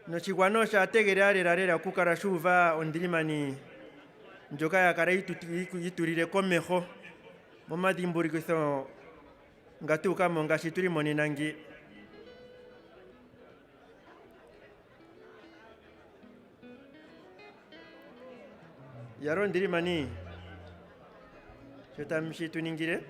nochigwano chategerarerarera kukara shuva ondirimani njoka yakara yiturire komeho momadhimbulukitho ngatukamo ngaashi tuli monena ngi. Yaro ndirimani shotamshituningire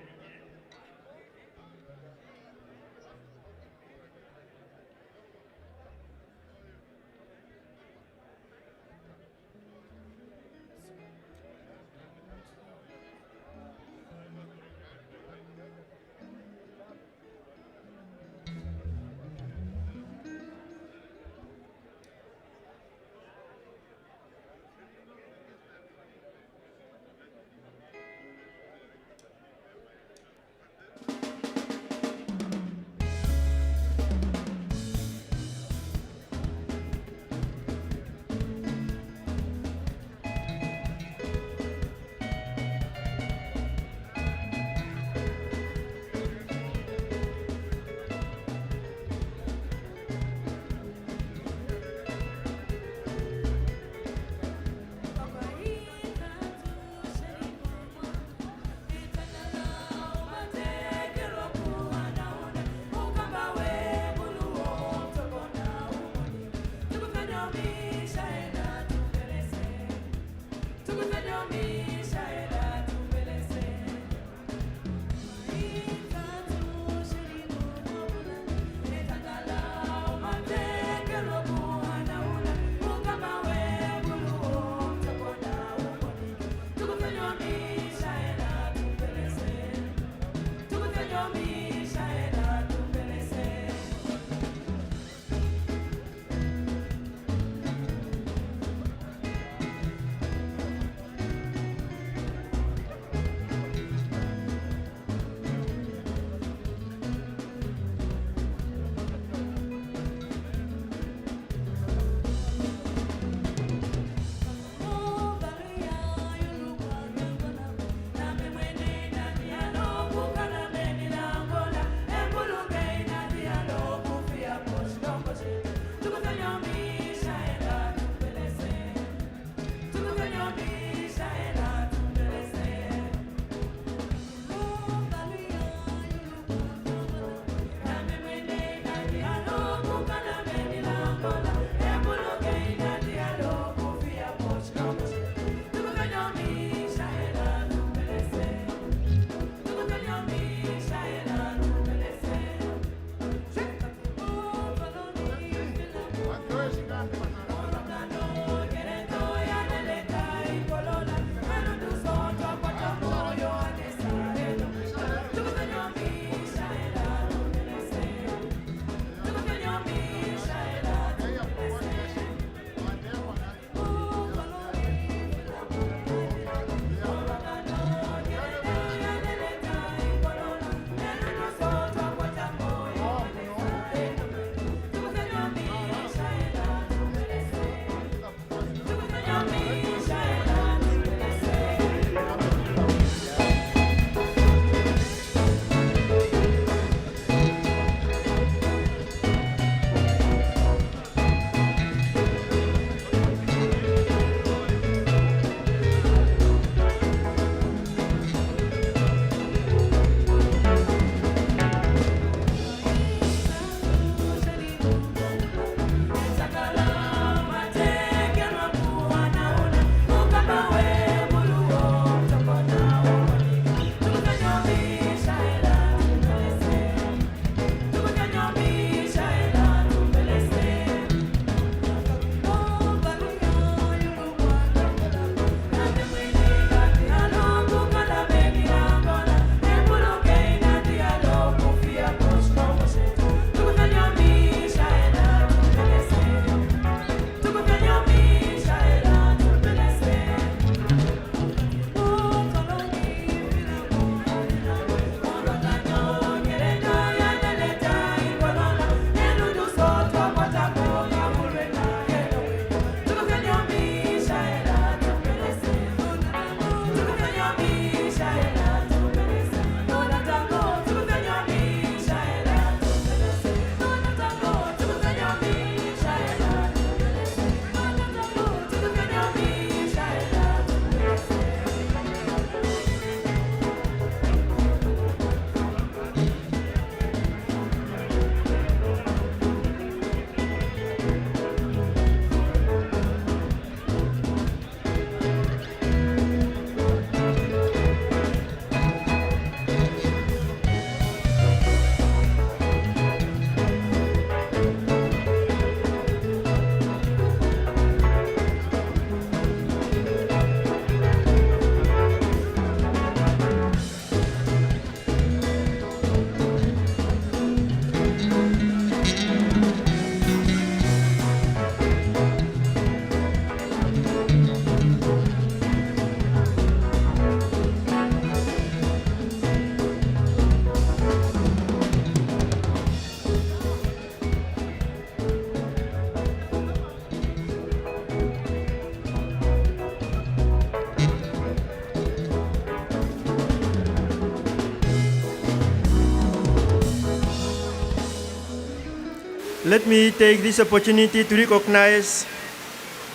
Let me take this opportunity to recognize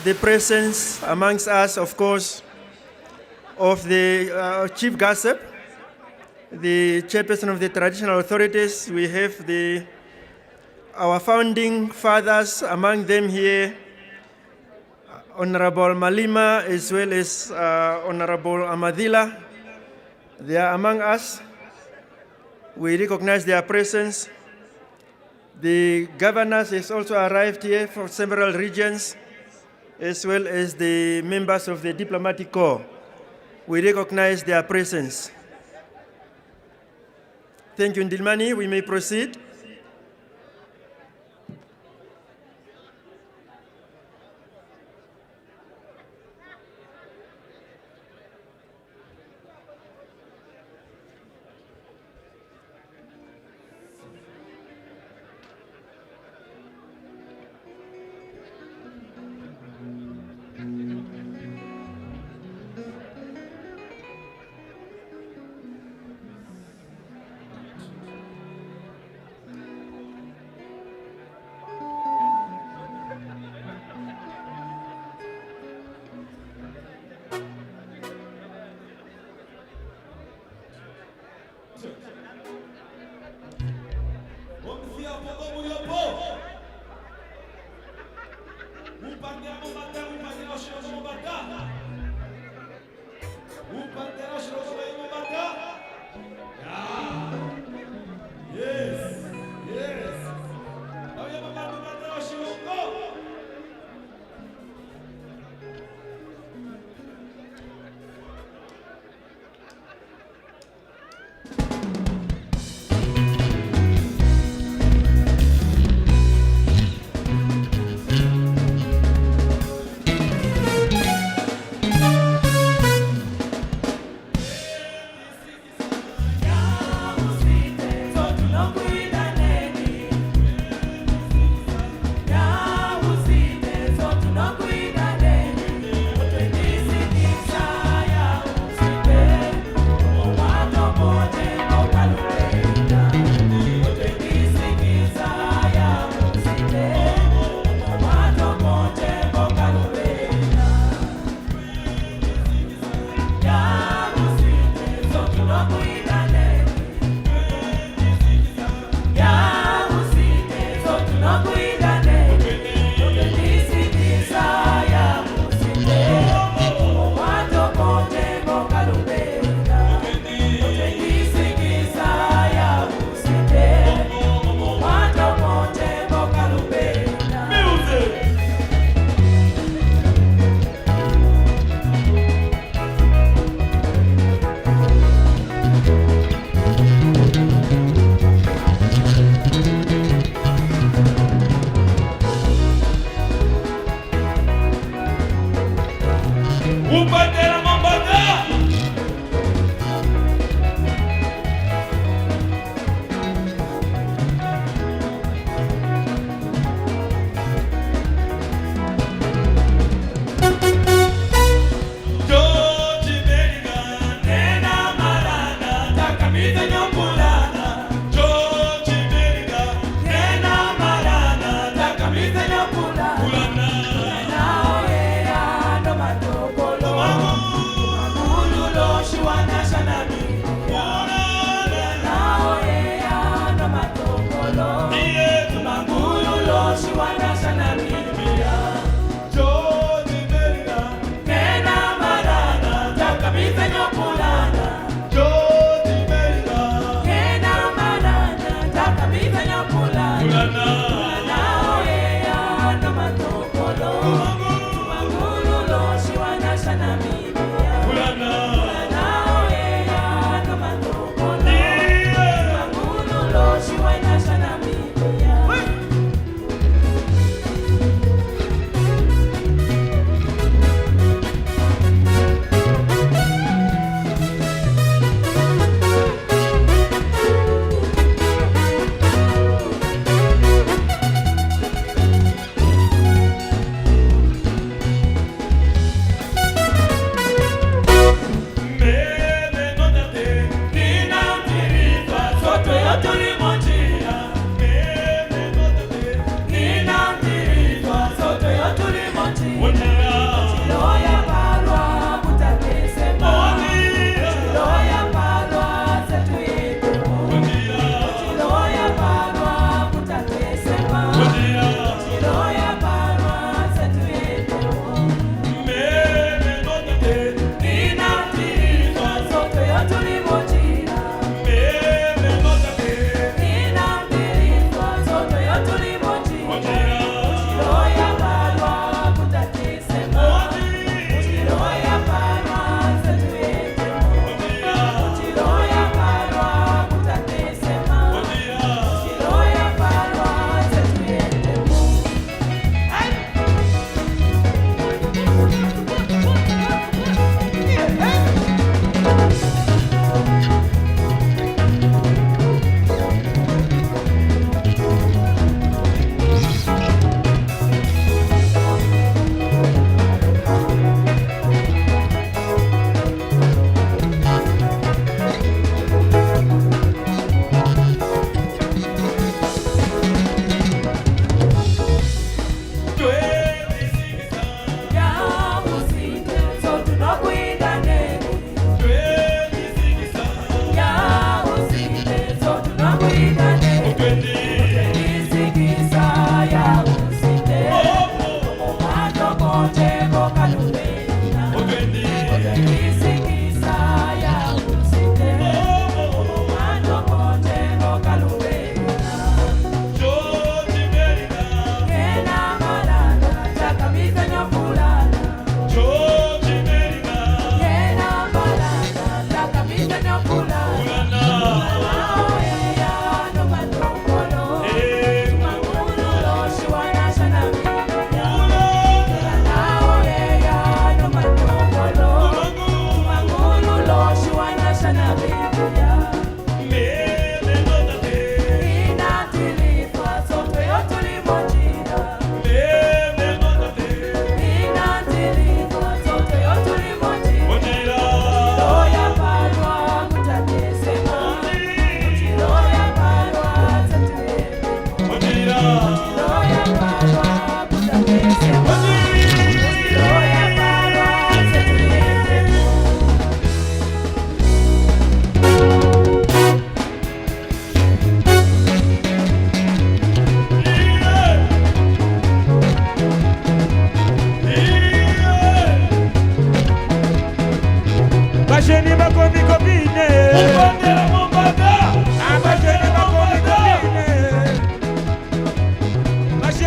the presence amongst us, of course, of the Chief Gossip, the chairperson of the traditional authorities. We have our founding fathers among them here, Honorable Malima, as well as Honorable Amadila. They are among us. We recognize their presence. The governors has also arrived here from several regions, as well as the members of the diplomatic corps. We recognize their presence. Thank you, Ndilmani. We may proceed.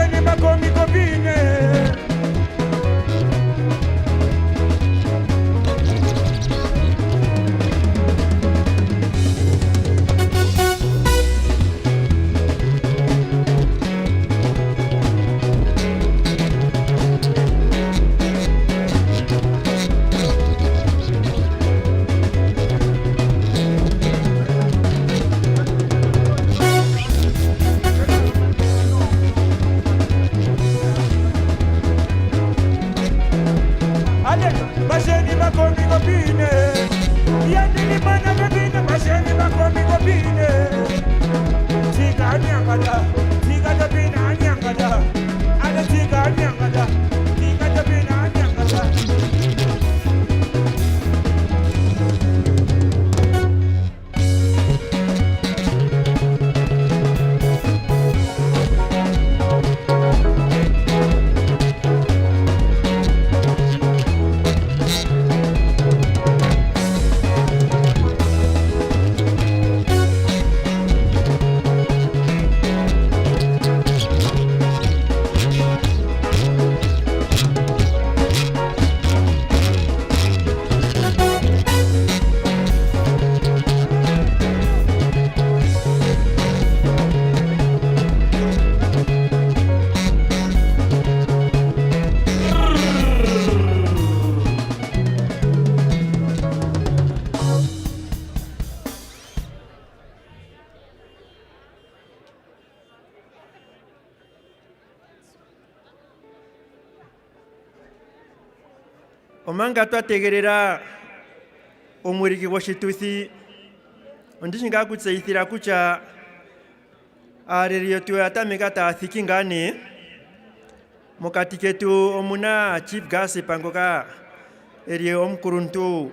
basheni bakomi kopine. Omanga twategerera omwiriki washituthi ondishinga kutseithira kucha areriyo tuyatamika tathikingane mukati ketu omuna chief gasi pangoka eriyo omkuruntu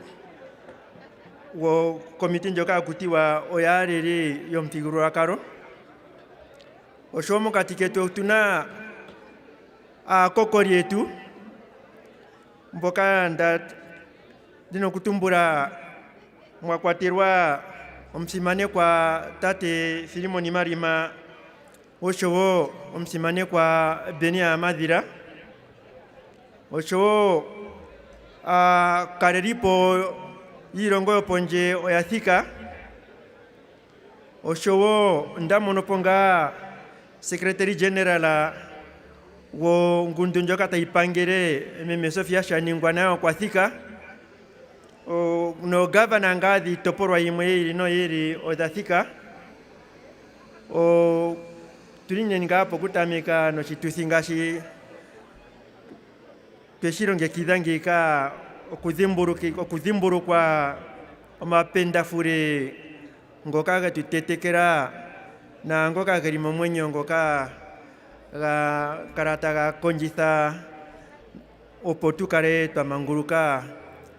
wo komiti njoka kutiwa oyareri yomthigululwakalo osho mukati ketu tuna akokori yetu mboka dino kutumbura mwakwatirwa omsimane kwa tate Filimoni Marima oshowo omsimane kwa Benia Madhira oshowo kareripo yirongo yoponje oyathika oshowo ndamonoponga secretary general wo ngundu njoka taipangere meme Sofia shaningwa nayo kwathika no governor ngadi toporwa imwe iri no iri odathika tulinyenga hapo kutamika no chituthi ngashi peshironge kidhangika okudhimburukwa omapendafure ngoka gatutetekera na ngoka gari momwenyo ngoka karata ga konjitha opo tukale twamanguluka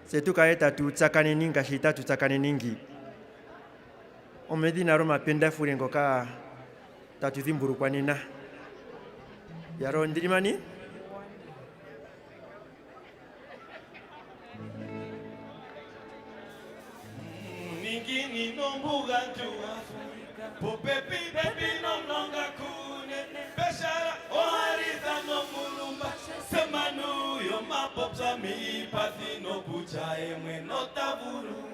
se tukale tatutsakane ninga shita tutsakane ningi omedina roma penda fure ngoka tatudhimburukwa nina yaro ndirimani ningini nombuga tuwa popepi pepi nomnonga kune beshara oharita nomulumba semanu yo mapopsa mi pathino kucha emwe notavuru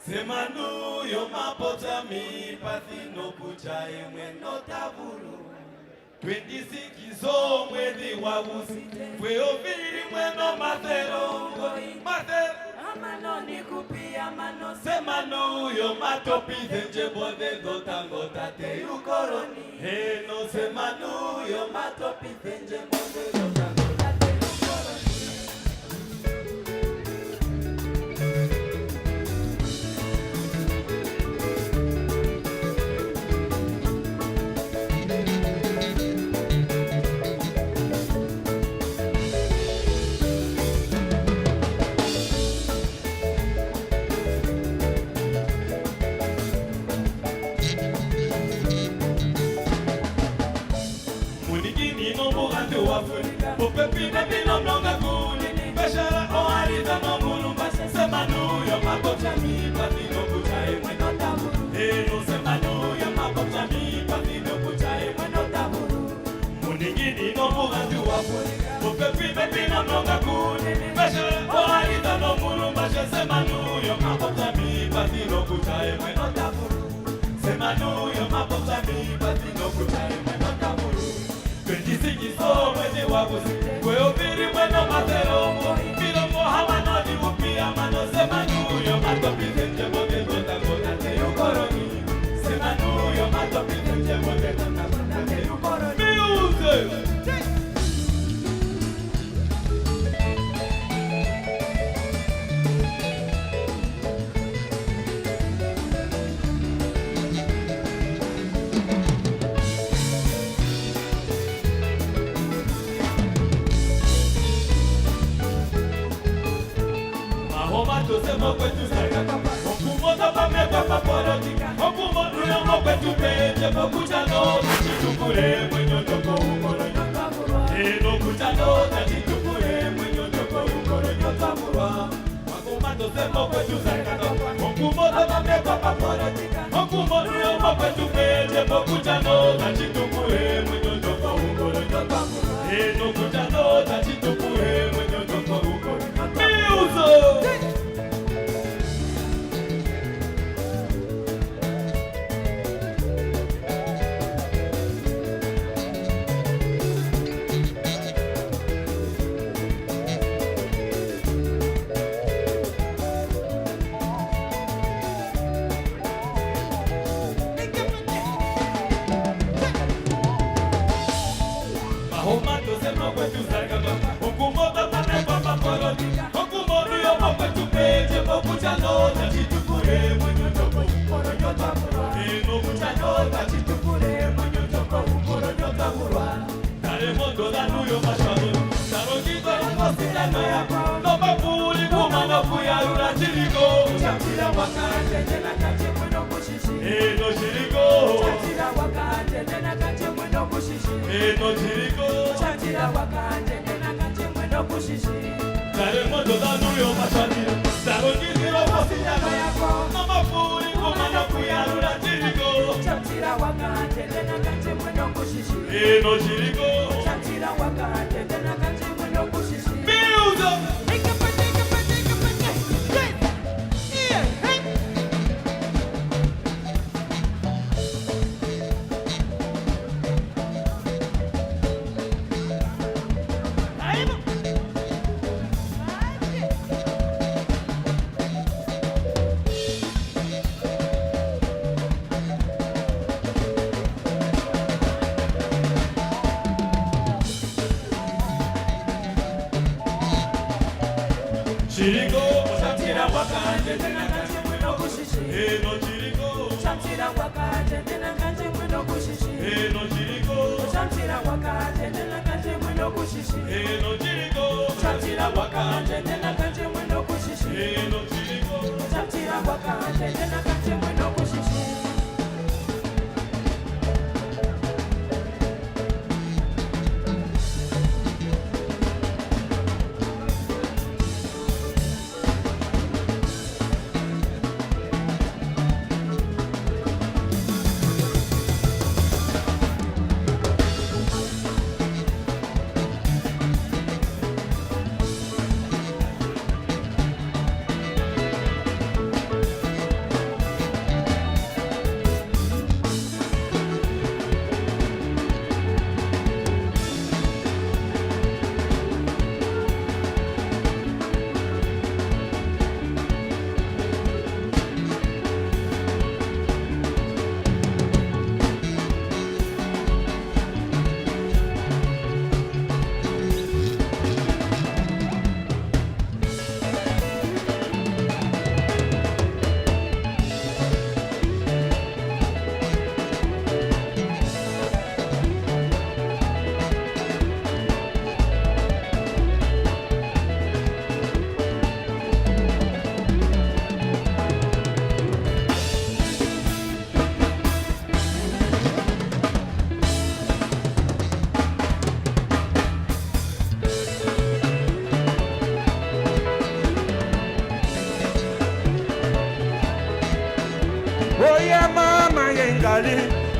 semanu yo mapopsa mi pathino kucha emwe notavuru 26 zo mwezi wa usi fwe oviri mweno matherongo mathero amanoni kupia mano semanu yo matopi zenje bode dotango tate ukoroni heno semanu yo matopi zenje bode dotango tate ukoroni Popepi pepi no mlonga kuni beshara oharita no mulumba semanu yo mapocha mi patino kucha emwe no taburu eno semanu yo mapocha mi patino kucha emwe no taburu muningini no mugandu wapo Opepi pepi no mnonga kuni Beshe oarita no mulu Bashe semanuyo mapota mi Pati no kutae mweno taburu Semanuyo mapota mi Pati no kutae mweno taburu Kwenjisiki so mwezi wabusi Kwe opiri mweno materomo Miromo hawa no diwupia Mano semanuyo matopi zenje Moge gota gota te yukoroni Semanuyo matopi zenje Moge gota gota te yukoroni Music!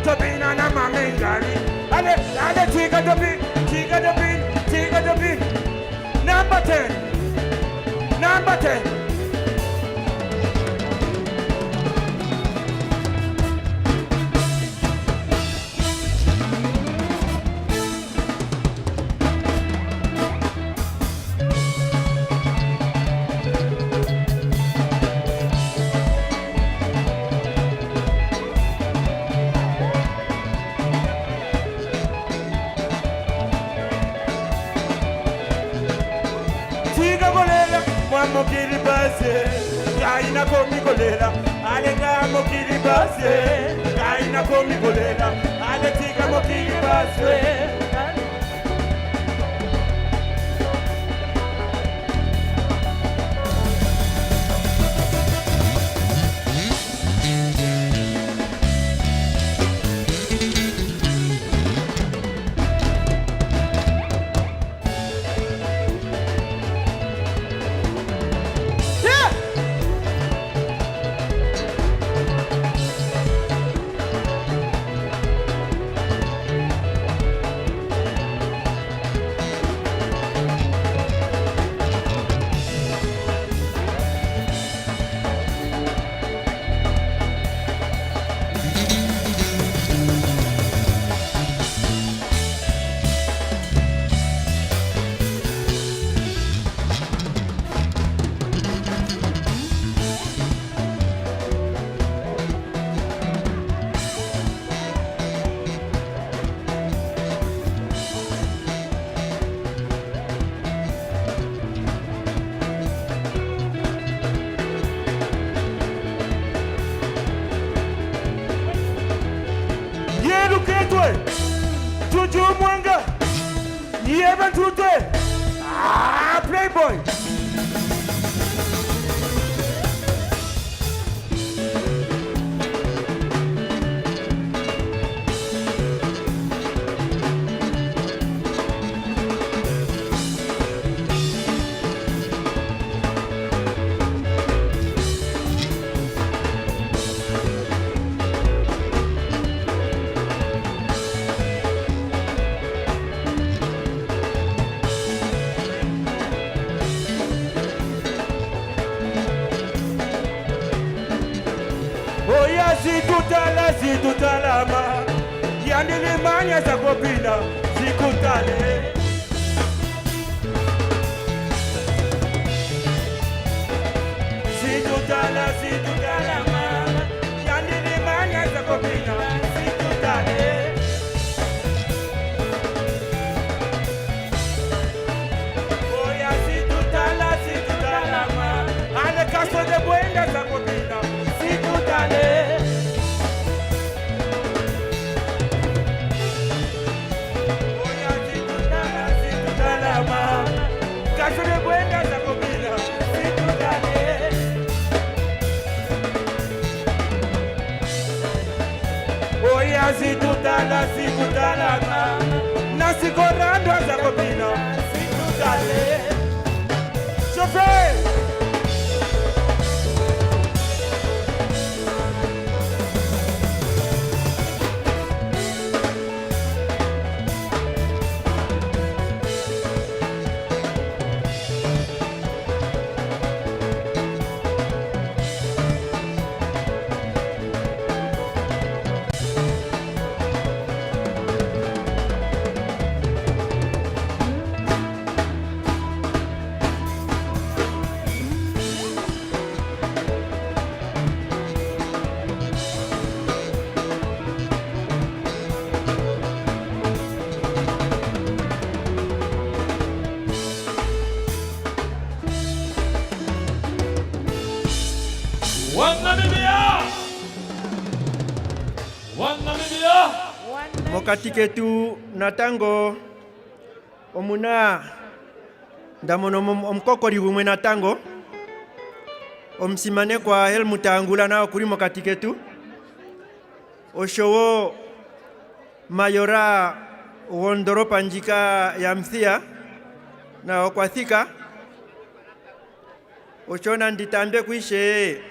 Topina na mama ngali ale ale twiga topi Tiga the beat. Number 10. Number 10. Mokiri base, kaina komi kolela, alega mokiri base, kaina komi kolela, aletika mokiri base. Playboy. Situtalama yandile manya za kopina sikutale situtalama yandile manya za kopina sikutale oya situtalama ale caso de buena za kopina sikutale. Sikutala na sikorando za kopina sikutale chauffeur. Namibia. Mokatiketu natango omuna ndamono omkokori bumwe natango omsimane kwa helmutangula na kuri mokatiketu oshowo mayora wondoropa njika ya Omuthiya na okwathika ochona nditambe kwishe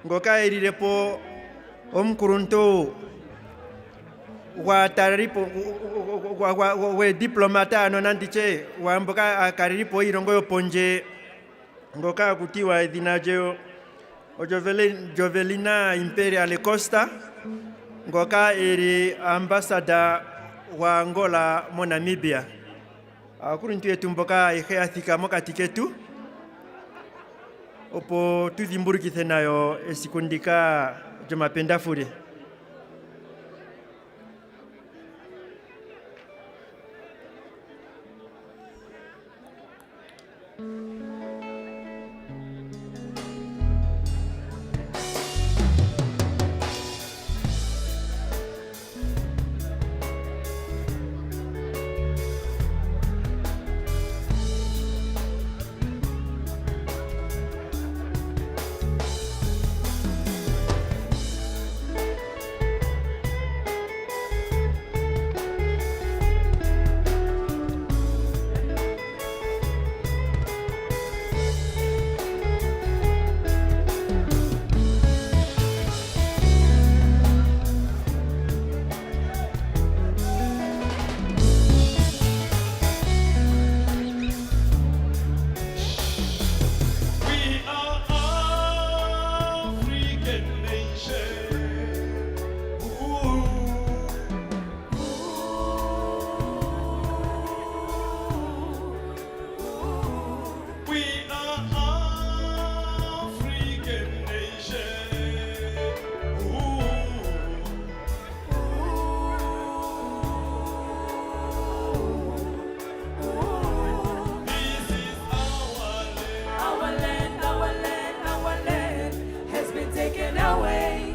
ngoka erirepo omkurunto wa tararipo we diplomata anonandiche wa mboka akariripo irongo yo ponje ngoka kutiwa idhinajeo Jovelina Imperial Costa ngoka eri ambassador wa Angola mo Namibia akurintu yetu mboka ikheathika mo katiketu opo tudhimburukithe nayo esikundika jomapenda fure. Taken away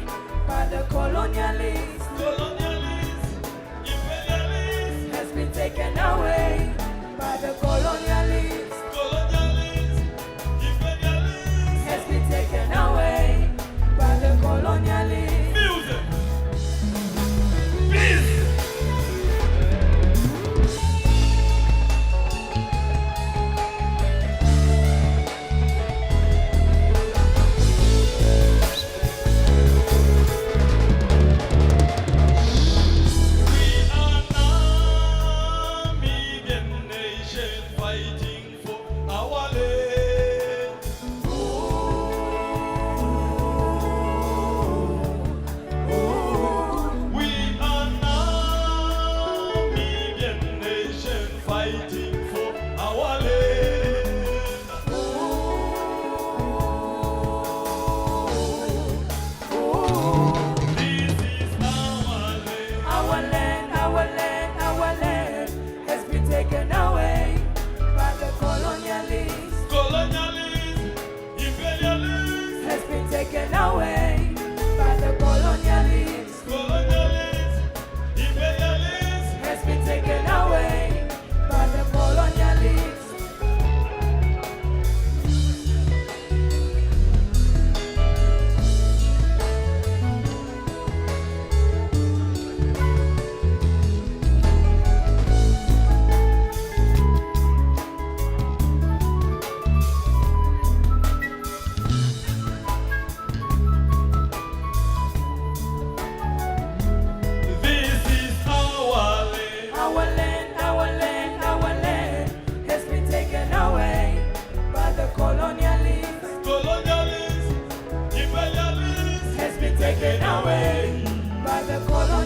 by the colonialists.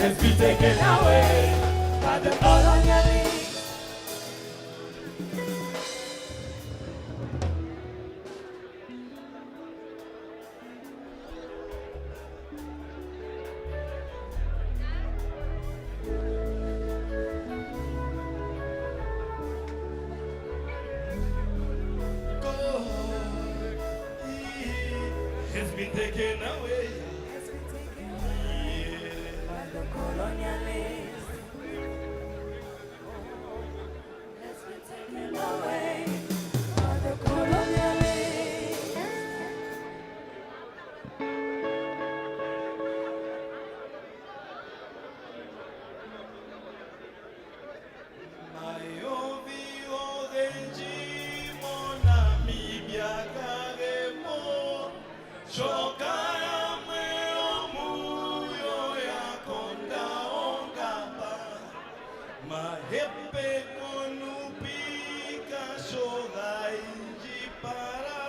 Has been taken away. Namibia, Chokara, Mahepe konupika shoga inji para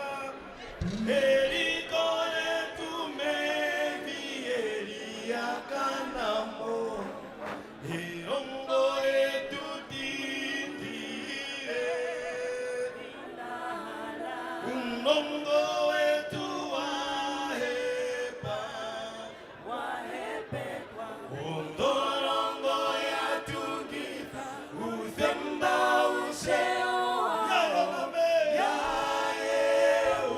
heri kore tumevi heri akanamo hirongo etu tindire unongo etu wahepa undorongo ya tungita uzemba useo yae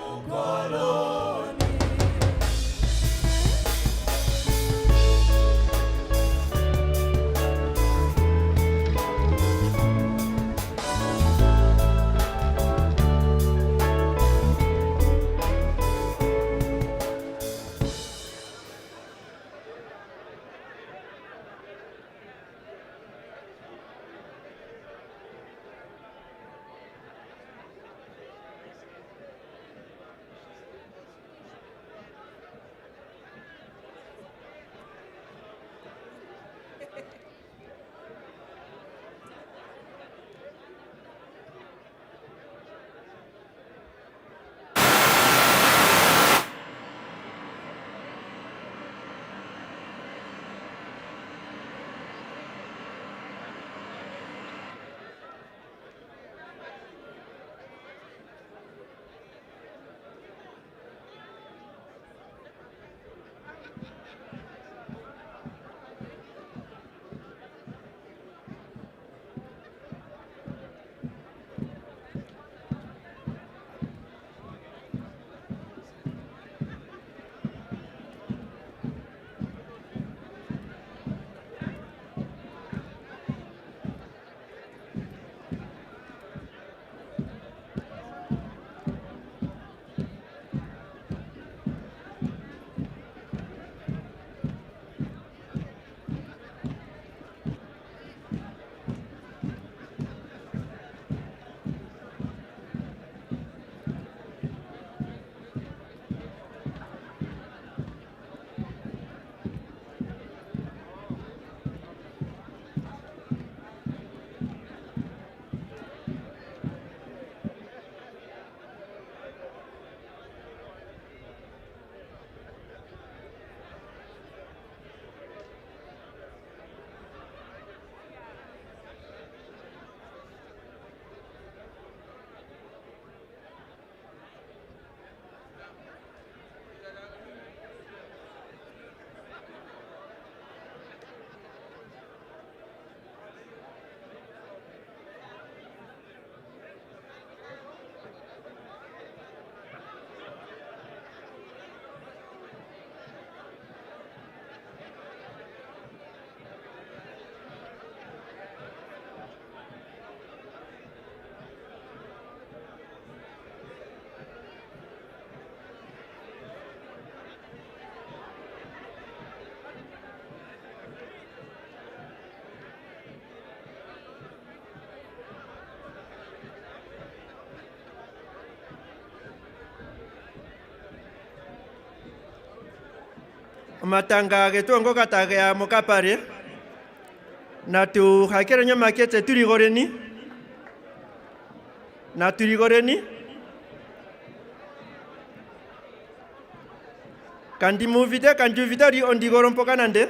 ukoloni. matanga getongo katage ya mokapare na tu hakere nyama kete turigoreni na turigoreni kandi muvite kandi vitari ondigoro mpokanande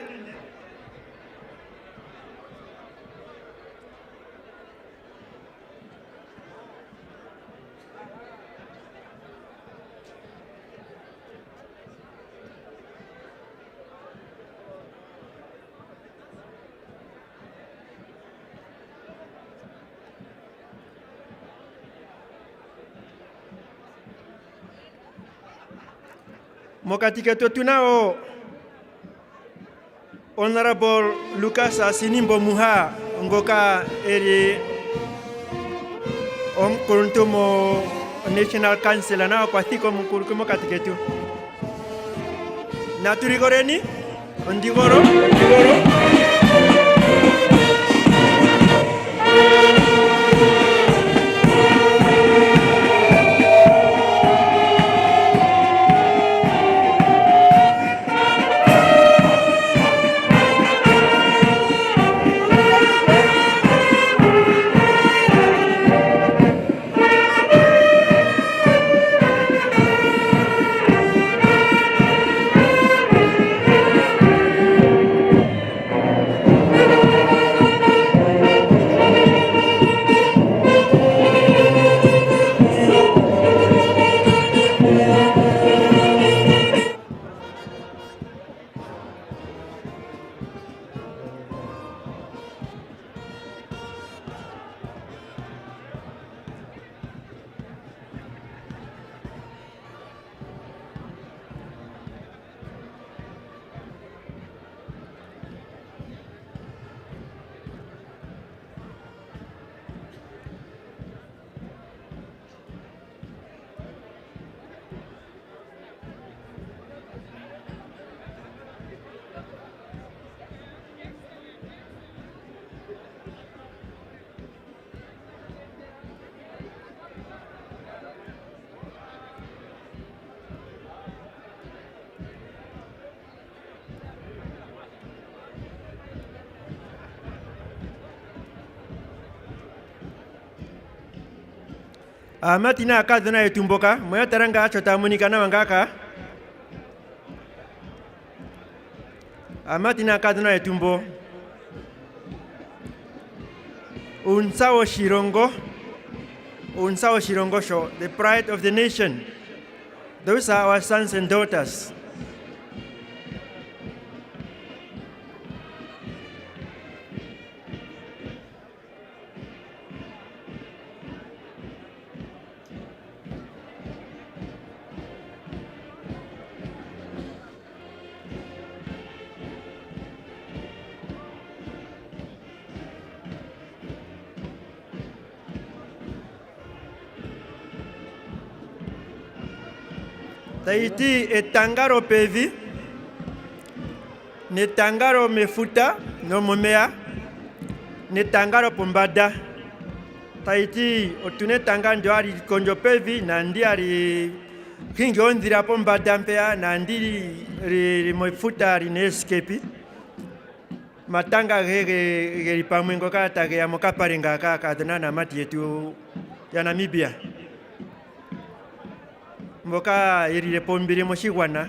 Mokatiketo tunao Honorable Lucas Asinimbo Muha ngoka eri kuruntumo National Council na kwa thiko mukuru mokatiketu na turigoreni ondigoro Amatina akadhona etumboka, moya taranga achota munikana wangaka. Amatina akadhona etumbo. Unsao Shirongo show, the pride of the nation. Those are our sons and daughters. Tahiti etangaro pevi, netangaro mefuta, no momea, netangaro pombada. Tahiti otune tanga ndio ari konjo pevi, na ndi ari kingi ondira pombada mpea, na ndi mefuta ari neskepi. Matanga geri pamwengo kata ya mokaparenga kaka na mati yetu ya Namibia. Mboka irire pombire moshigwana.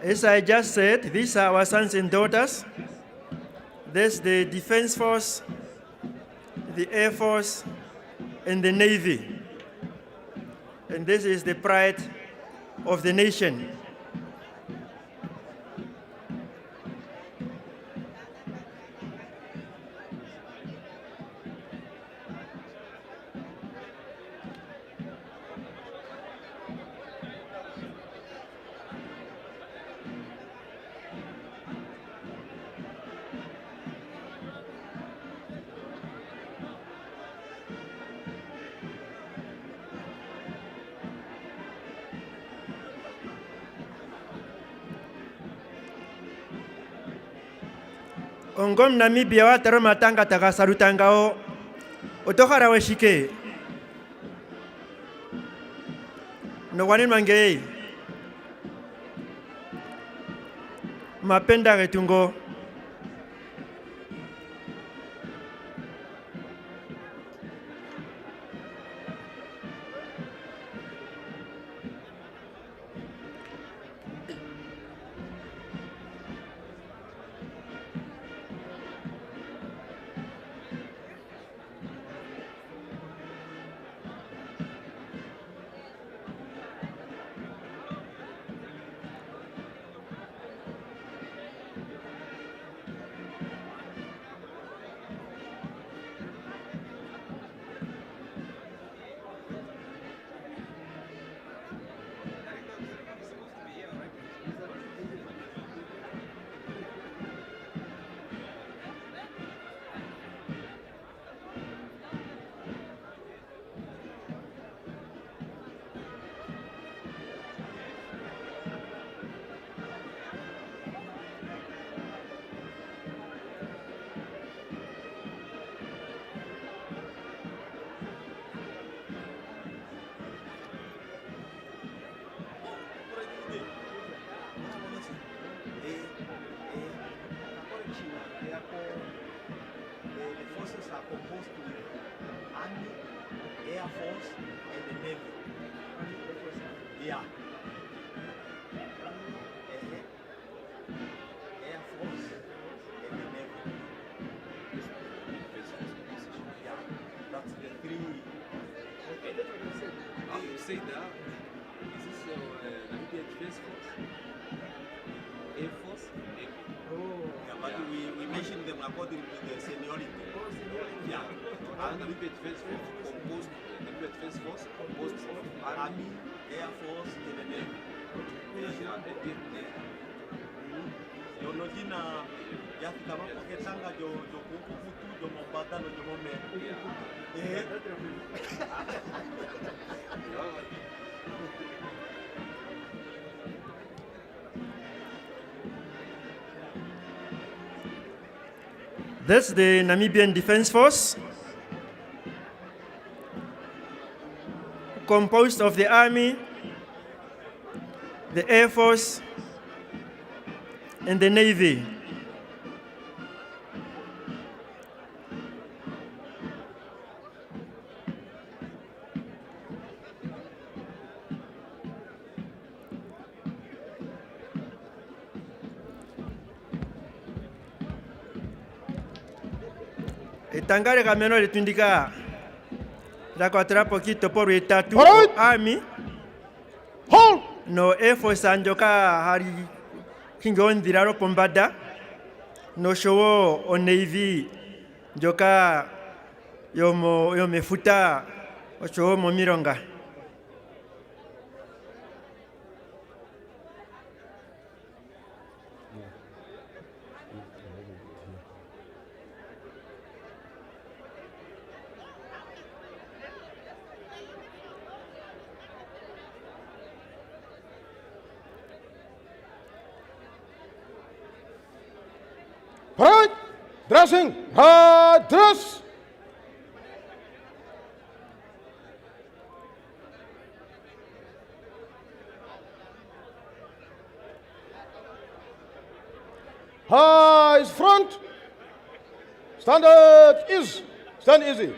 As I just said, these are our sons and daughters. There's the Defense Force, the Air Force, and the Navy. And this is the pride of the nation. Ongom Namibia wa taro matanga taga sarutangao otohara weshike no wani mangei mapenda retungo Say that. Is this Namibia Defense Force? Air Force? Navy. Yeah, but we mentioned them according to the seniority. Yeah. Namibia Defense Force composed. Namibia Defense Force composed of Army, Air Force, and the Navy. Yono jina yafika mapo ketanga jo kuku kutu jo mombata no jo mome. That's the Namibian Defense Force. composed of the Army, the Air Force, and the Navy. Etangare kameno litundika rakwatira pokito por etatu Alright. Army Hold! no Air Force anjoka hari kingo ndiraro pombada no showo o Navy njoka yomefuta oshowo mo mironga. Parade! Dressing! Dress! Eyes front! Standard is! Stand easy!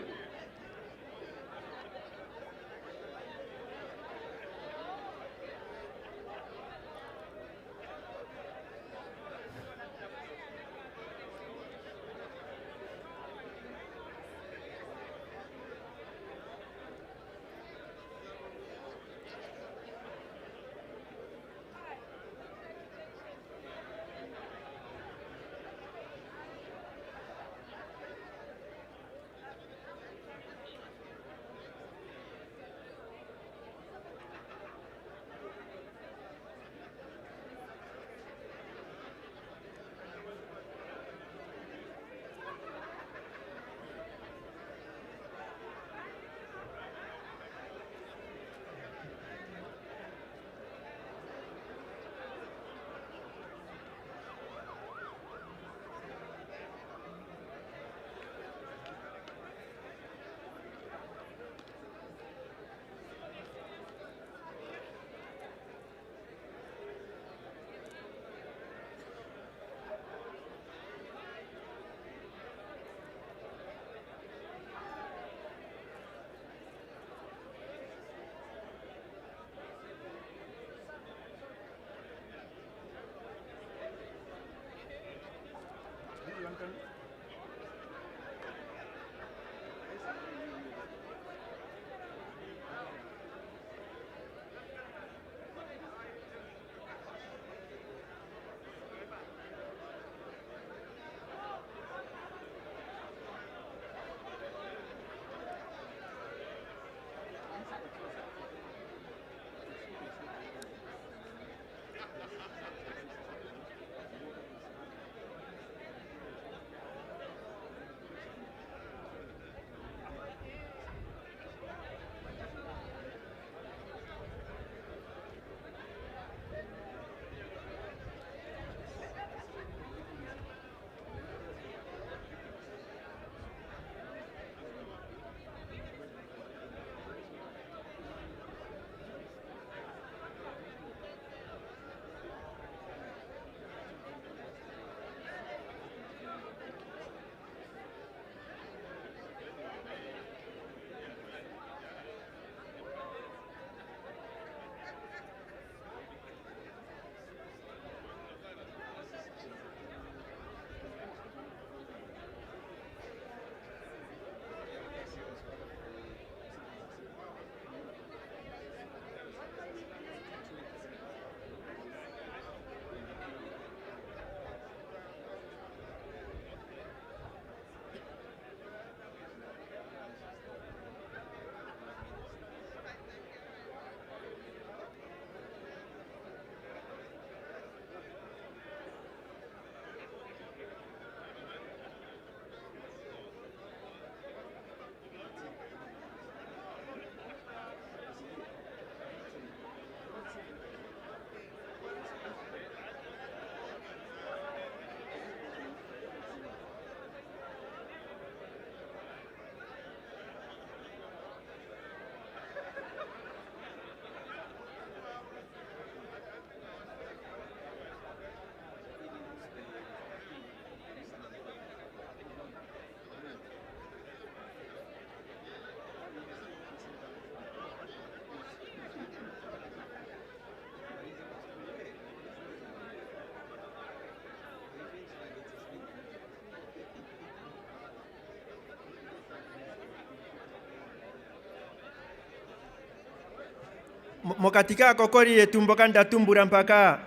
mokatika kokori etumbo kanda tumbura mpaka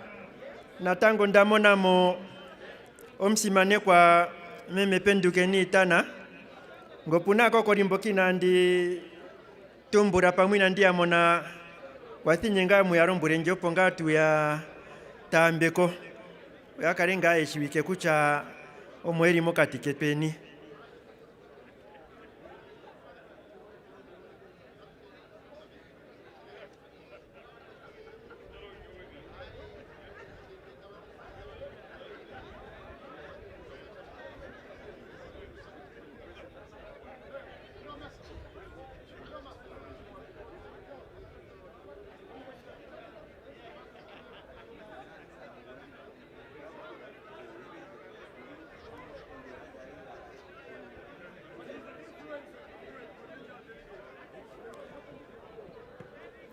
natango ndamona mo omsimane kwa meme pendukeni itana ngopuna kokori mbokina ndi tumbura pamwina ndi amona wathinyenga muyarombure njopo ngatu ya tambeko yakarenga eshiwike kucha omweri mokatike peni.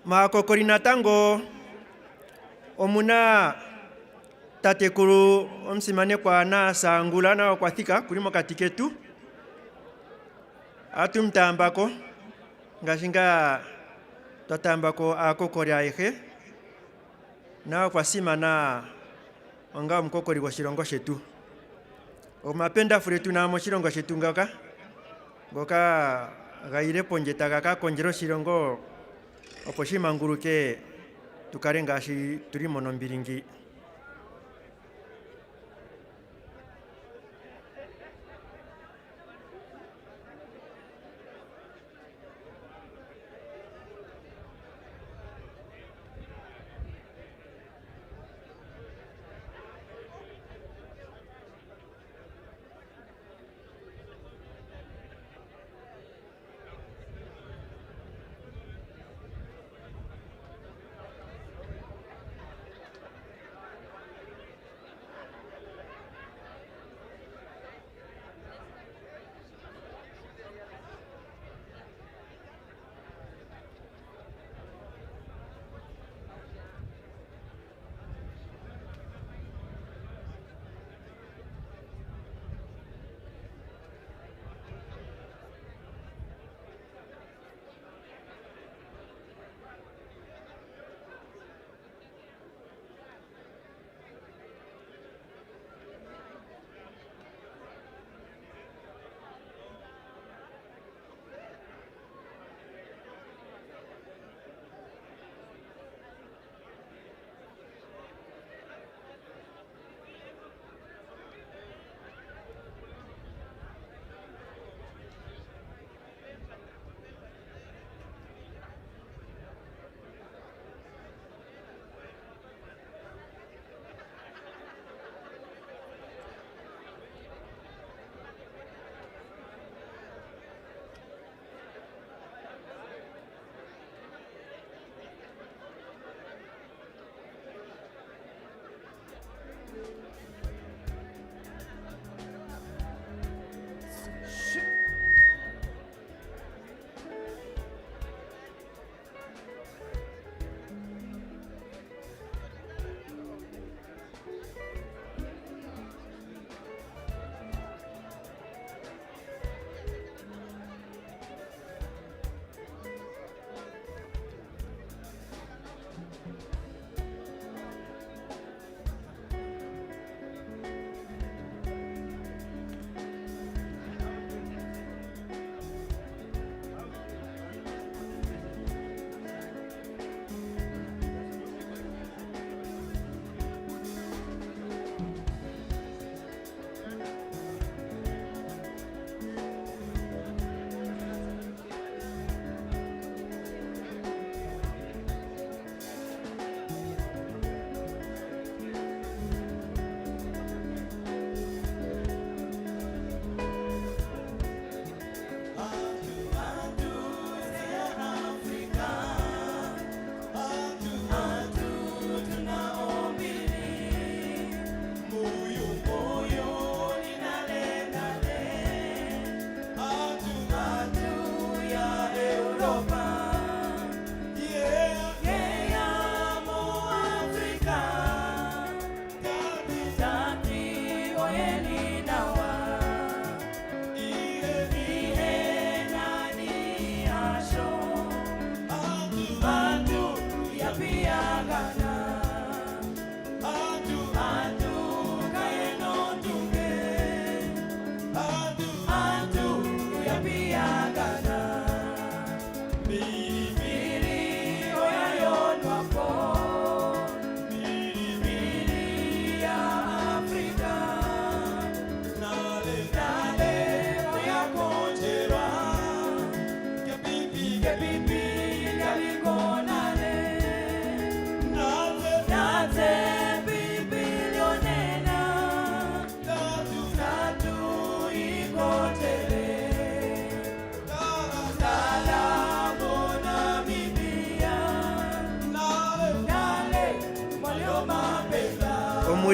Makokorina tango omuna tatekuru omsimane kwa na sangula na kwa thika kulimo katiketu atumtambako ngashinga tatambako akokori aehe na kwa sima na onga mkokori kwa shirongo shetu omapenda furetu na mo shirongo shetu ngaka ngoka gaire ponjeta kaka konjero shirongo oposhi manguruke tukarenga shi turi mono mbiringi.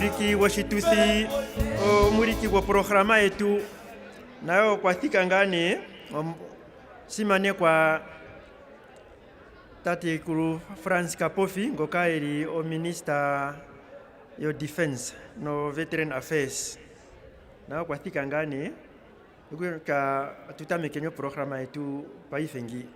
omuriki washituthi omuriki wa programa yetu nayo kwa thika ngani simane kwa tati kuru France Kapofi ngoka eri o minister yo defense no veteran affairs nayo kwa thika ngani ka tutamekenyo programa yetu paifengi.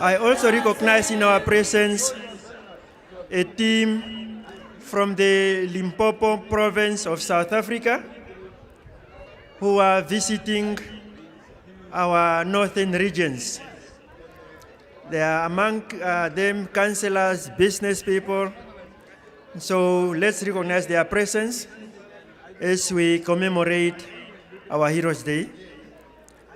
I also recognize in our presence a team from the Limpopo province of South Africa who are visiting our northern regions. There are among them councillors, business people. So let's recognize their presence as we commemorate our Heroes Day.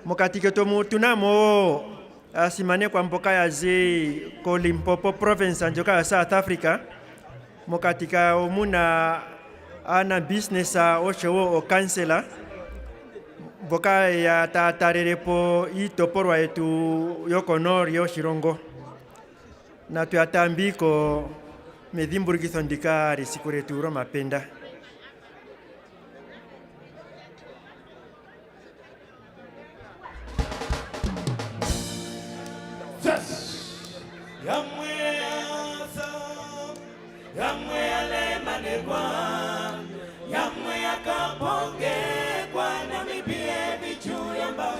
Mokatike tomu tunamo asimane kwa mboka ya zi ko Limpopo province anjoka ya South Africa. Mokatika omuna ana business oshowo o councillor. Boka ya tatarerepo itoporwa etu yokonor yo shirongo. Na tuyatambiko medimburgizo ndika risikureturo mapenda. Yamwe ale manegwa, yamwe akaponge kwa Namibia bichu yamba.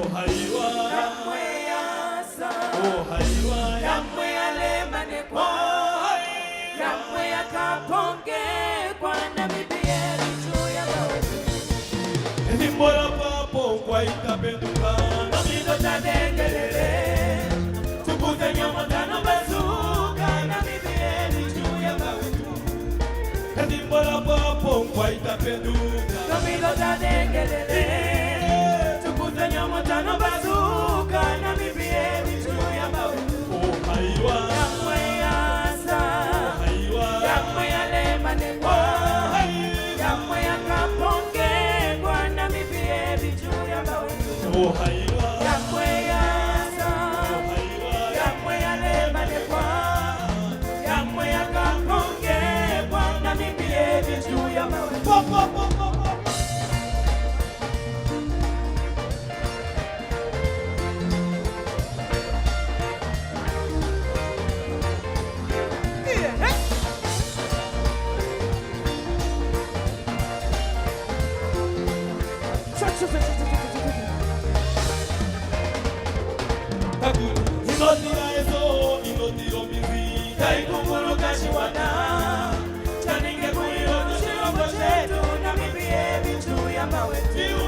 Ohaiwa, yamwe asa. Ohaiwa, yamwe ale manegwa, yamwe akaponge kwa Namibia bichu yamba. Ndimbora papo kwa itapenduka, namido tadengelele. Tukuze nyama tano bazuka Namibia. Ndimbola papo kwa itapenduka Kamilo tadengelele Tukuze nyama tano bazuka Namibia bichu ya mawe Ohaiwa Yamwe asa Ohaiwa Yamwe ale manegwa Yamwe akaponge kwa Namibia bichu ya mawe Inotira eso, inotiro mizi, taikungulu kashiwana. Chaninge kuiro tushilongo chetu, Namibia bitu ya mawetu.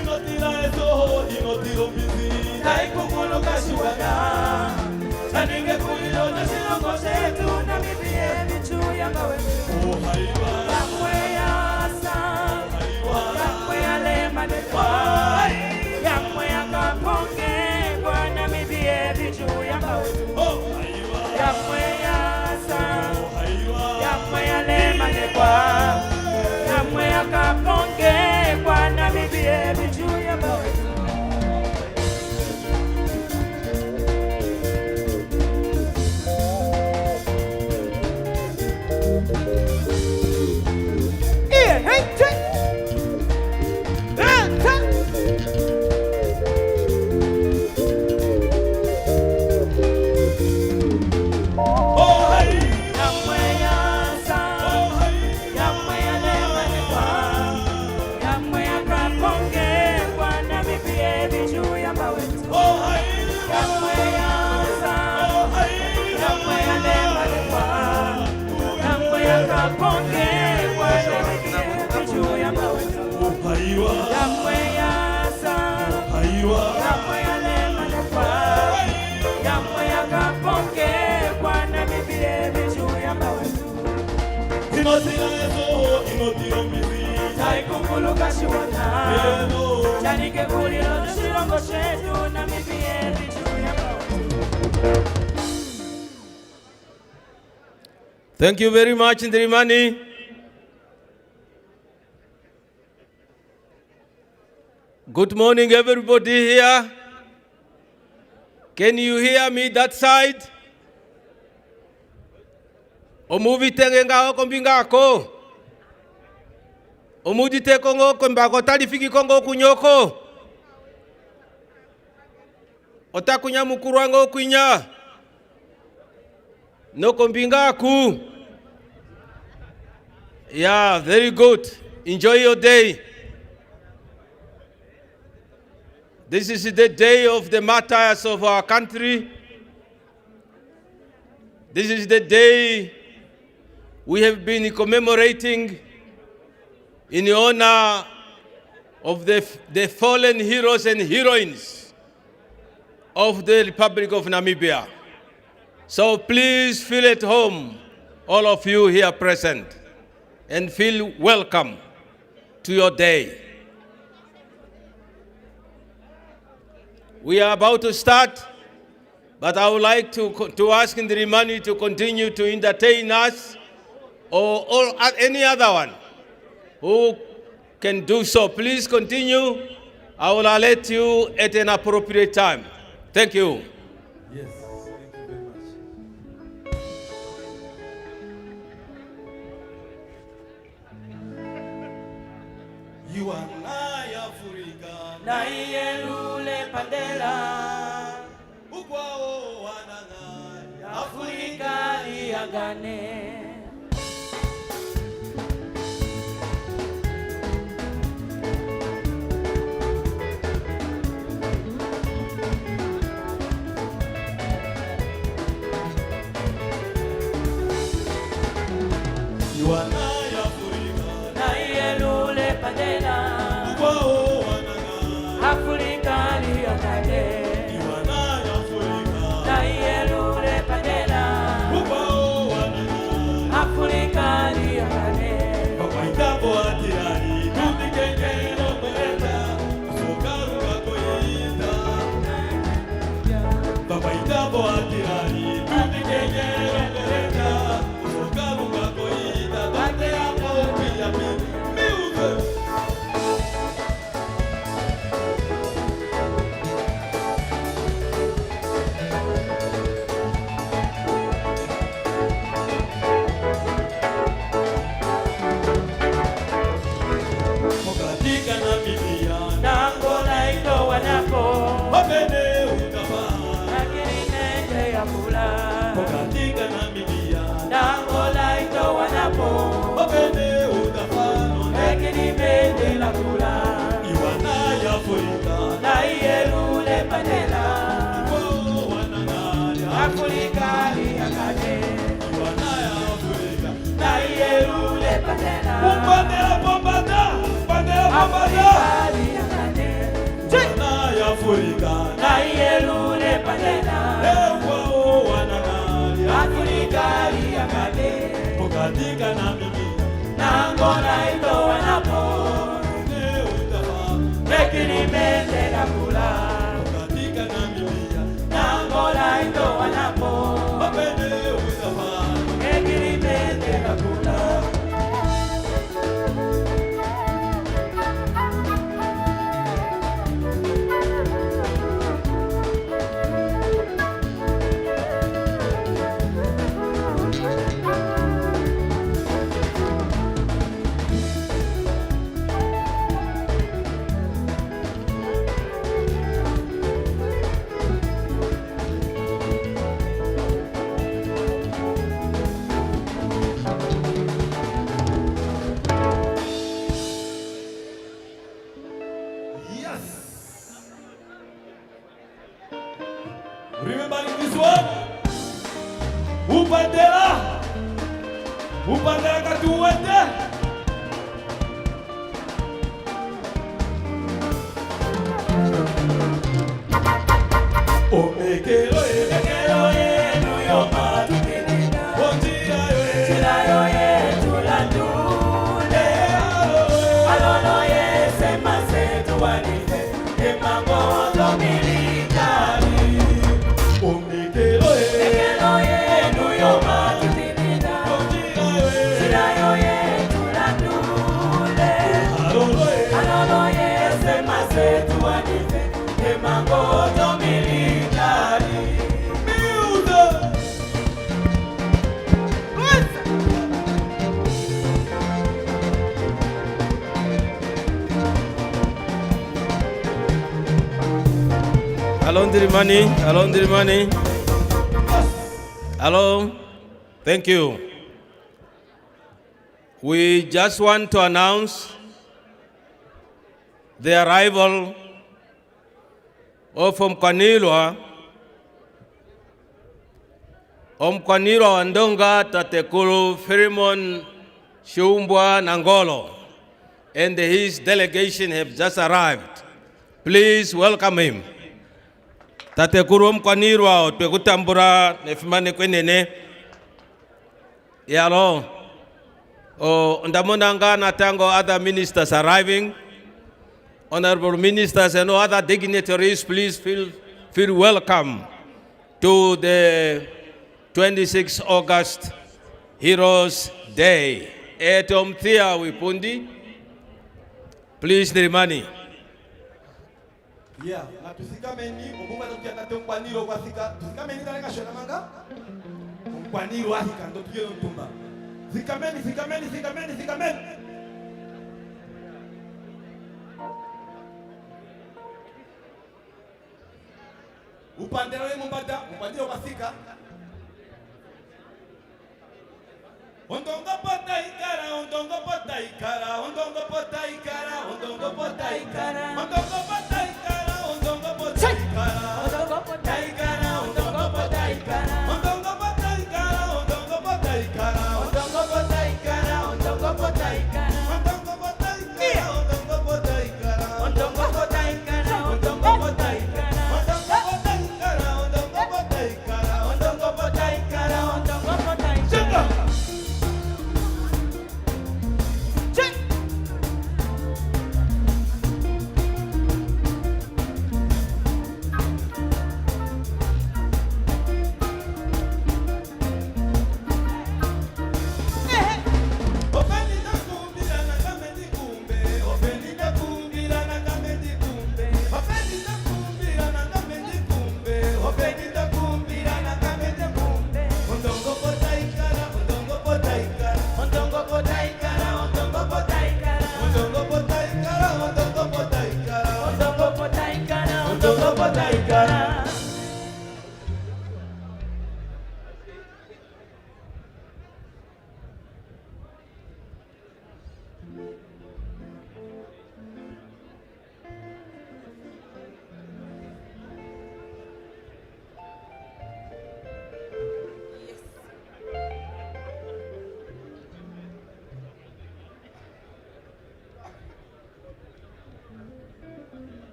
Inotira eso, inotiro mizi, taikungulu kashiwana. Chaninge kuiro tushilongo chetu, Namibia bitu ya mawetu. Oh haiwa, yamwe yasa, yamwe yale manekwa, yamwe yakaponge. Yamwe yasa, yamwe yale manekwa, yamwe yakaponge kwa Namibia bitu ya mawetu. Thank you very much, Ndirimani. Good morning, everybody here. Can you hear me that side? Omuvitenge ngao kombingako. Omudite kongo kombako talifiki kongo kunyoko. Otakunya mukuru wango kunya. No kombingaku. Yeah, very good. Enjoy your day. This is the day of the martyrs of our country. This is the day we have been commemorating in honor of the fallen heroes and heroines of the Republic of Namibia. So please feel at home, all of you here present, and feel welcome to your day. We are about to start, but I would like to ask Ndirimani to continue to entertain us, or any other one who can do so. Please continue. I will let you at an appropriate time. Thank you. Yes, thank you very much. You are Africa. Naiyelule pandela. Ukwao wananga. Afrika iagane. You are Africa. Naiyelule pandela. Ukwao wananga. Afrika iagane. You are Africa. Naiyelule pandela. Ukwao wananga. Afrika na yelule padena ewa wanangali Afrika liangale Pokatika Namibia Nangona ito wanapo Nekini mende la kula Pokatika Namibia Nangona ito wanapo Mapende utafa Nekini mende la kula. Remember this one? Upandela katuwete. Omekelo nuyo matupinina. Chirayo tulandule. Alono sema setuwanite. Emango militari. Omekelo nuyo matupinina. Chirayo tulandule. Alono sema setuwanite. Emango militari. Alondrimani. Hello. Thank you. We just want to announce the arrival of Omkwanilwa Wandonga Tatekulu Firimon Shumbwa Nangolo, and his delegation have just arrived. Please welcome him. Tatekuru Omkwanilwa Otpekutambura Nefimane Kwenene Yalo Ndamonanga Natango, other ministers arriving. Honorable ministers and other dignitaries, please feel welcome to the 26th August Heroes Day. At Omuthiya Wipundi, please Nirimani. Yeah, na tusikameni obuma tukiata Omkwanilwa kwasika tusikameni daleka shona manga Omkwanilwa hika ndo tuyo ntumba sikameni. Upandela we mumbada upandela kwasika Ondongo pota ikara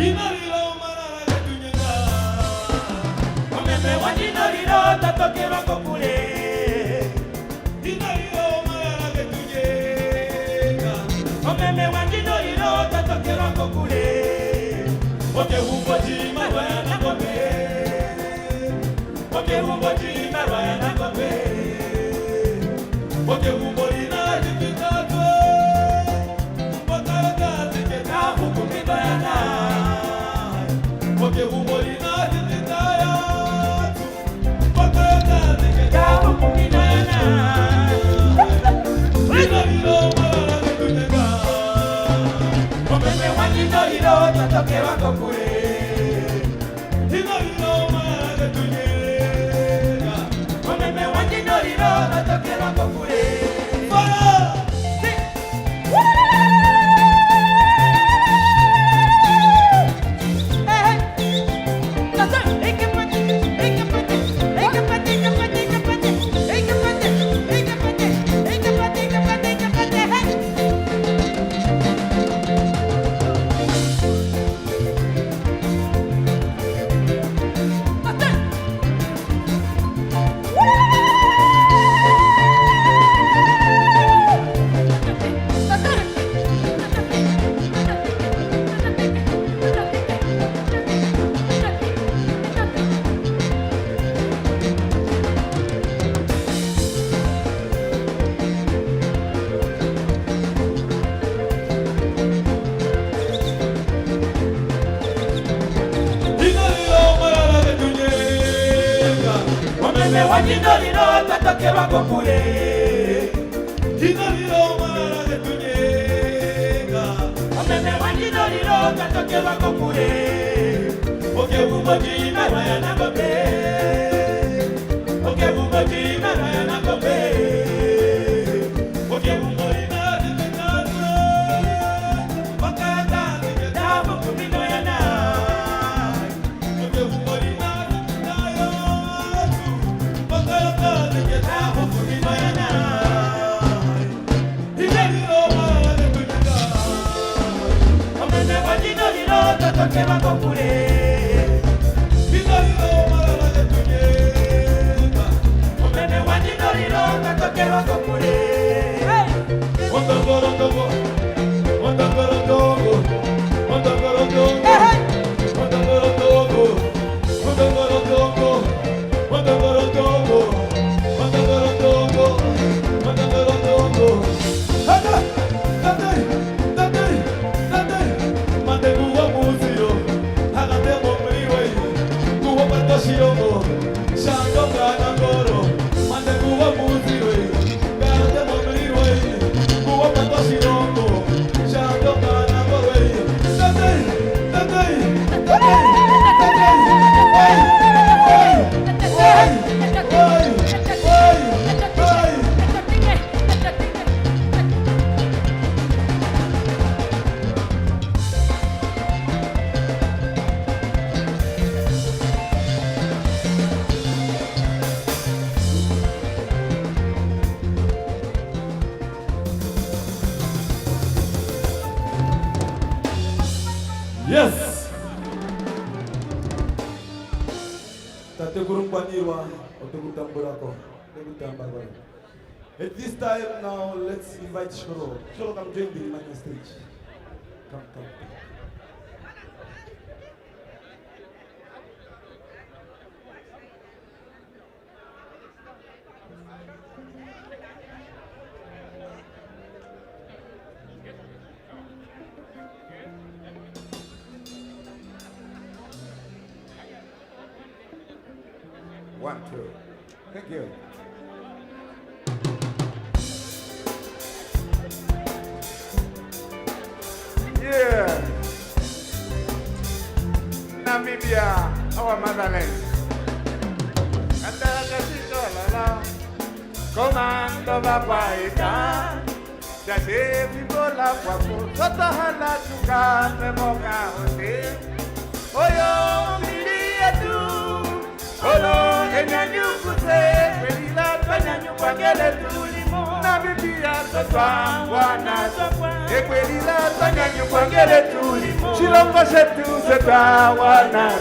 Inariro marara getunyega. Omeme wandinariro tatokera kokule. Inariro marara getunyega. Omeme wandinariro tatokera kokule. Oke humbo jima wana kope. Oke humbo jima wana kope. Oke humbo lina jikitato. Wakata jikita hukumi bayana. Oke humbo lina jikitaya. Wakata jikita hukumi bayana. Ina hilo marara getunyega. Omeme wanyino hilo tatoke wako kure. Hilo hilo marara getunyega. Omeme wanyino hilo tatoke wako kure. Omeme wanyinoliro tatokera kokule. Jinoliro marara getunyega. Omeme wanyinoliro tatokera kokule. Oke humbo jima wana kope. Oke humbo jima wana kope. Oke humbo lina jikitato. Wakata jikita hukumi bayana. Oke humbo lina jikitayo. Wakata jikita hukumi bayana. Inariro marara getunyega. Omeme wanyinoliro tatokera kokule. Inariro marara getunyega. Omeme wanyinoliro tatokera kokule. Ondongoro-ndongo, ondongoro-ndongo, ondongoro-ndongo, ondongoro-ndongo, ondongoro-ndongo, ondongoro-ndongo, ondongoro-ndongo, ondongoro-ndongo. Tatay, tatay, tatay, tatay. Mande kuwa muziro, hagate momriwe, kuwa patoshiromo, shando ganangoro. Mande kuwa muziro, hagate momriwe, kuwa patoshiromo, shando ganangoro. Tatay, tatay, tatay, tatay. Hey, hey, hey, hey, hey, hey. Yes. Tate kurumbanirwa otukutamburako otukutambagwa. At this time now, let's invite Shoro. Shoro, come join me on the stage. Come, come. One, two. Thank you. Yeah. Namibia, our motherland. Comando Babaita, Jase Vibola Papo, Sotahala Tuka, Memoka Hotel, Oyo Miliatu, Olo, Enyanyu Kuse, Pelila, Panyanyu Pagele Tulimo, Namibia, sotwa wana ekwelila twanyanyu kwangele tuli chilongo chetu sotwa wana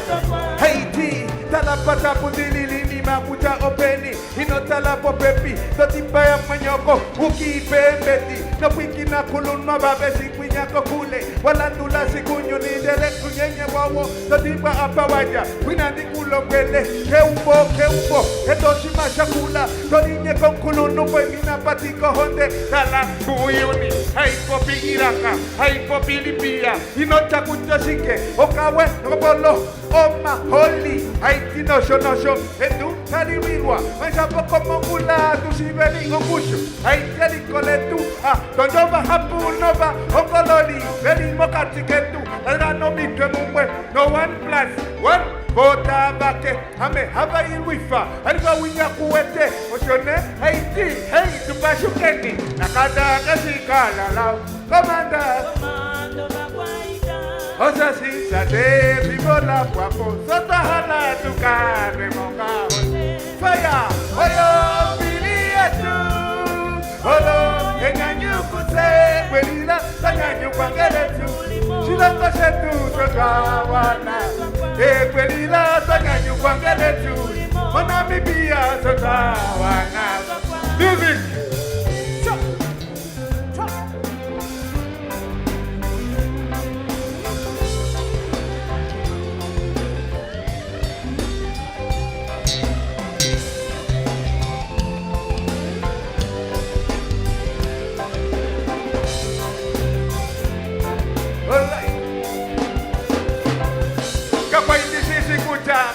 Haiti talapata pudilili makuta openi inotalapo pepi totipa ya mwenyoko ukipembeti no kwikina kulunwa babesi kwinyako kule walandula sikunyu nidele kunyenye wawo totipa apawaja kwinandi kulongwele keumbo etoshima shakula torinye konkulunu kwengina patiko honde tala kuyuni haipo iraka haipo pilipia inota kutoshike okawe nobolo oma holi haiti nosho etu taliwirwa maishapo como mula tusibeli ongushu haiti likoletu tonjova hapu nova ongololi veli mokatiketu elgano mitwe mumwe no 1+1 Vota bake hame hava ilwifa alika winya kuwete oshone haiti hei tupashukeni nakada kasikala lao komanda Osa sisa de vivola guapo sota hala tukare monga Fire oyo pilietu Olo enyanyu kuse Kwelila tanyanyu kwangeletu Chilongo shetu sota wana Kwelila tanyanyu kwangeletu Namibia sota wana Music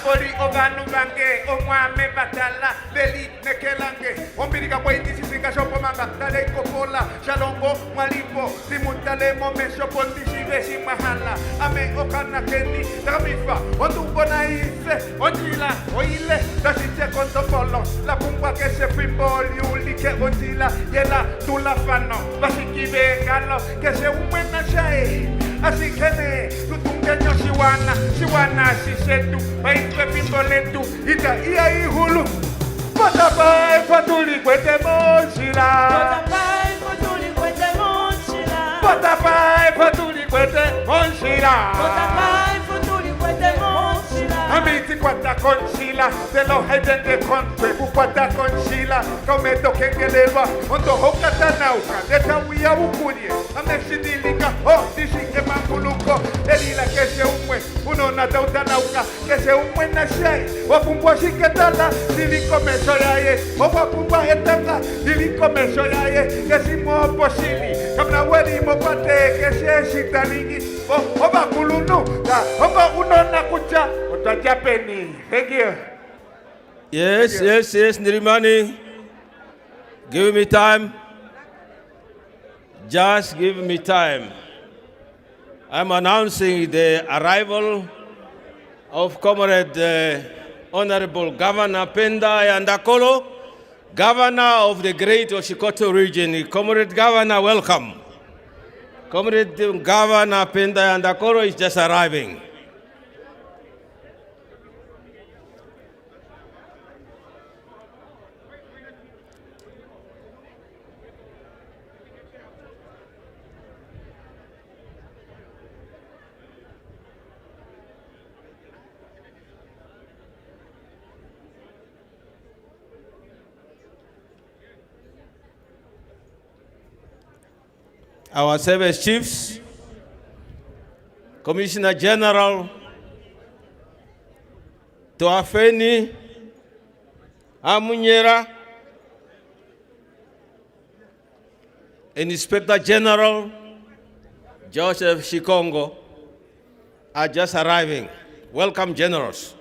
Boli oganu bange omwame batala beli nekelange ombirika kwa indisi singa shopo manga tale kopola shalongo malipo simutale momesho pondisi besi mahala ame okana kendi tamifa ondumbo na ise ondila oile dasite kontopolo la pumba que se frimboli ulike ondila yela tulafano basikibe galo que se umena shae así que ne tutungeño siwana sisetu baitwe pimboletu ita iya ihulu Potapai fatuli kwete monshira Potapai fatuli kwete monshira Potapai fatuli kwete monshira Potapai fatuli kwete monshira Amiti kwata konshila Telo hedende kontwe bukwata konshila Kaumeto kengelelwa Ondo hokata nauka Deta wia ukulie Ameshidilika disi emanguluko Elila kese umwe Uno na dauta nauka Kese umwe na shai Wapumbwa shiketala Diliko mesho yaye Wapumba etanga Diliko mesho yaye Kesi mwopo shili Kamna weli mopate Kese shitalingi Oba kulunu Oba uno na kucha Ota Japani. Thank you. Yes, Nirimani. Give me time. Just give me time. I'm announcing the arrival of Comrade Honorable Governor Penda Yandakolo, Governor of the Great Oshikoto region. Comrade Governor, welcome. Comrade Governor Penda Yandakolo is just arriving. Our service chiefs, Commissioner General Toafeni Amunyera, Inspector General Joseph Shikongo are just arriving. Welcome, generals.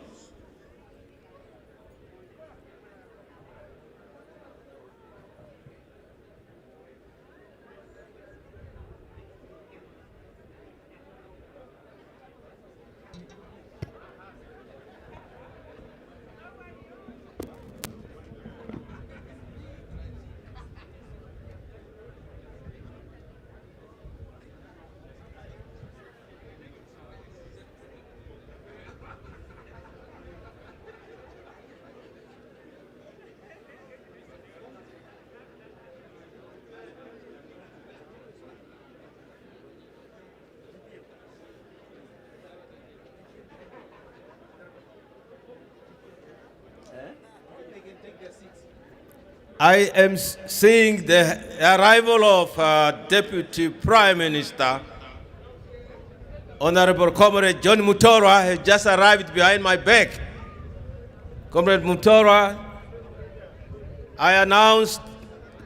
I am seeing the arrival of Deputy Prime Minister, Honorable Comrade John Mutora has just arrived behind my back. Comrade Mutora, I announced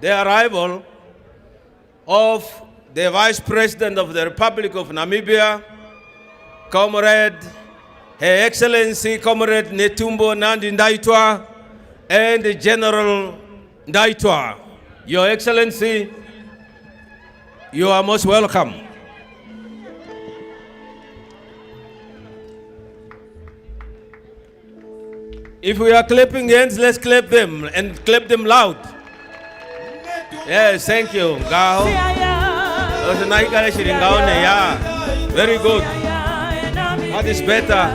the arrival of the Vice President of the Republic of Namibia, Comrade Her Excellency Comrade Netumbo Nandi Ndaitwah, and General Ndaitwah. Your Excellency, you are most welcome. If we are clapping hands, let's clap them and clap them loud. Yes, thank you. Gao. Yeah. Very good. That is better.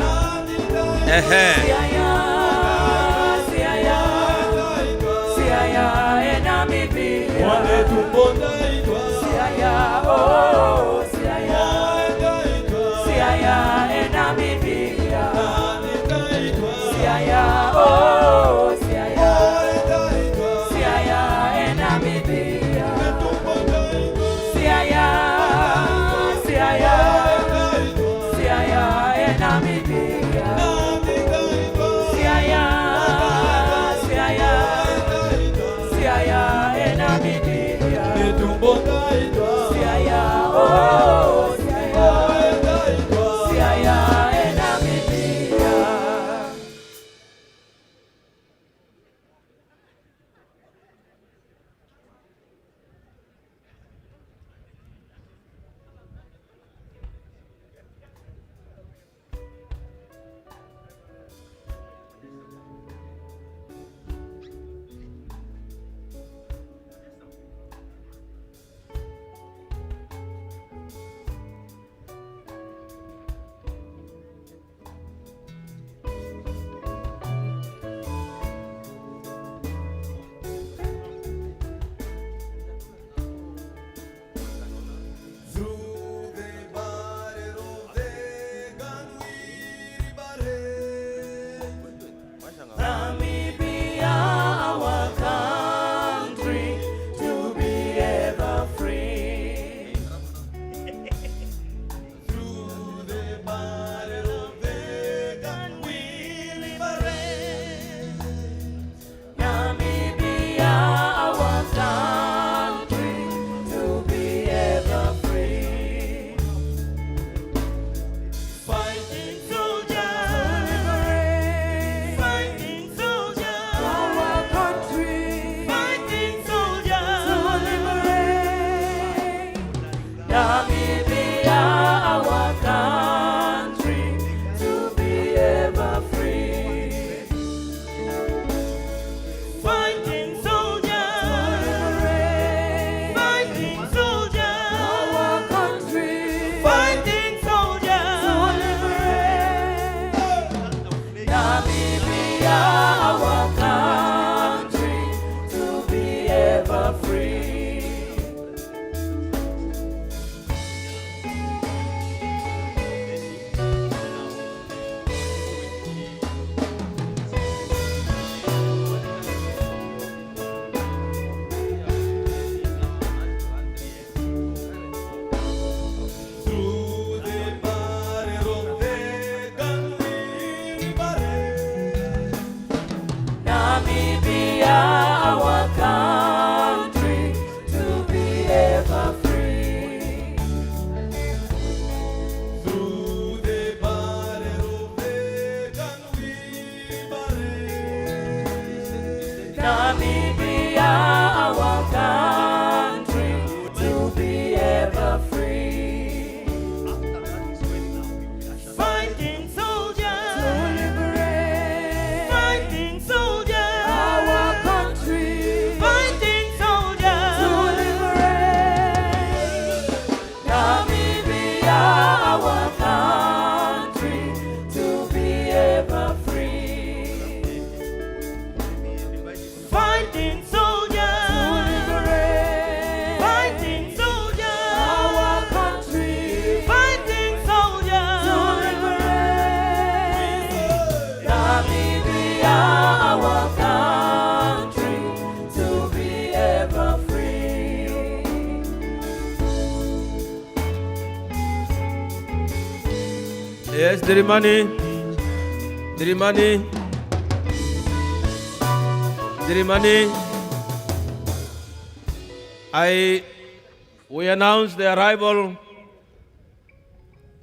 Yes, Dirimani. Dirimani. Dirimani. We announce the arrival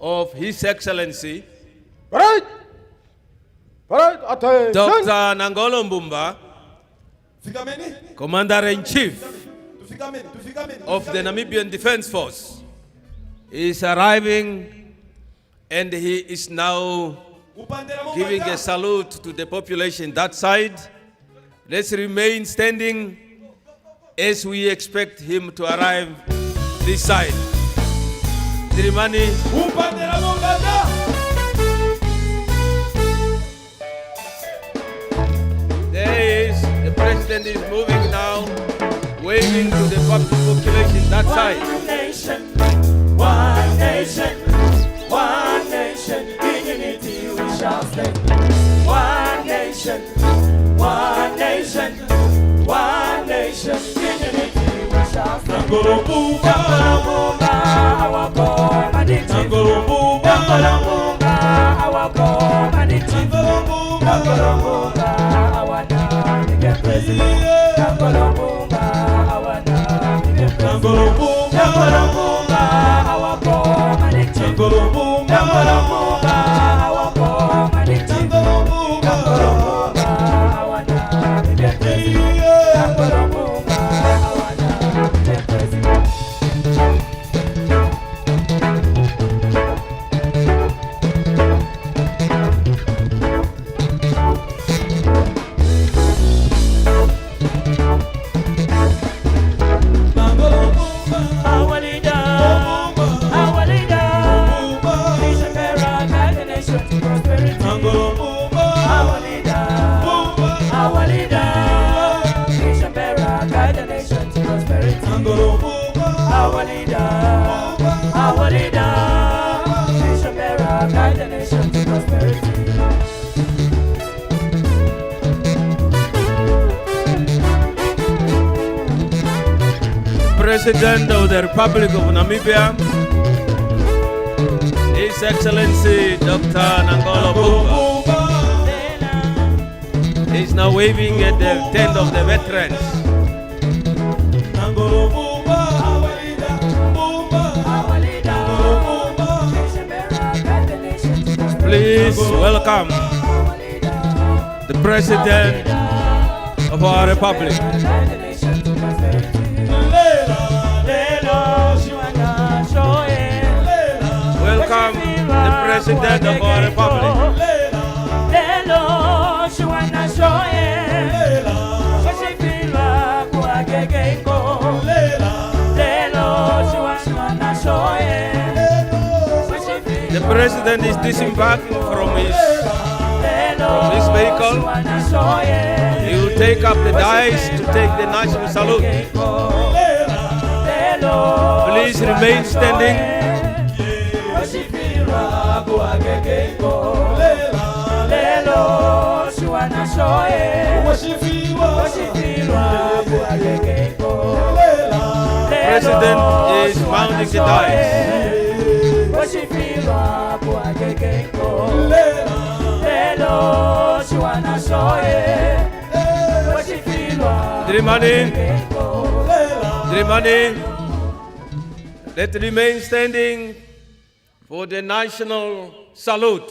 of His Excellency Right. Right. Attention. Dr. Nangolo Mbumba, Tufikameni. Commander-in-Chief Tufikameni. of the Namibian Defense Force, is arriving and he is now giving a salute to the population that side. Let's remain standing as we expect him to arrive this side. Dirimani. Upandera mongada. There he is. The president is moving now, waving to the population that side. One nation, one nation, one nation, in unity we shall stand. One nation, one nation, one nation, in unity we shall stand. Nangolo Mbumba, our commanding. Nangolo Mbumba, our commanding. Nangolo Mbumba, our Namibian president. Nangolo Mbumba, our Namibian president. Nangolo Mbumba, our commanding. Nangolo Mbumba, our commanding. Nangolo Mbumba, our Namibian president. Nangolo Mbumba, our Namibian president. Our leader, our leader, he shall bear our guide the nation to prosperity. Our leader, he shall bear our guide the nation to prosperity. Our leader, he shall bear our guide the nation to prosperity. President of the Republic of Namibia, His Excellency Dr. Nangolo Mbumba, is now waving at the tent of the veterans. Please welcome the President of our Republic. Welcome the President of our Republic. The President is disembarking from his vehicle. He will take up the dice to take the national salute. Please remain standing. President is mounting the dice. Dirimani, let's remain standing for the national salute.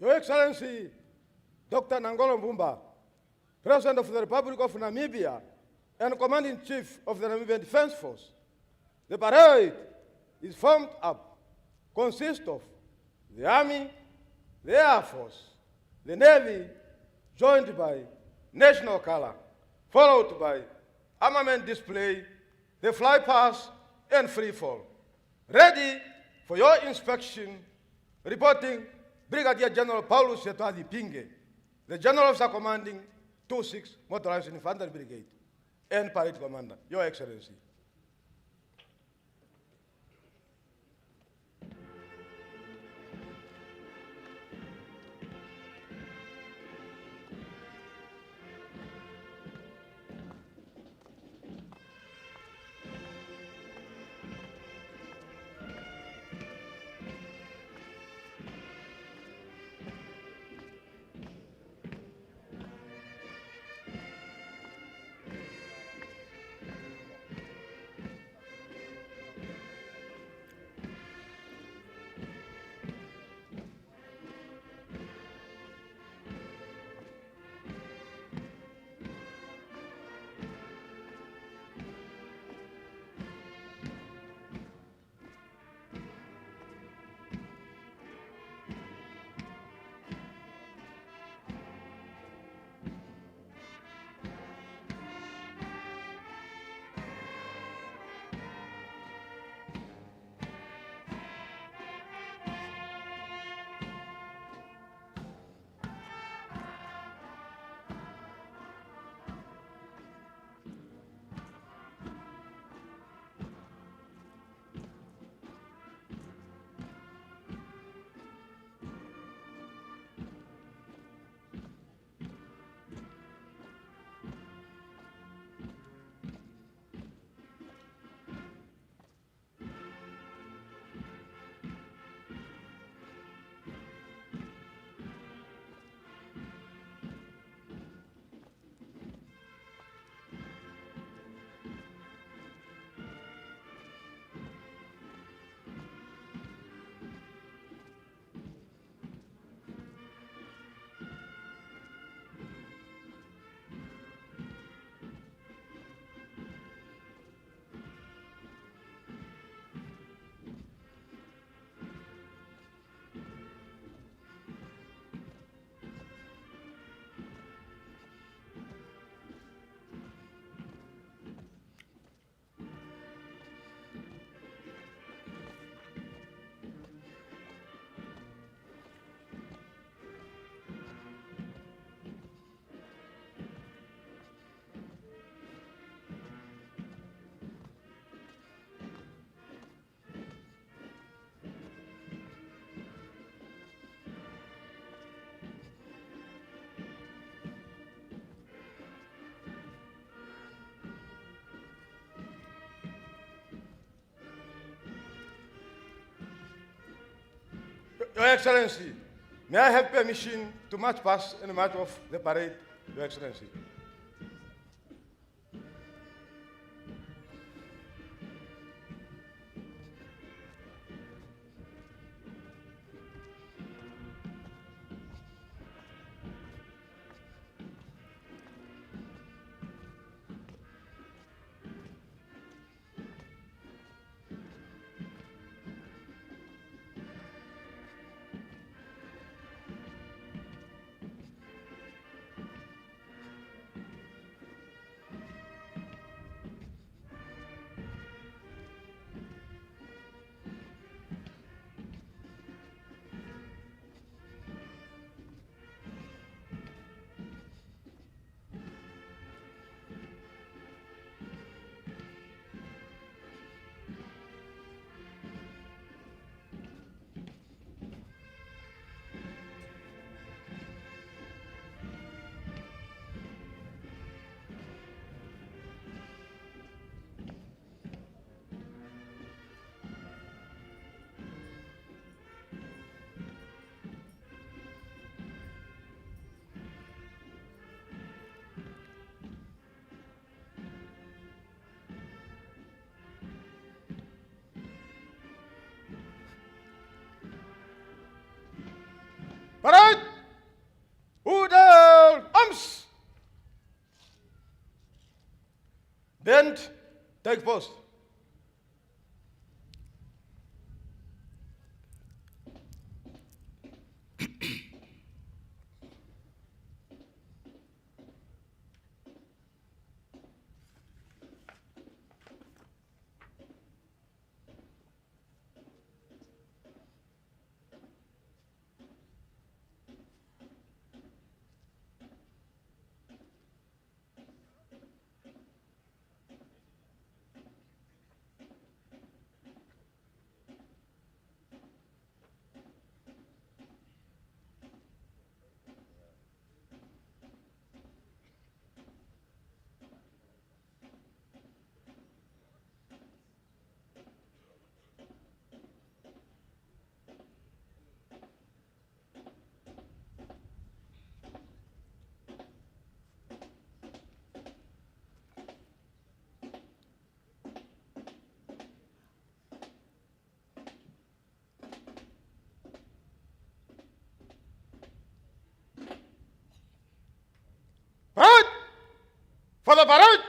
Your Excellency, Dr. Nangolo Mbumba, President of the Republic of Namibia and Commanding-in-Chief of the Namibian Defense Force, the parade is formed up, consists of the Army, the Air Force, the Navy, joined by national color, followed by armament display, the fly past, and free fall. Ready for your inspection, reporting Brigadier General Paulus Setwadi Pinge, the General Officer Commanding 26 Motorized Infantry Brigade, and Parade Commander, Your Excellency. Your Excellency, may I have permission to march past in the march of the parade, Your Excellency? Parade! Udel! Arms! Bend, take post. Parade! For the parade!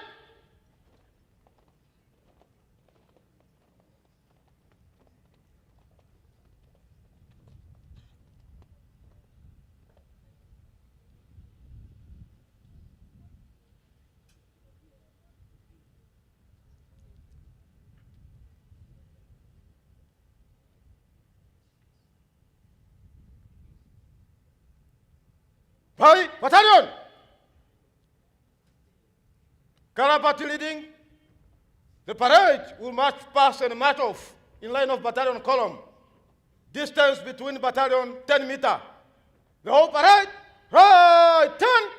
Parade, battalion! Karabati leading. The parade will march past and march off in line of battalion column. Distance between battalion 10 meters. The whole parade, right, turn.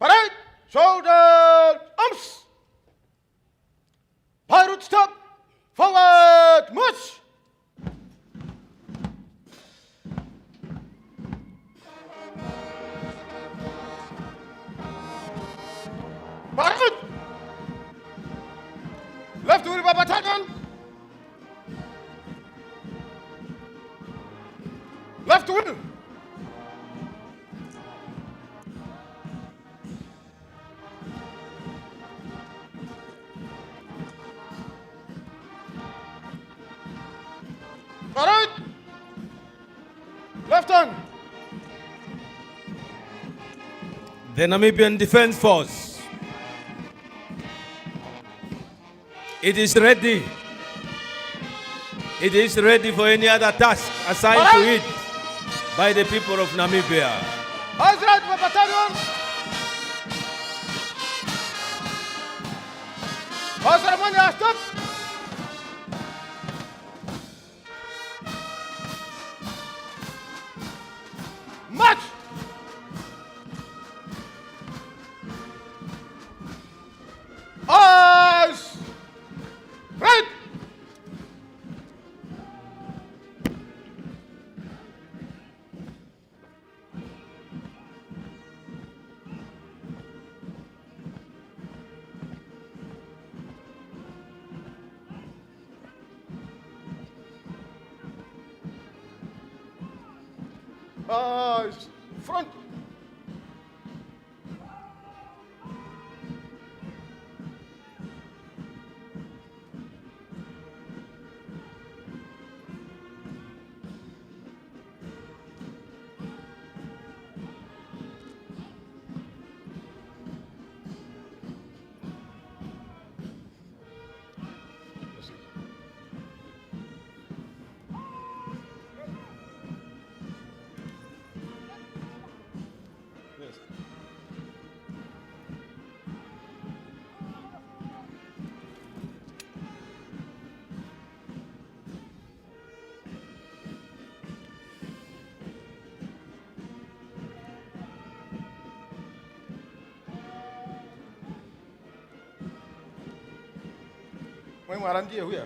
Parade, shoulder, arms. Pirate stop, forward, march. Parade. Left wheel by battalion. Left wheel. Parade! Left hand! The Namibian Defense Force. It is ready. It is ready for any other task assigned to it by the people of Namibia. Eyes right for battalion! Ceremonial, stop! March! Eyes! Right! Eyes! Front! Mwalimu arandie huya.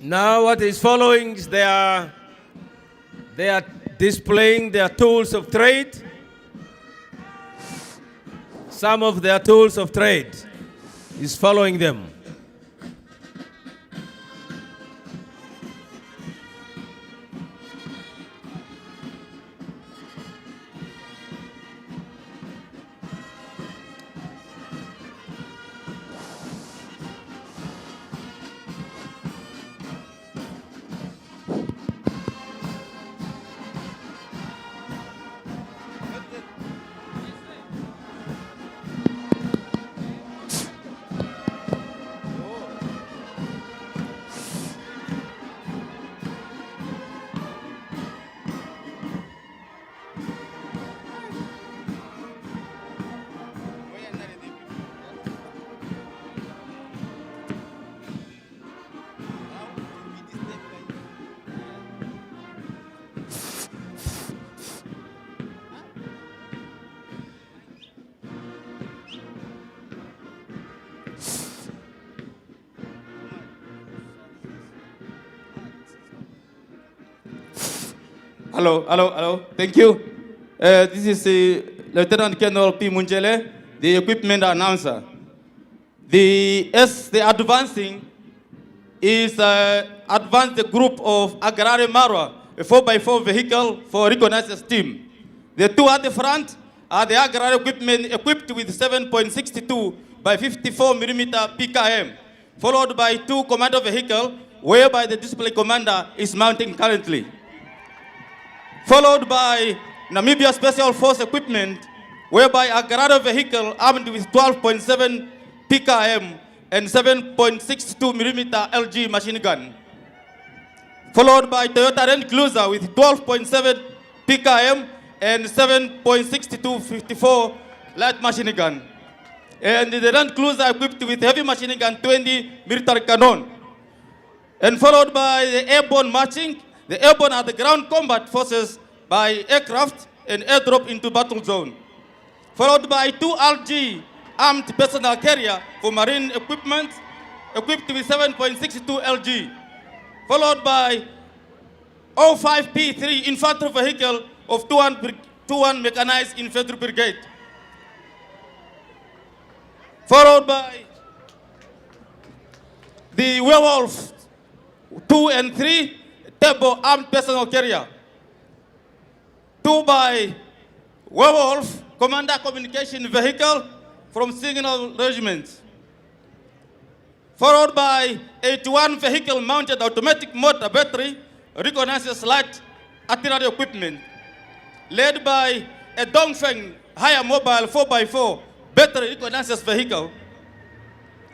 Now what is following is they are displaying their tools of trade. some of their tools of trade. He's following them. Hello. Thank you. This is Lieutenant Colonel P. Munjele, the equipment announcer. As the advancing is advanced group of Agrare Marwa, a 4x4 vehicle for reconnaissance team. The two at the front are the Agrare equipment equipped with 7.62 by 54 millimeter PKM, followed by two commando vehicle, whereby the display commander is mounting currently. Followed by Namibia Special Force equipment, whereby a Agrare vehicle armed with 12.7 PKM and 7.62 millimeter LG machine gun. Followed by Toyota Land Cruiser with 12.7 PKM and 7.62 54 light machine gun. And the Land Cruiser equipped with heavy machine gun 20 military cannon. And followed by the airborne marching. The airborne are the ground combat forces by aircraft and airdrop into battle zone. Followed by two LG armed personal carrier for marine equipment equipped with 7.62 LG. Followed by 05P3 infantry vehicle of 21 mechanized infantry brigade. Followed by the Werewolf 2 and 3 turbo armed personal carrier. 2 by Werewolf commander communication vehicle from Signal Regiment. Followed by 81 vehicle mounted automatic motor battery reconnaissance light artillery equipment, led by a Dongfeng higher mobile 4x4 battery reconnaissance vehicle,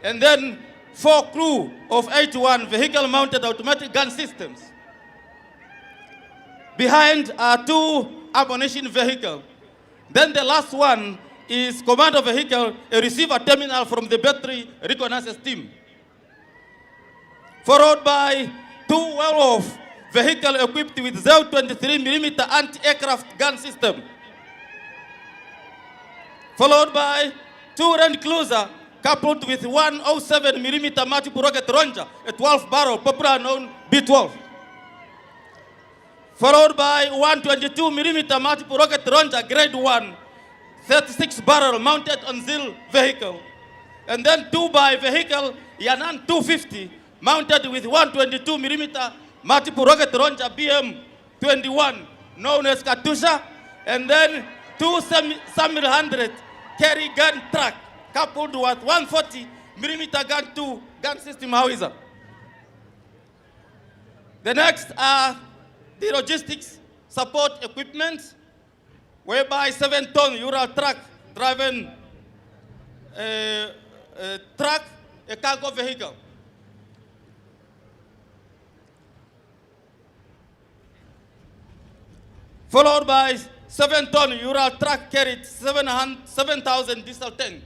and then 4 crew of 81 vehicle mounted automatic gun systems. Behind are 2 ammunition vehicles. Then the last one is commando vehicle, a receiver terminal from the battery reconnaissance team. Followed by 2 Werewolf vehicle equipped with 0.23mm anti-aircraft gun system. Followed by 2 Land Cruiser coupled with 107mm multiple rocket launcher, a 12-barrel, popularly known B-12. Followed by 122mm multiple rocket launcher, grade 1, 36-barrel mounted on ZIL vehicle. And then 2 by vehicle Yanan 250 mounted with 122mm multiple rocket launcher BM-21, known as Katusha. And then 2 Samir 100 carry gun truck coupled with 140mm gun 2 gun system howitzer. The next are the logistics support equipment, whereby 7-ton Ural truck driven truck, a cargo vehicle. Followed by 7-ton Ural truck carried 7,000 diesel tank.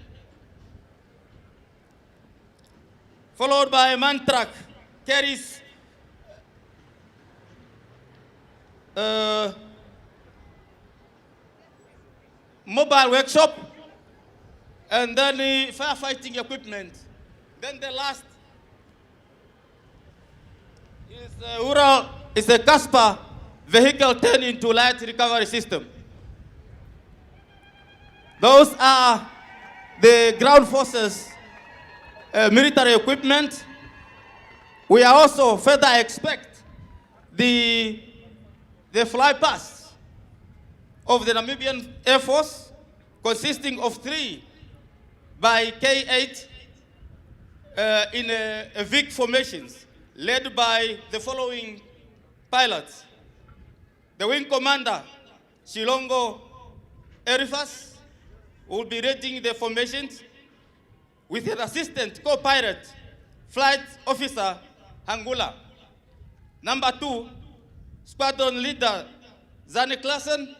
Followed by a man truck carries mobile workshop, and then firefighting equipment. Then the last is Ural, is a Casper vehicle turned into light recovery system. Those are the ground forces military equipment. We are also further expect the fly past of the Namibian Air Force, consisting of 3 by K8 in a VIC formations, led by the following pilots. The wing commander, Shilongo Erifas, will be rating the formations with an assistant co-pilot, Flight Officer Hangula. Number 2, Squadron Leader Zane Klassen,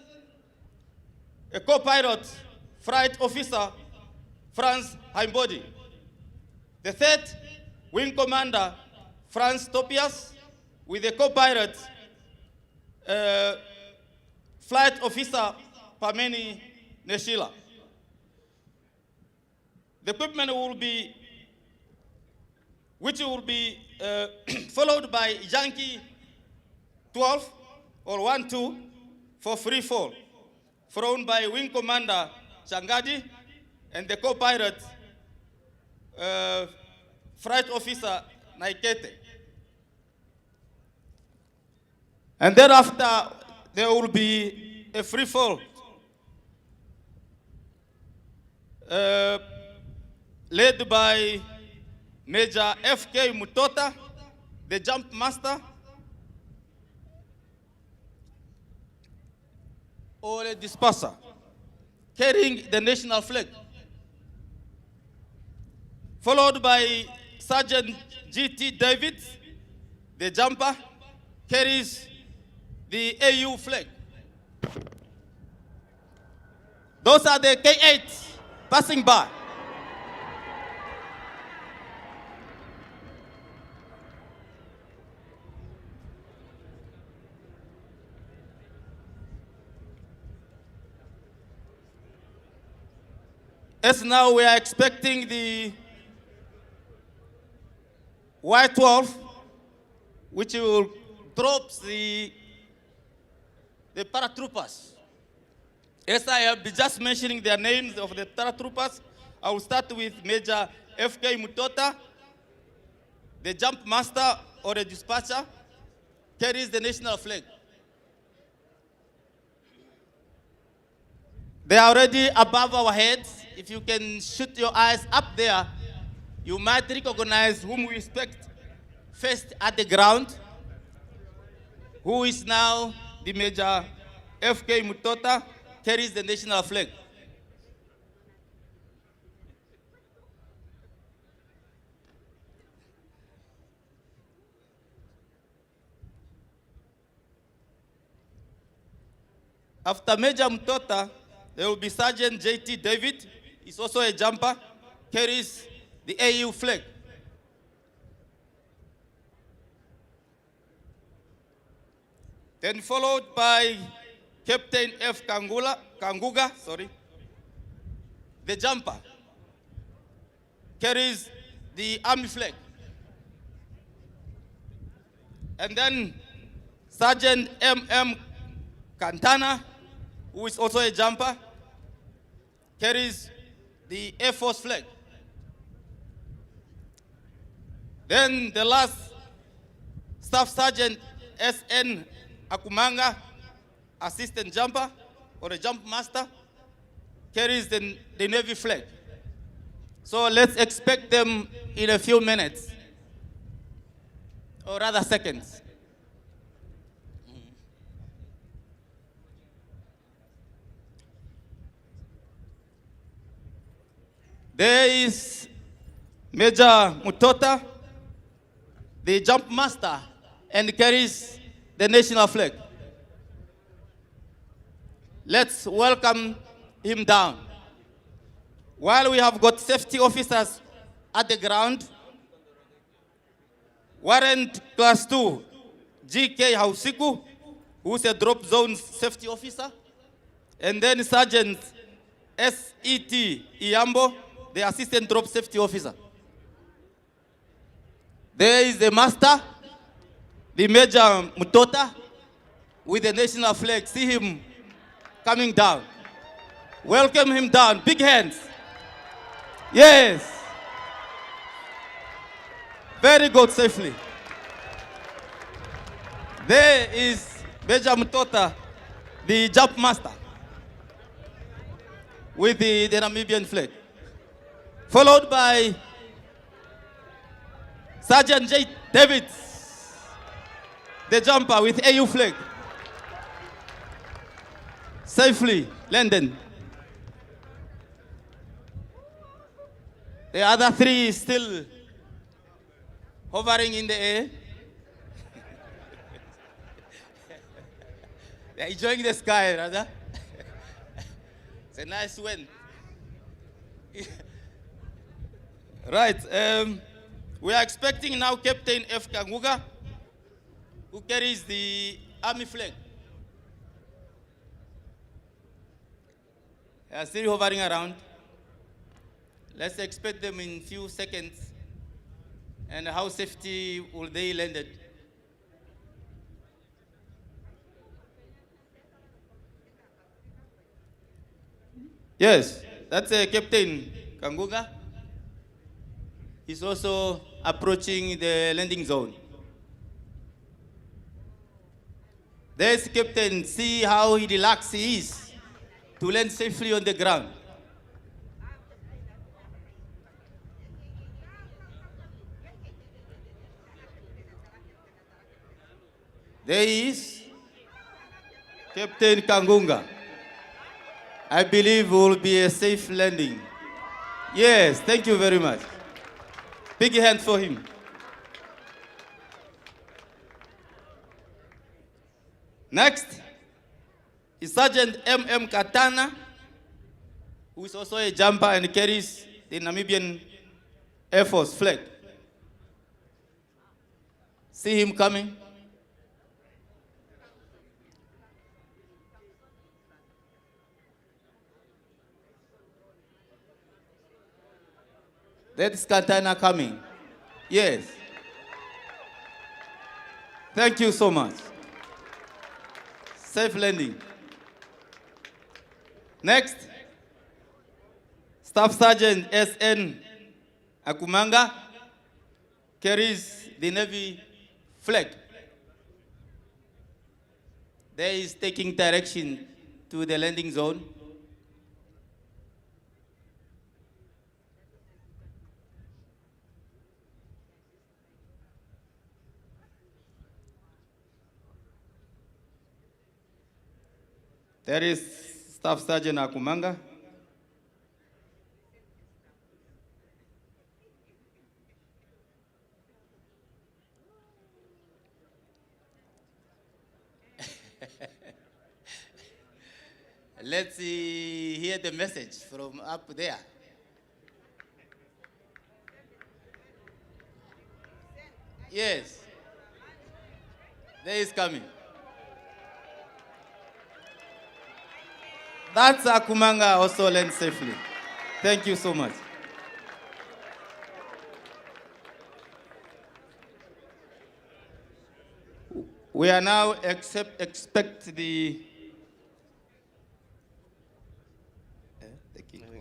a co-pilot, Flight Officer Franz Heimbody. The 3rd, Wing Commander Franz Topias, with a co-pilot, Flight Officer Pameni Neshila. The equipment will be followed by Yankee 12 or 1-2 for free fall, flown by Wing Commander Changadi and the co-pilot Flight Officer Naikete. And thereafter, there will be a free fall led by Major F.K. Mutota, the jump master, or a disperser, carrying the national flag, followed by Sergeant G.T. Davids, the jumper, carries the AU flag. Those are the K8s passing by. As now we are expecting the Y-12, which will drop the paratroopers. As I have been just mentioning their names of the paratroopers, I will start with Major F.K. Mutota, the jump master or a dispatcher, carries the national flag. They are already above our heads. If you can shoot your eyes up there, you might recognize whom we expect first at the ground, who is now the Major F.K. Mutota, carries the national flag. After Major Mutota, there will be Sergeant J.T. David. He's also a jumper, carries the AU flag. Then followed by Captain F. Kanguga, the jumper, carries the army flag. And then Sergeant M.M. Kantana, who is also a jumper, carries the Air Force flag. Then the last, Staff Sergeant S.N. Akumanga, assistant jumper or a jump master, carries the Navy flag. So let's expect them in a few minutes, or rather seconds. There is Major Mutota, the jump master, and carries the national flag. Let's welcome him down. While we have got safety officers at the ground, Warrant Class 2, G.K. Hausiku, who's a drop zone safety officer, and then Sergeant S.E.T. Iambo, the assistant drop safety officer. There is the master, the Major Mutota, with the national flag. See him coming down. Welcome him down. Big hands. Yes. Very good, safely. There is Major Mutota, the jump master, with the Namibian flag. Followed by Sergeant J. Davids, the jumper with AU flag. Safely landed. The other three still hovering in the air. They're enjoying the sky, rather. It's a nice wind. Right. We are expecting now Captain F. Kanguga, who carries the army flag. They are still hovering around. Let's expect them in few seconds. And how safety will they landed? Yes, that's Captain Kanguga. He's also approaching the landing zone. There's Captain. See how he relaxed he is to land safely on the ground. There he is, Captain Kangunga. I believe it will be a safe landing. Yes, thank you very much. Big hand for him. Next is Sergeant M.M. Katana, who is also a jumper and carries the Namibian Air Force flag. See him coming? That's Katana coming. Yes. Thank you so much. Safe landing. Next, Staff Sergeant S.N. Akumanga carries the Navy flag. There is taking direction to the landing zone. There is Staff Sergeant Akumanga. Let's hear the message from up there. Yes. There is coming. That's Akumanga also land safely. Thank you so much. We are now expect the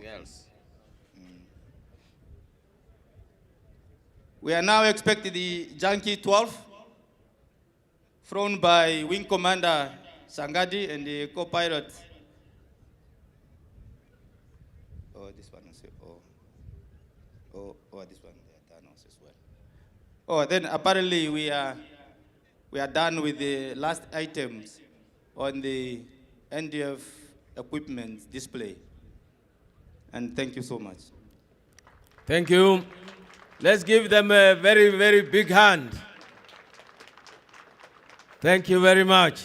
Anything else? We are now expecting the Junkie 12, flown by Wing Commander Sangadi and the co-pilot. Oh, this one also. Oh, this one they are done also as well. Oh, then apparently we are done with the last items on the NDF equipment display. And thank you so much. Thank you. Let's give them a very, very big hand. Thank you very much.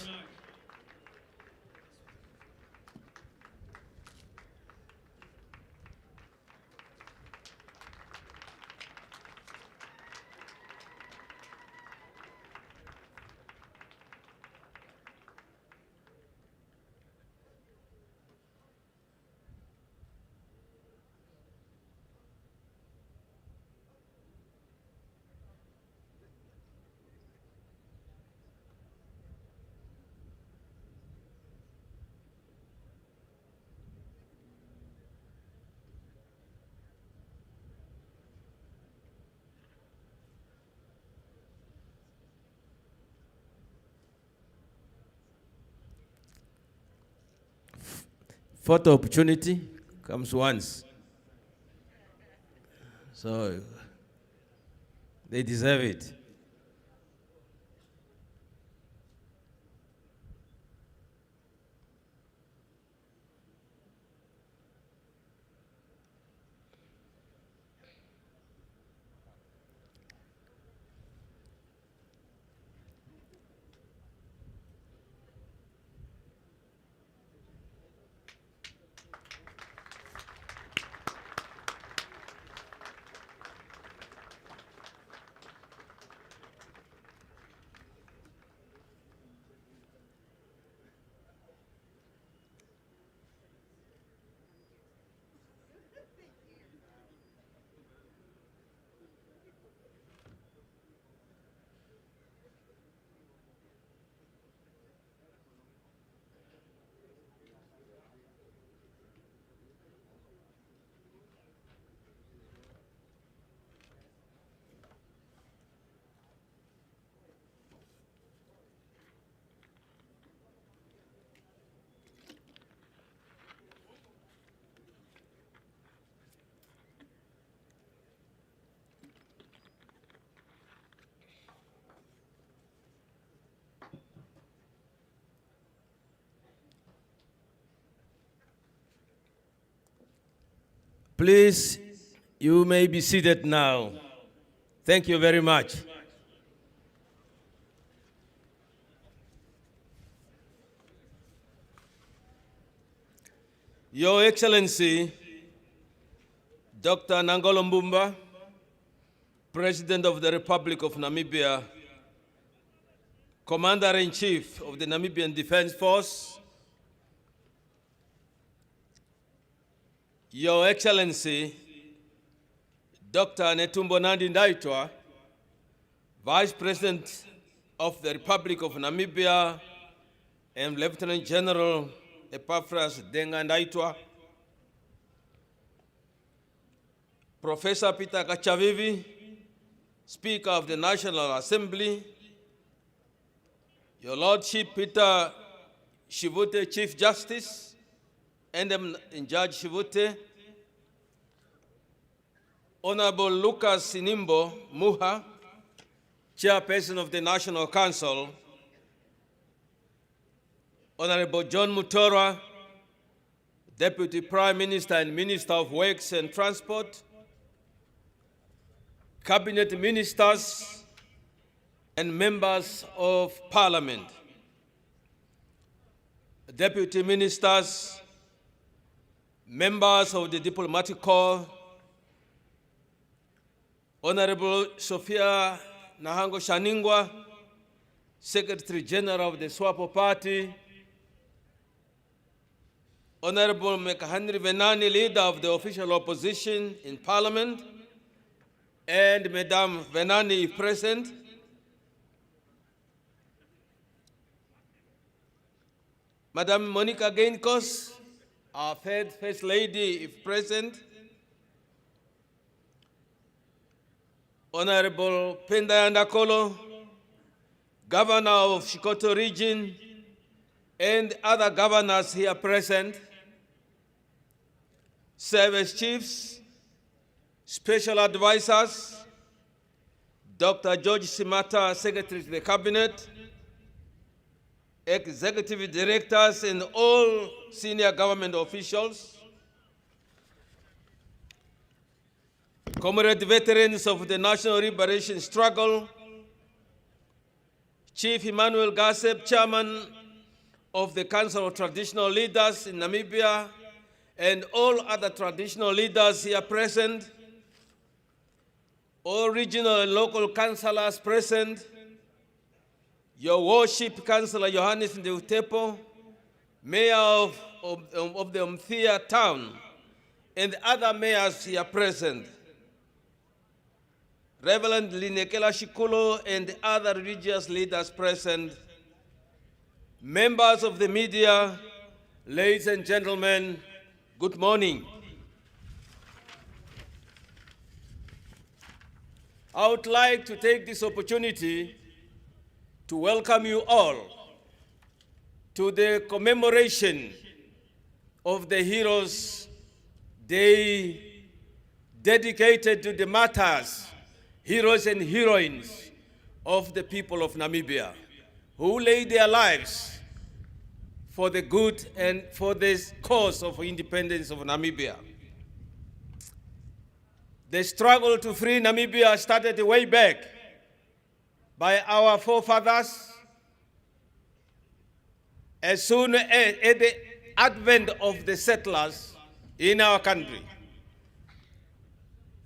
photo opportunity comes once. So they deserve it. Please, you may be seated now. Thank you very much. Your Excellency, Dr. Nangolo Mbumba, President of the Republic of Namibia, Commander-in-Chief of the Namibian Defense Force, Your Excellency, Dr. Netumbo Nandi Ndaitwah, Vice President of the Republic of Namibia, and Lieutenant General Epaphras Denga Ndaitwah, Professor Peter Kachavivi, Speaker of the National Assembly, Your Lordship Peter Shivute, Chief Justice, and Judge Shivute, Honorable Lucas Sinimbo Muha, Chairperson of the National Council, Honorable John Mutora, Deputy Prime Minister and Minister of Works and Transport, Cabinet Ministers, and Members of Parliament, Deputy Ministers, Members of the Diplomatic Corps, Honorable Sophia Nahango Shaningwa, Secretary General of the SWAPO Party, Honorable Mekahandri Venani, Leader of the Official Opposition in Parliament, and Madame Venani, if present, Madame Monica Gainkos, our First Lady, if present, Honorable Penda Ndakolo, Governor of Oshikoto Region, and other governors here present, service chiefs, special advisors, Dr. George Simata, Secretary to the Cabinet, executive directors, and all senior government officials, comrade veterans of the National Liberation Struggle, Chief Emmanuel Gasep, Chairman of the Council of Traditional Leaders in Namibia, and all other traditional leaders here present, all regional and local councillors present, Your Worship Councillor Johannes Ndeutepo, Mayor of the Omuthiya town, and other mayors here present, Reverend Linekela Shikulo and other religious leaders present, members of the media, ladies and gentlemen, good morning. I would like to take this opportunity to welcome you all to the commemoration of the Heroes Day dedicated to the martyrs, heroes and heroines of the people of Namibia, who laid their lives for the good and for the cause of independence of Namibia. The struggle to free Namibia started way back by our forefathers as soon as at the advent of the settlers in our country.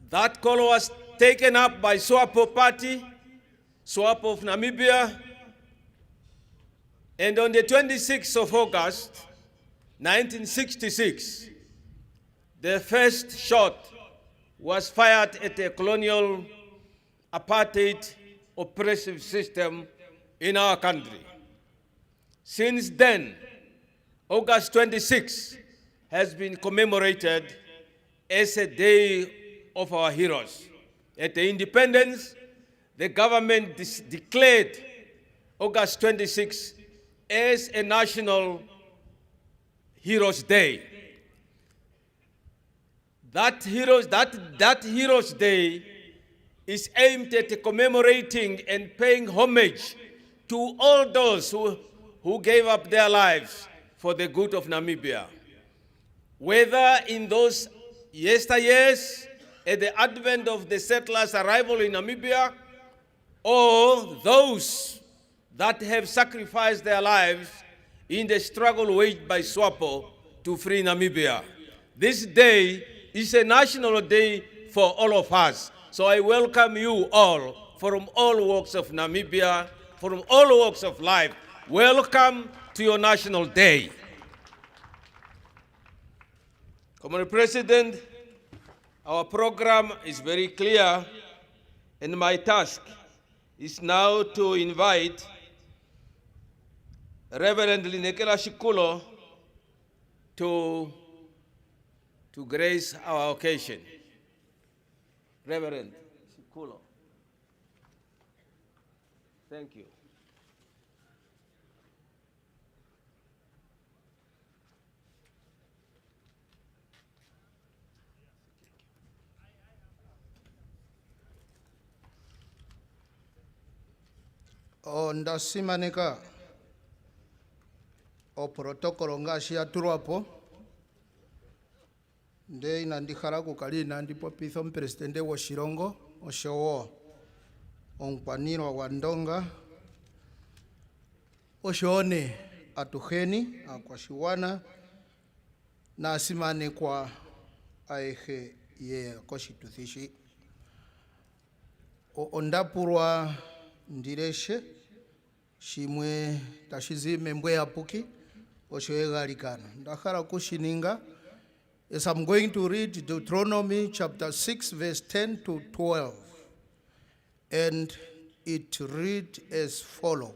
That call was taken up by SWAPO party, SWAPO of Namibia, and on the 26th of August, 1966, the first shot was fired at a colonial apartheid oppressive system in our country. Since then, August 26 has been commemorated as a day of our heroes. At the independence, the government declared August 26 as a national Heroes Day. That Heroes Day is aimed at commemorating and paying homage to all those who gave up their lives for the good of Namibia. Whether in those yesteryears at the advent of the settlers' arrival in Namibia, or those that have sacrificed their lives in the struggle waged by SWAPO to free Namibia. This day is a national day for all of us. So I welcome you all from all walks of Namibia, from all walks of life. Welcome to your national day. Comrade President, our program is very clear, and my task is now to invite Reverend Linekela Shikulo to grace our occasion. Reverend Shikulo. Thank you. Ndasimaneka o protocolo ngashi aturapo nde inandikhala kukalina ndipo pitho mpresidente wa Shirongo oshowo onkwanirwa wa ndonga oshone atuheni akwashiwana na asimane kwa aehe ye koshituthishi ondapurwa ndireshe shimwe tashizime mbwe apuki oshoegalikana ndakhala kushininga. As I'm going to read Deuteronomy chapter 6 verse 10 to 12, and it reads as follows.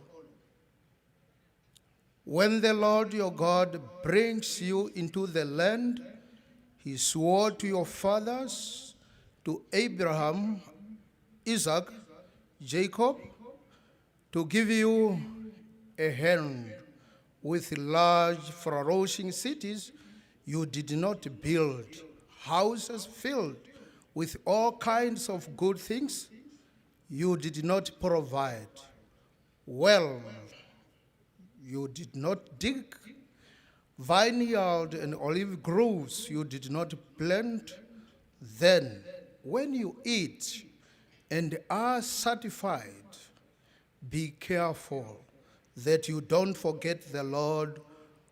When the Lord your God brings you into the land he swore to your fathers, to Abraham, Isaac, Jacob, to give you a hand with large flourishing cities, you did not build, houses filled with all kinds of good things, you did not provide. Well, you did not dig vineyard and olive groves, you did not plant. Then, when you eat and are satisfied, be careful that you don't forget the Lord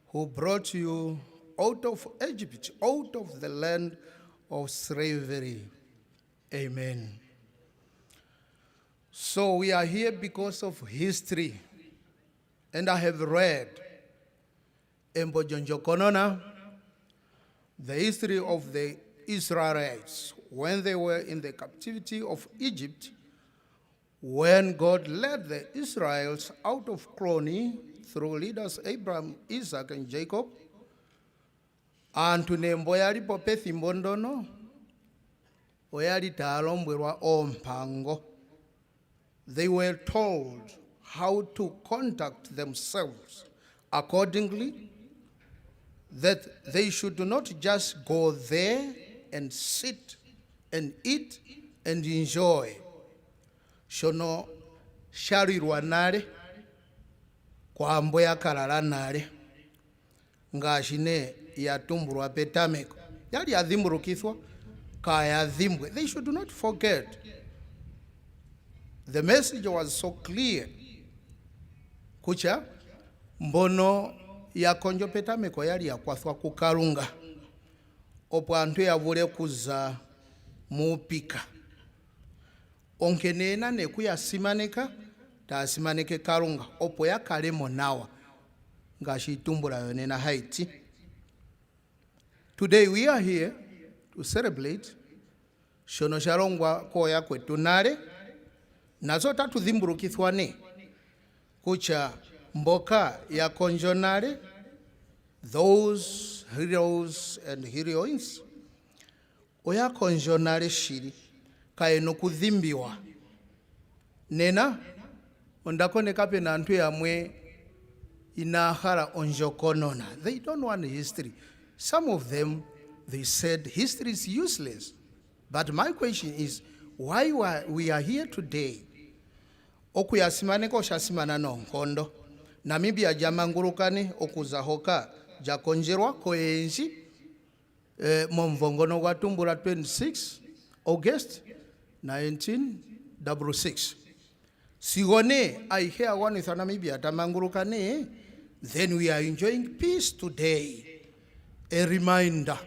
who brought you out of Egypt, out of the land of slavery. Amen. So we are here because of history. And I have read Embojonjokonona, the history of the Israelites when they were in the captivity of Egypt, when God led the Israelites out of Clony through leaders Abraham, Isaac, and Jacob, antu nembo yalipo pethimbo ndono oyali talombwerwa ompango. They were told how to conduct themselves. Accordingly, that they should not just go there and sit and eat and enjoy. Shono sharirwa nale kwa ambo yakalala nale ngashine yatumbulwa petameko yali yadhimbulukithwa kayadhimbwe. They should not forget. The message was so clear kucha mbono yakonjo petameko yali yakwathwa kukalunga opo anthu yavule kuza mupika onkenena nekuyasimaneka tasimaneke kalunga opo yakalemo nawa ngashitumbula yonena Haiti. Today we are here to celebrate shono shalongwa koya kwetu nale nazo tatudhimbulukithwane kucha mboka ya konjo nale, those heroes and heroines oya konjo nale shiri kaeno kudhimbiwa nena ondakoneka pena anthu yamwe inahara onjokonona. They don't want history. Some of them, they said history is useless. But my question is, why we are here today? Okuyasimaneko shasimana no nkondo. Namibia jamangurukani okuzahoka jakonjerwa koenji momvongono wa tumbula 26 August 1966. Sigone I hear one with Namibia tamangurukani, then we are enjoying peace today. A reminder,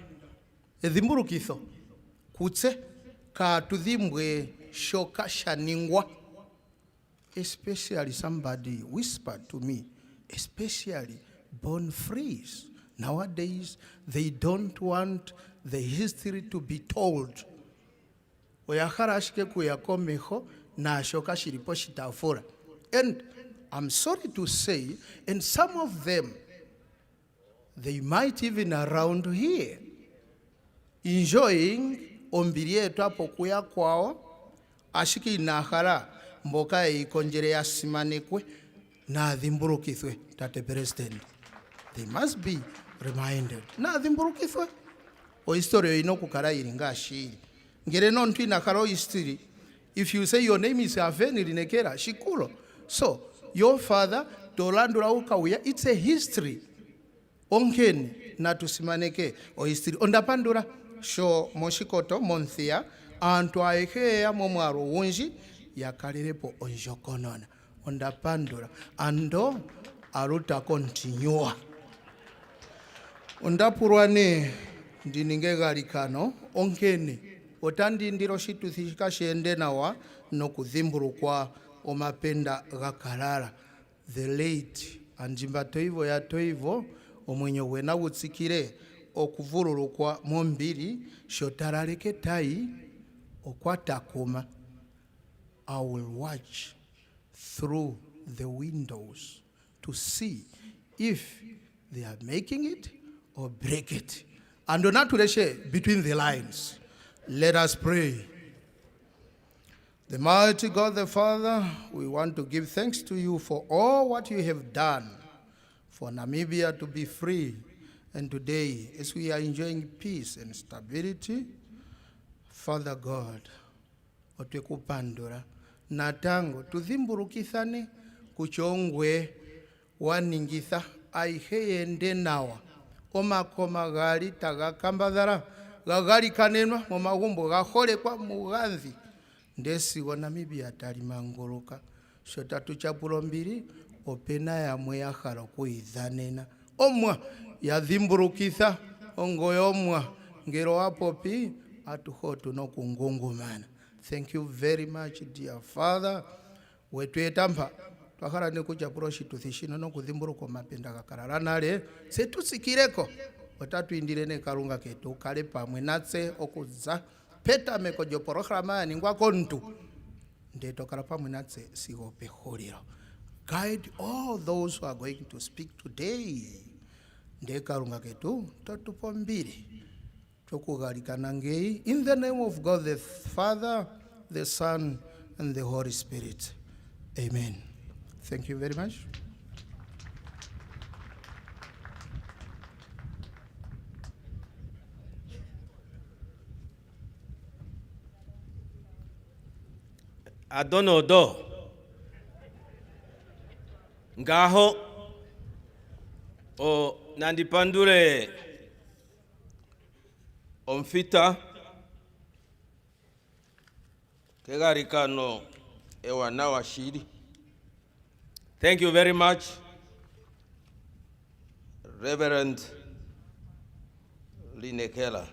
edhimbulukitho kutse ka tudhimbwe shoka shaningwa. Especially somebody whispered to me, especially born frees. Nowadays, they don't want the history to be told. Oyaharashike kuyakomeho na shoka shiripo shitafura. And I'm sorry to say, and some of them, they might even around here, enjoying ombirieto apo kuya kwao, ashiki inahara mboka ikonjere yasimanekwe na dhimbulukithwe tate president. They must be reminded. Na dhimbulukithwe. O history ino kukara iringa shiri. Ngere non tu inakaro history. If you say your name is Aveni Rinekera, Shikulo. So, your father, Tolandura Ukawia, it's a history. Onken na tusimaneke o history. Ondapandura, show Oshikoto, Omuthiya, antu aekea momwaro wunji, yakalirepo onjokonona. Ondapandura. Ando aruta continua. Ondapurwane ndininge galikano, onkeni. Otandi ndiro shitu thishika shende nawa no kudhimbulukwa omapenda gakalala. The late anjimba toivo ya toivo omwenyo wena wutsikire okuvululukwa mombiri shotaraleke tai okwatakuma. I will watch through the windows to see if they are making it or break it. And not to between the lines. Let us pray. The mighty God the Father, we want to give thanks to you for all what you have done for Namibia to be free. And today, as we are enjoying peace and stability, Father God, otekupandura natango tudhimbulukithane kuchongwe waningitha aiheyende nawa omakoma gali tagakambadhara gagali kanenwa mu magumbo gaholekwa muganzi ndesi wa Namibia talimanguluka shota tuchapulo mbiri opena yamwe yakhala kuidhanena omwa yadhimbulukitha ongoyo omwa ngero apopi atuhotu nokungungumana. Thank you very much, dear Father. Wetuetampa twakhala nekuchapulo shituthishino nokudhimbuluka mapenda gakalala nale setusikireko otatuindirene kalunga ketu kale pamwe natse okuza petameko joporohramani ngwa kontu ndetokala pamwe natse sigope holero. Guide all those who are going to speak today. Nde kalunga ketu totupombiri tokugalikana ngei in the name of God the Father, the Son, and the Holy Spirit. Amen. Thank you very much. adonodo ngaho o nandipandule omfita kegarikano ewana washiri. Thank you very much, Reverend Linekela.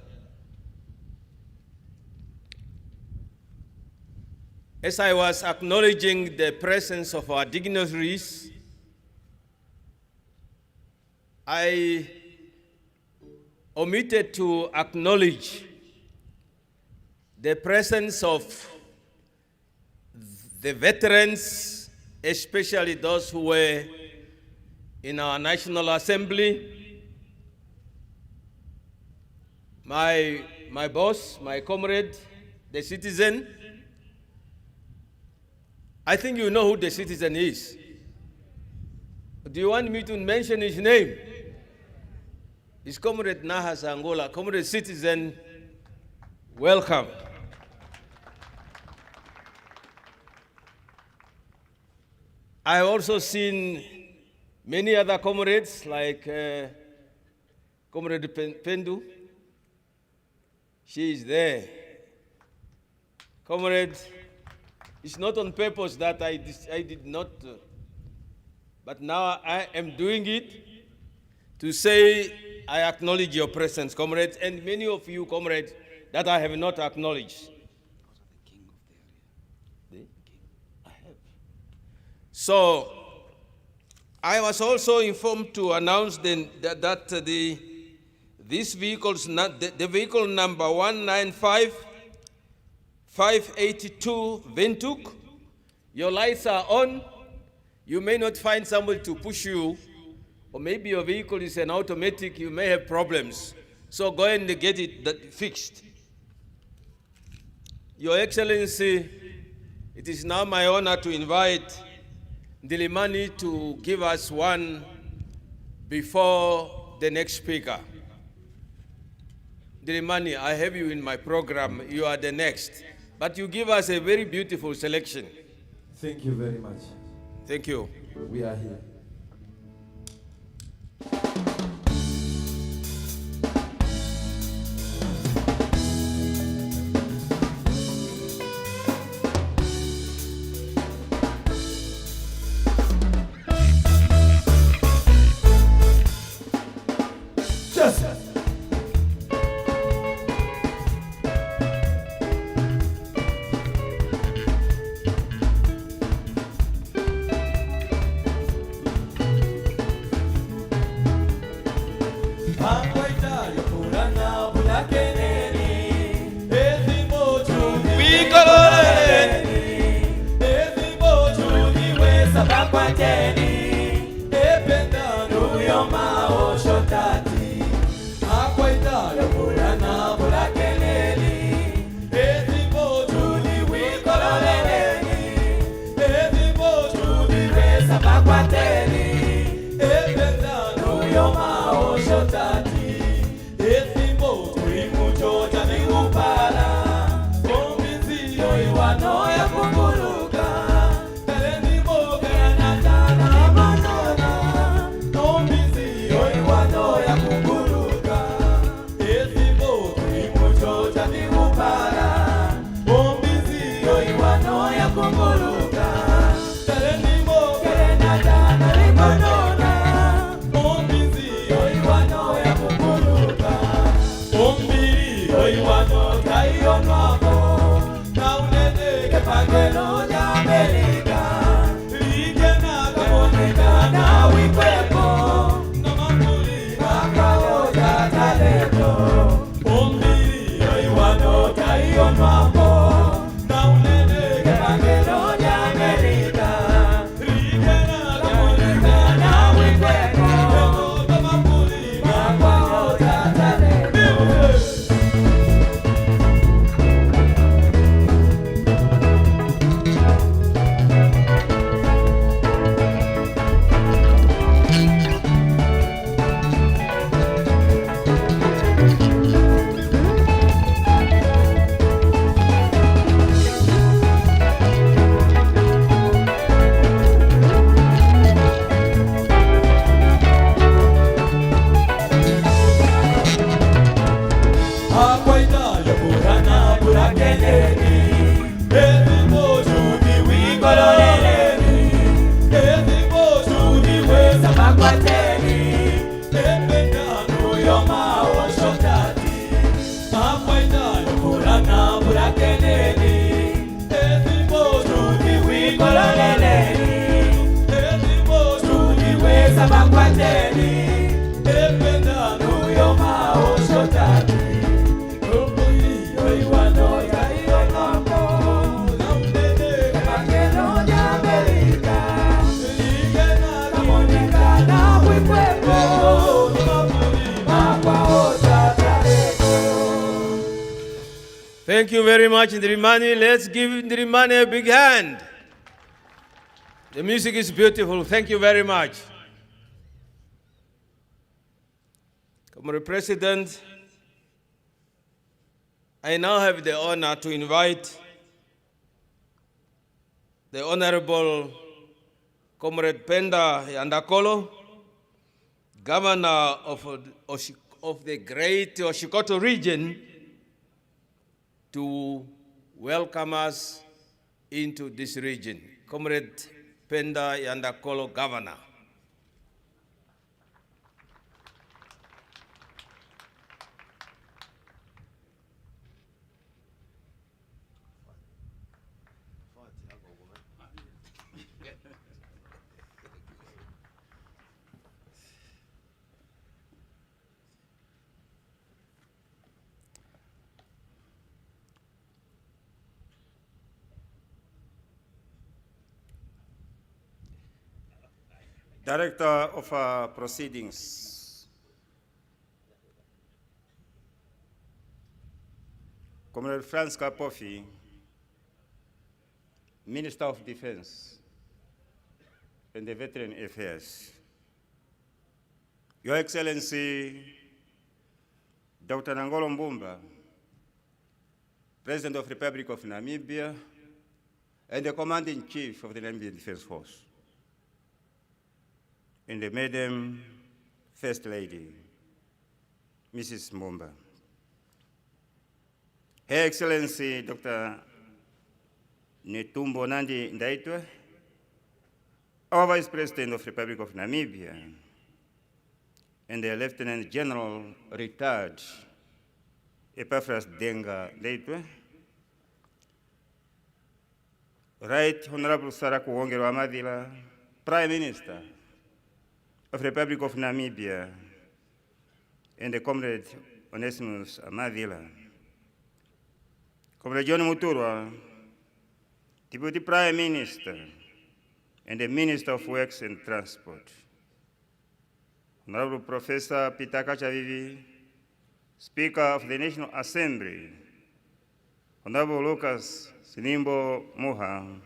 As I was acknowledging the presence of our dignitaries, I omitted to acknowledge the presence of the veterans, especially those who were in our National Assembly. My boss, my comrade, the citizen. I think you know who the citizen is. Do you want me to mention his name? It's Comrade Nahas Angola. Comrade citizen, welcome. I have also seen many other comrades like Comrade Pendu. She is there. Comrade, it's not on purpose that I did not, but now I am doing it to say I acknowledge your presence, comrades, and many of you, comrades, that I have not acknowledged. So, I was also informed to announce that these vehicles, the vehicle number 195-582 Ventuk, your lights are on. You may not find somebody to push you, or maybe your vehicle is an automatic, you may have problems. So go and get it fixed. Your Excellency, it is now my honor to invite Ndilimani to give us one before the next speaker. Ndilimani, I have you in my program. You are the next. But you give us a very beautiful selection. Thank you very much. Thank you. We are here. Thank you very much, Ndirimani. Let's give Ndirimani a big hand. The music is beautiful. Thank you very much. Comrade President, I now have the honor to invite the Honorable Comrade Penda Yandakolo, Governor of the Great Oshikoto region, to welcome us into this region. Comrade Penda Yandakolo, Governor. Director of Proceedings, Comrade Franz Kapofi, Minister of Defense and the Veteran Affairs, Your Excellency, Dr. Nangolo Mbumba, President of the Republic of Namibia, and the Commander-in-Chief of the Namibian Defense Force, and the Madam First Lady, Mrs. Mbumba, Her Excellency Dr. Netumbo Nandi Ndaitwah, our Vice President of the Republic of Namibia, and the Lieutenant General retired Epaphras Denga Ndaitwah, Right Honorable Saraku Wongero Amadila, Prime Minister of the Republic of Namibia, and the Comrade Onesimus Amadila, Comrade John Muturwa, Deputy Prime Minister, and the Minister of Works and Transport, Honorable Professor Peter Kachavivi, Speaker of the National Assembly, Honorable Lucas Sinimbo Muha,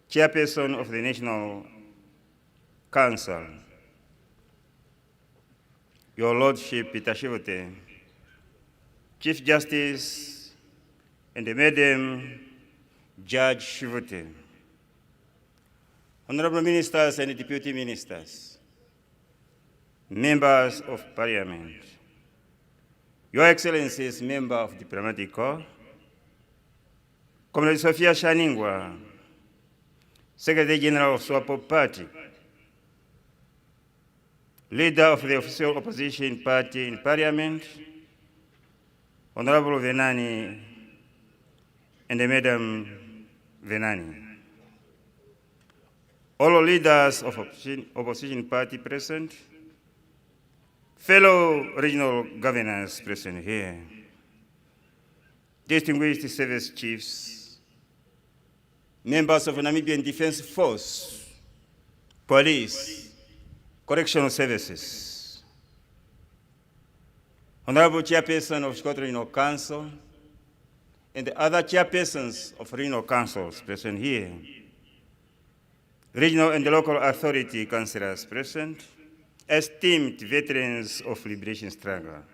Chairperson of the National Council, Your Lordship Peter Shivote, Chief Justice, and the Madam Judge Shivote, Honorable Ministers and Deputy Ministers, Members of Parliament, Your Excellencies, Member of Diplomatic Corps, Comrade Sophia Shaningwa, Secretary General of SWAPO Party, Leader of the official opposition party in Parliament, Honorable Venani, and the Madam Venani. All leaders of opposition party present, fellow regional governors present here, distinguished service chiefs, members of the Namibian Defense Force, police, correctional services, Honorable Chairperson of Oshikoto Regional Council, and the other chairpersons of regional councils present here, regional and local authority councillors present, esteemed veterans of liberation struggle,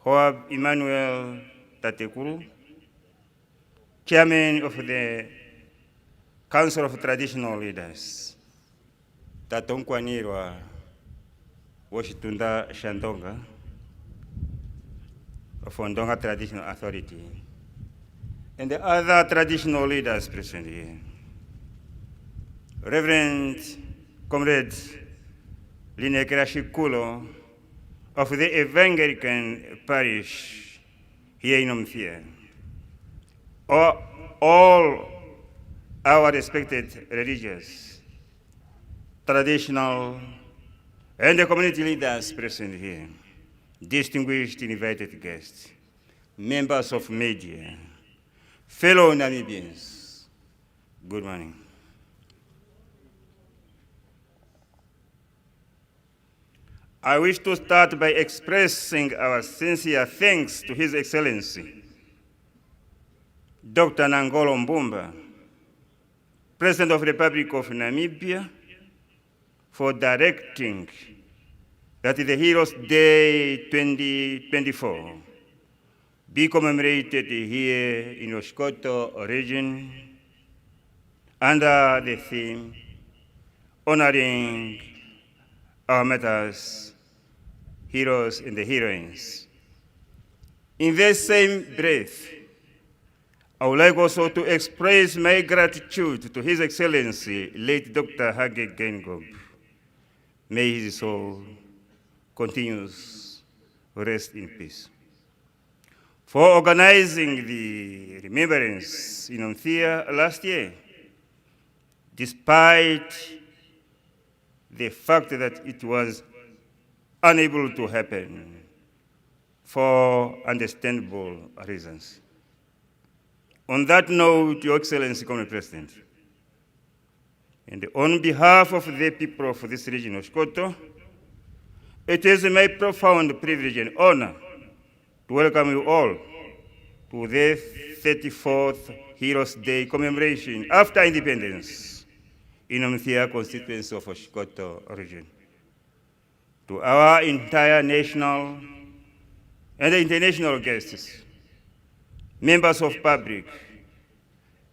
Hoab Emmanuel Tatekuru, Chairman of the Council of Traditional Leaders, Tatonkwanirwa Washitunda Shandonga of Ondonga Traditional Authority, and the other traditional leaders present here, Reverend Comrade Linekera Shikulo of the Evangelical Parish here in Omuthiya, all our respected religious, traditional, and the community leaders present here, distinguished invited guests, members of media, fellow Namibians, good morning. I wish to start by expressing our sincere thanks to His Excellency, Dr. Nangolo Mbumba, President of the Republic of Namibia, for directing that the Heroes Day 2024 be commemorated here in Oshikoto region under the theme honoring our Martys, heroes and the heroines. In the same breath, I would like also to express my gratitude to His Excellency, late Dr. Hage Geingob. May his soul continues rest in peace. For organizing the remembrance in Omuthiya last year, despite the fact that it was unable to happen for understandable reasons. On that note, Your Excellency, Comrade President, and on behalf of the people of this region, Oshikoto, it is my profound privilege and honor to welcome you all to the 34th Heroes Day Commemoration after independence in Omuthiya constituency of Oshikoto region. To our entire national and international guests, members of public,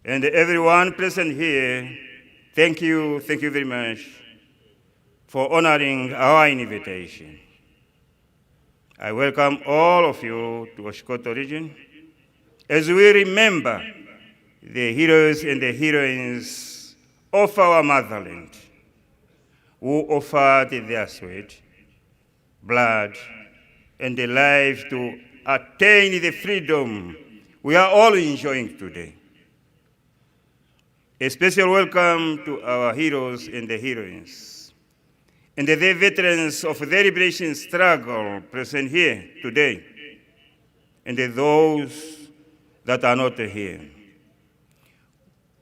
and everyone present here, thank you very much for honoring our invitation. I welcome all of you to Oshikoto region as we remember the heroes and the heroines of our motherland who offered their sweat, blood, and their life to attain the freedom we are all enjoying today. A special welcome to our heroes and the heroines, and the veterans of the liberation struggle present here today, and those that are not here.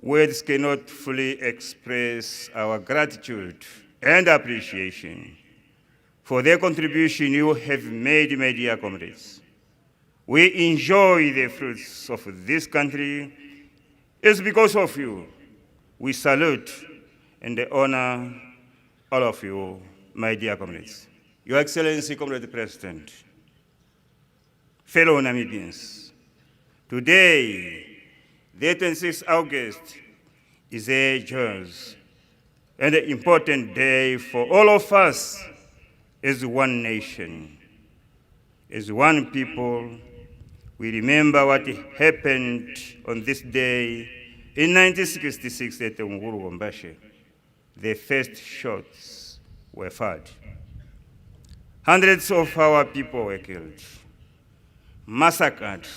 Words cannot fully express our gratitude and appreciation for their contribution you have made, my dear comrades. We enjoy the fruits of this country. It's because of you. We salute and honor all of you, my dear comrades. Your Excellency, Comrade President, fellow Namibians, today, the 26th August, is a joyous and an important day for all of us as one nation, as one people. We remember what happened on this day in 1966 at Umguru. The first shots were fired. Hundreds of our people were killed, massacred,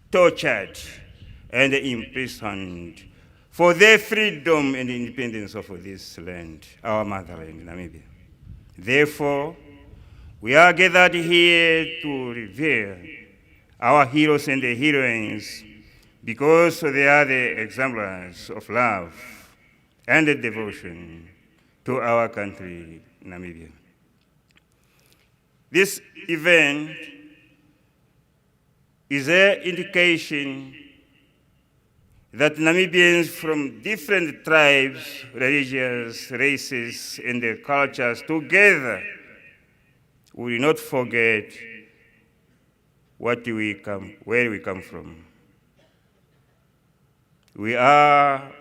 tortured, and imprisoned for their freedom and independence of this land, our motherland, Namibia. Therefore, we are gathered here to revere our heroes and the heroines because they are the exemplars of love and devotion to our country, Namibia. This event is an indication that Namibians from different tribes, religions, races, and cultures together will not forget where we come from. We are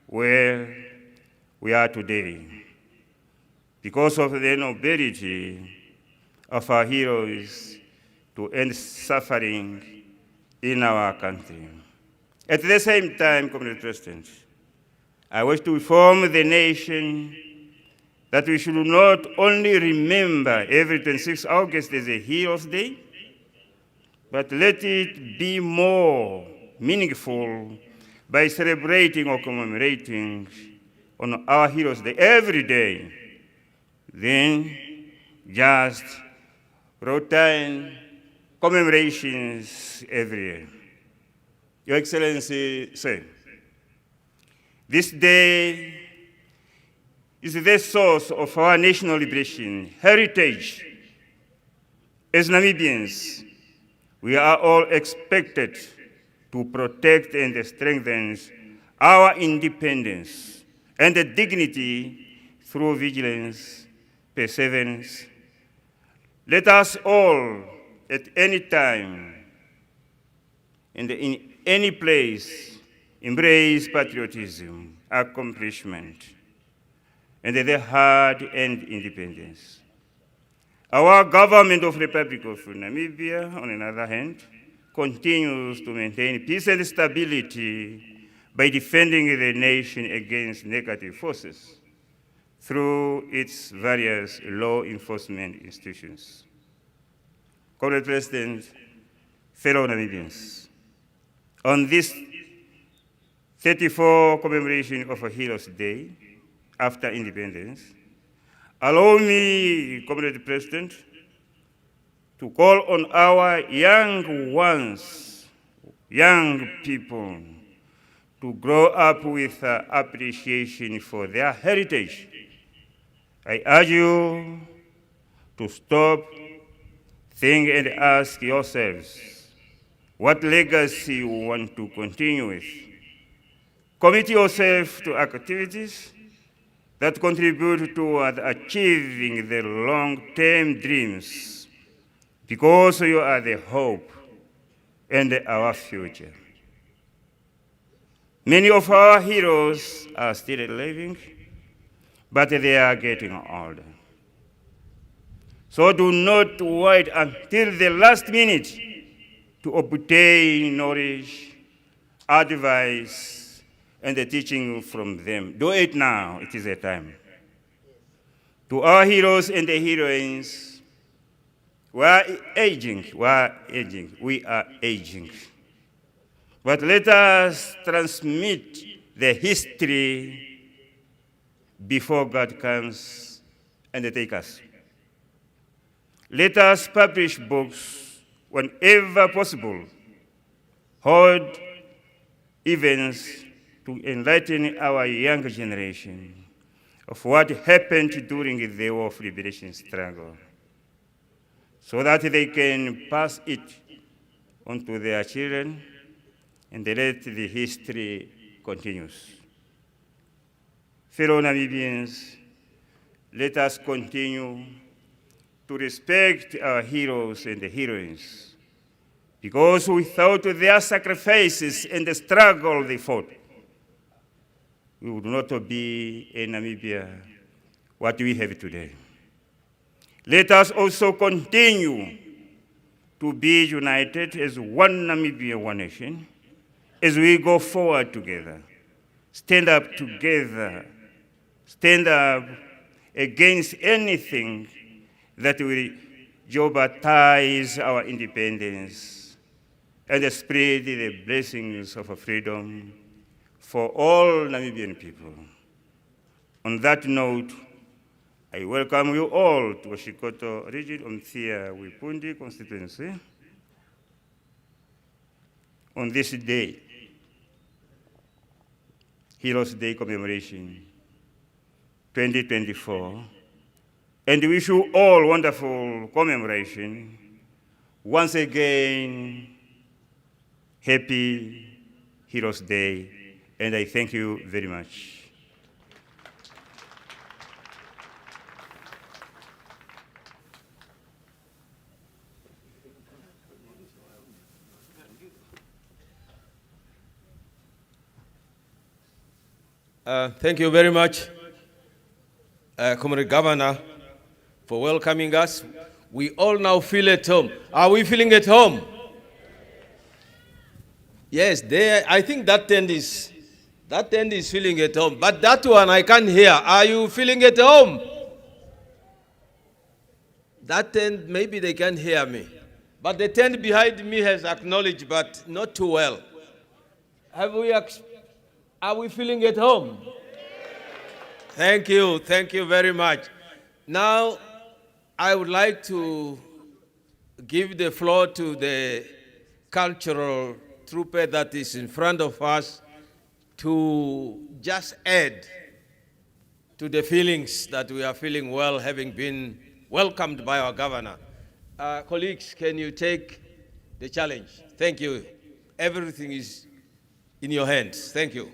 where we are today because of the nobility of our heroes to end suffering in our country. At the same time, Comrade President, I wish to inform the nation that we should not only remember every 26th August as a Heroes Day, but let it be more meaningful by celebrating or commemorating on our Heroes Day every day, then just routine commemorations every year. Your Excellency, sir, this day is the source of our national liberation, heritage. As Namibians, we are all expected to protect and strengthen our independence and dignity through vigilance, perseverance. Let us all, at any time and in any place, embrace patriotism, accomplishment, and the hard-earned independence. Our government of the Republic of Namibia, on the other hand, continues to maintain peace and stability by defending the nation against negative forces through its various law enforcement institutions. Comrade President, fellow Namibians, on this 34th commemoration of a Heroes Day after independence, allow me, Comrade President, to call on our young ones, young people, to grow up with appreciation for their heritage. I urge you to stop, think, and ask yourselves what legacy you want to continue with. Commit yourself to activities that contribute toward achieving the long-term dreams, because you are the hope and our future. Many of our heroes are still living, but they are getting older. So do not wait until the last minute to obtain knowledge, advice, and the teaching from them. Do it now, it is a time. To our heroes and the heroines, we are aging. But let us transmit the history before God comes and take us. Let us publish books whenever possible, hold events to enlighten our younger generation of what happened during the War of Liberation struggle, so that they can pass it on to their children and let the history continues. Fellow Namibians, let us continue to respect our heroes and the heroines, because without their sacrifices and the struggle they fought, we would not be in Namibia what we have today. Let us also continue to be united as one Namibia, one nation, as we go forward together. Stand up together. Stand up against anything that will jeopardize our independence and spread the blessings of freedom for all Namibian people. On that note, I welcome you all to Oshikoto region, Omuthiya, Wipundi constituency. On this day, Heroes Day Commemoration 2024, and wish you all wonderful commemoration. Once again, happy Heroes Day, and I thank you very much. Thank you very much, Comrade Governor, for welcoming us. We all now feel at home. Are we feeling at home? Yes, I think that tent is feeling at home. But that one I can't hear. Are you feeling at home? That tent, maybe they can't hear me. But the tent behind me has acknowledged, but not too well. Are we feeling at home? Thank you very much. Now, I would like to give the floor to the cultural trooper that is in front of us to just add to the feelings that we are feeling well, having been welcomed by our governor. Colleagues, can you take the challenge? Thank you. Everything is in your hands. Thank you.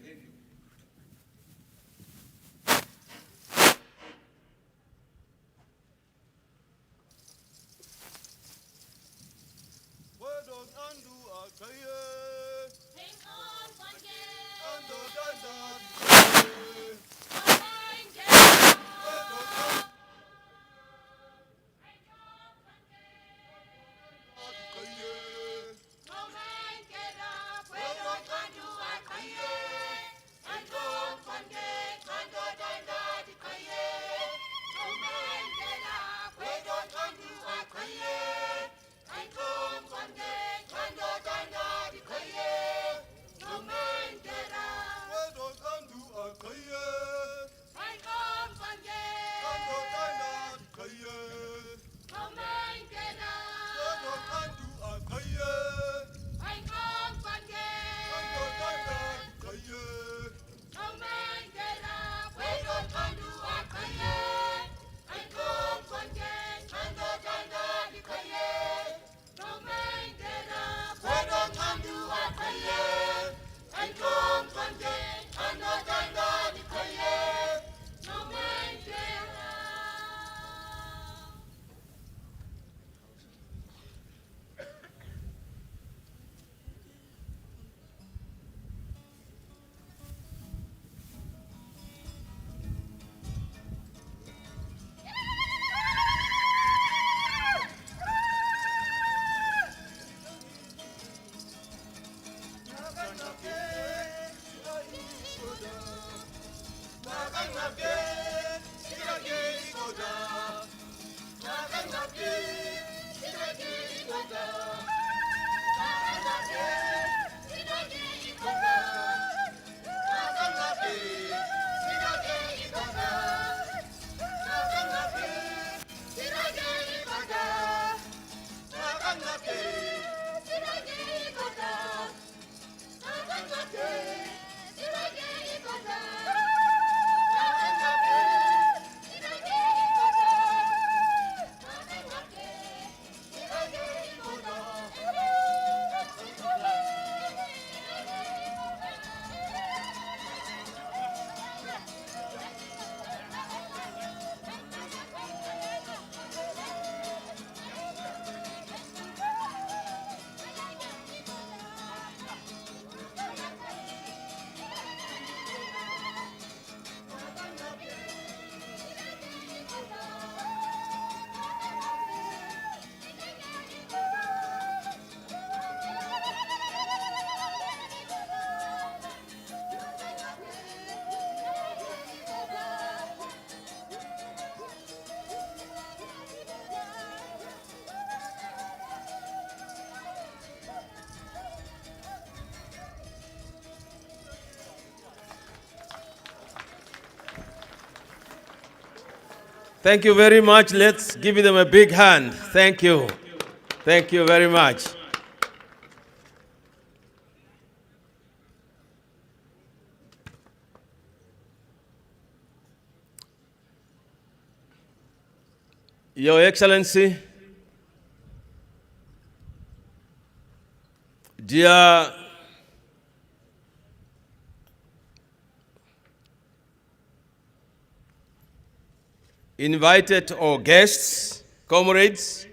Thank you very much. Let's give them a big hand. Thank you. Thank you very much. Your Excellency, dear invited or guests, comrades,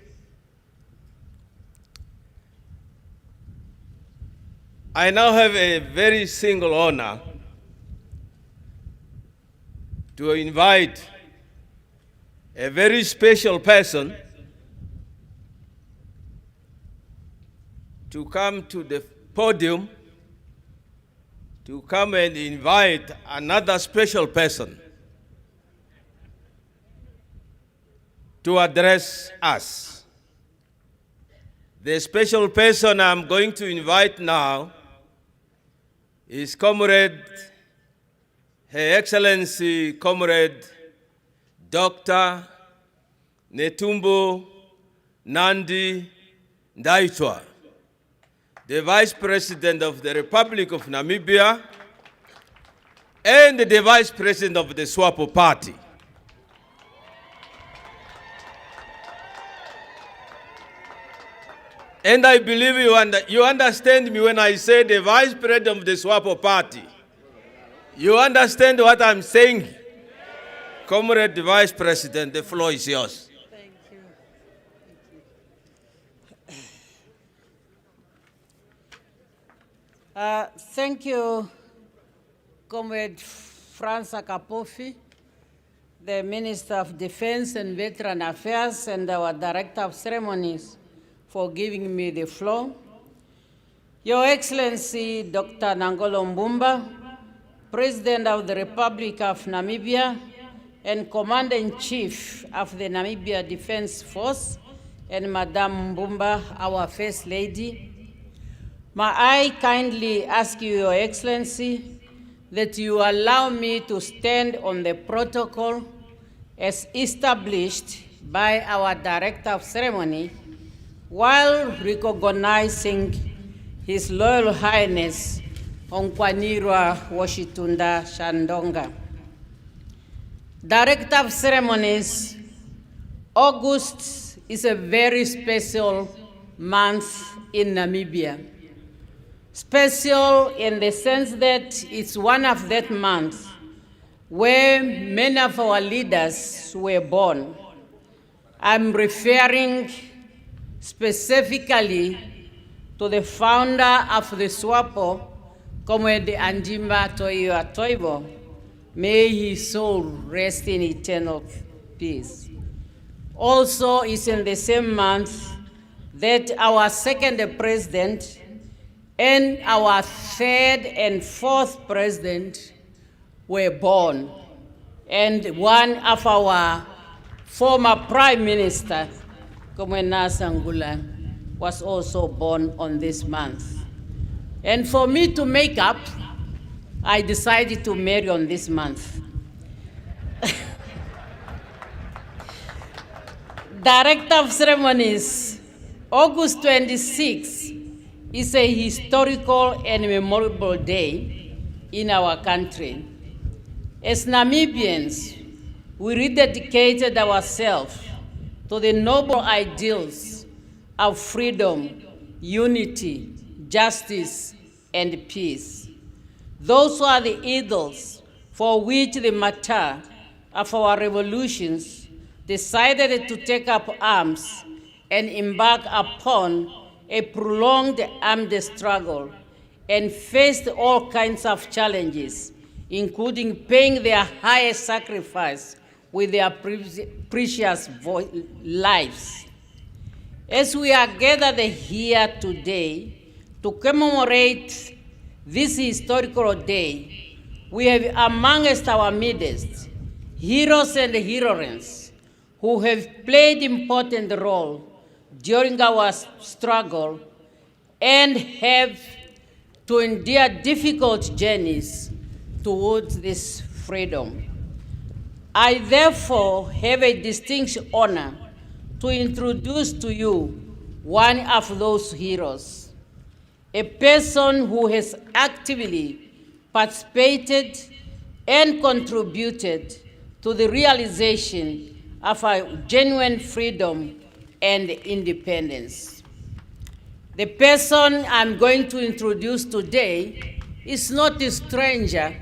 I now have a very single honor to invite a very special person to come to the podium to come and invite another special person to address us. The special person I'm going to invite now is Comrade, Her Excellency Comrade Dr. Netumbo Nandi Ndaitwah, the Vice President of the Republic of Namibia, and the Vice President of the SWAPO party. And I believe you understand me when I say the Vice President of the SWAPO party. You understand what I'm saying? Comrade Vice President, the floor is yours. Thank you. Thank you, Comrade Franza Kapofi, the Minister of Defense and Veteran Affairs, and our Director of Ceremonies, for giving me the floor. Your Excellency, Dr. Nangolo Mbumba, President of the Republic of Namibia, and Commander-in-Chief of the Namibia Defense Force, and Madame Mbumba, our First Lady, may I kindly ask you, Your Excellency, that you allow me to stand on the protocol as established by our Director of Ceremony while recognizing His Royal Highness Onkwanirwa Washitunda Shandonga. Director of Ceremonies, August is a very special month in Namibia. Special in the sense that it's one of that months where many of our leaders were born. I'm referring specifically to the founder of the SWAPO, Comrade Anjimba Toyo Atoibo. May his soul rest in eternal peace. Also, it's in the same month that our second president and our third and fourth president were born. And one of our former prime minister, Komwena Sangula, was also born on this month. And for me to make up, I decided to marry on this month. Director of Ceremonies, August 26 is a historical and memorable day in our country. As Namibians, we rededicated ourselves to the noble ideals of freedom, unity, justice, and peace. Those are the idols for which the martyrs of our revolutions decided to take up arms and embark upon a prolonged armed struggle and faced all kinds of challenges, including paying their highest sacrifice with their precious lives. As we are gathered here today to commemorate this historical day, we have amongst our midst heroes and heroines who have played important role during our struggle and have to endure difficult journeys towards this freedom. I therefore have a distinct honor to introduce to you one of those heroes, a person who has actively participated and contributed to the realization of our genuine freedom and independence. The person I'm going to introduce today is not a stranger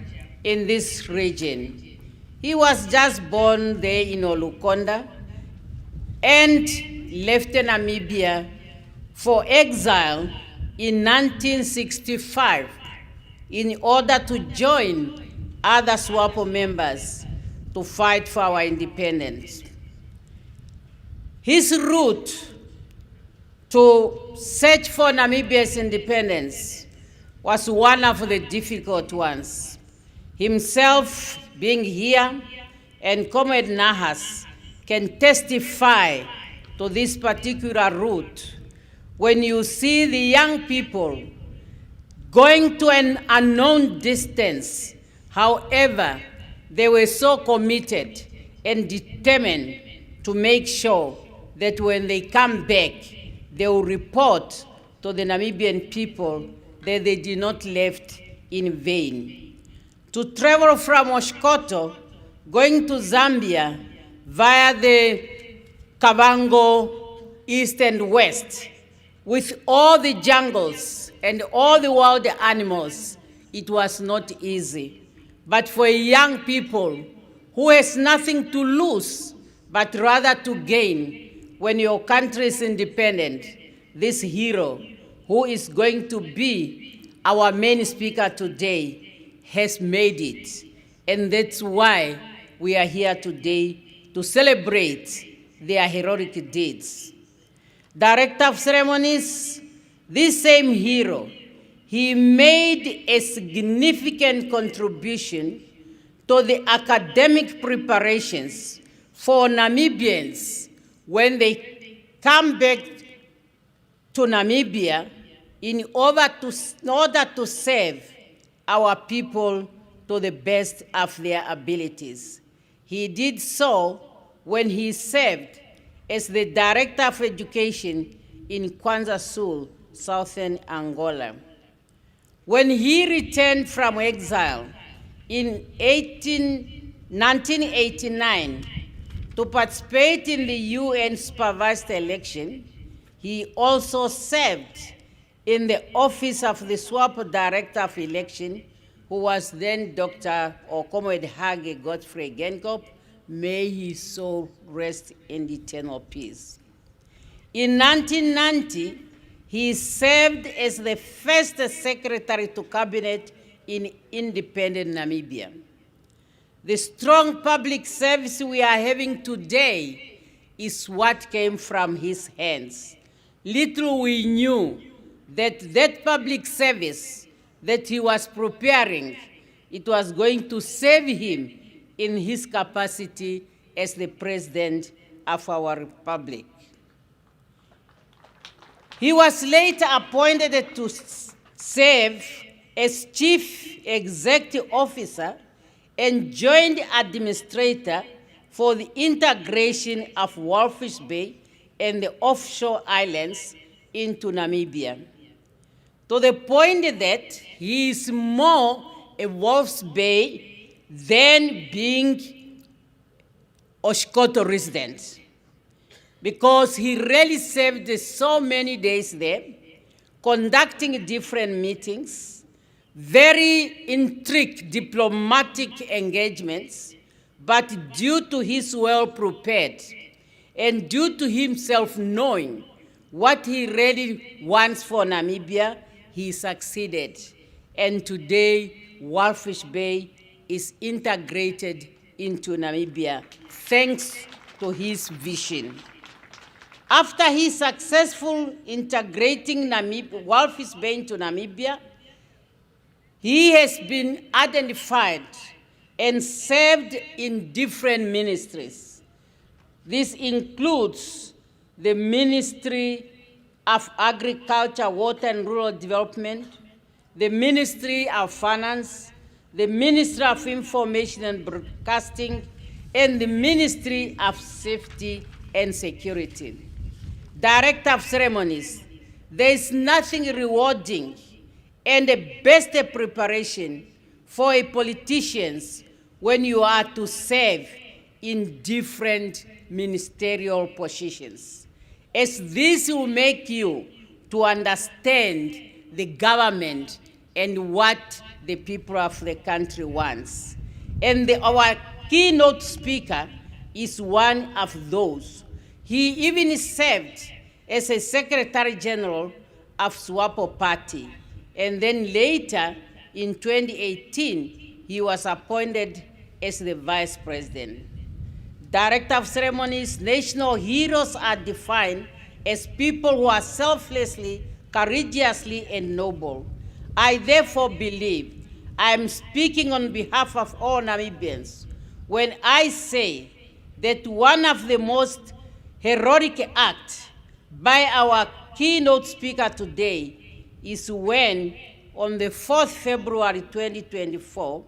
in this region. He was just born there in Olukonda and left Namibia for exile in 1965 in order to join other SWAPO members to fight for our independence. His route to search for Namibia's independence was one of the difficult ones. Himself being here and Comrade Nahas can testify to this particular route. When you see the young people going to an unknown distance, however, they were so committed and determined to make sure that when they come back, they will report to the Namibian people that they did not left in vain. to travel from Oshikoto, going to Zambia via the Kavango east and west, with all the jungles and all the wild animals. It was not easy. But for young people who has nothing to lose, but rather to gain when your country is independent, this hero, who is going to be our main speaker today, has made it. And that's why we are here today to celebrate their heroic deeds. Director of Ceremonies, this same hero, he made a significant contribution to the academic preparations for Namibians when they come back to Namibia in order to serve our people to the best of their abilities. He did so when he served as the Director of Education in KwaZulu, southern Angola. When he returned from exile in 1989 to participate in the UN supervised election, he also served in the office of the SWAPO Director of Election, who was then Dr. or Comrade Hage Godfrey Genkop. May his soul rest in eternal peace. In 1990, he served as the first Secretary to Cabinet in independent Namibia. The strong public service we are having today is what came from his hands. Little we knew that that public service that he was preparing, it was going to save him in his capacity as the President of our Republic. He was later appointed to serve as Chief Executive Officer and Joint Administrator for the integration of Walvis Bay and the offshore islands into Namibia, to the point that he is more a Walvis Bay than being Oshikoto resident, because he really served so many days there, conducting different meetings, very intricate diplomatic engagements, but due to his well-prepared and due to himself knowing what he really wants for Namibia, he succeeded. And today, Walvis Bay is integrated into Namibia, thanks to his vision. After his successful integrating Walvis Bay into Namibia, he has been identified and served in different ministries. This includes the Ministry of Agriculture, Water and Rural Development, the Ministry of Finance, the Ministry of Information and Broadcasting, and the Ministry of Safety and Security. Director of Ceremonies, there is nothing rewarding and the best preparation for a politician when you are to serve in different ministerial positions, as this will make you to understand the government and what the people of the country wants. And our keynote speaker is one of those. He even served as a Secretary General of SWAPO Party. And then later, in 2018, he was appointed as the Vice President. Director of Ceremonies, national heroes are defined as people who are selflessly, courageously, and noble. I therefore believe I am speaking on behalf of all Namibians when I say that one of the most heroic acts by our keynote speaker today is when, on the 4th February 2024,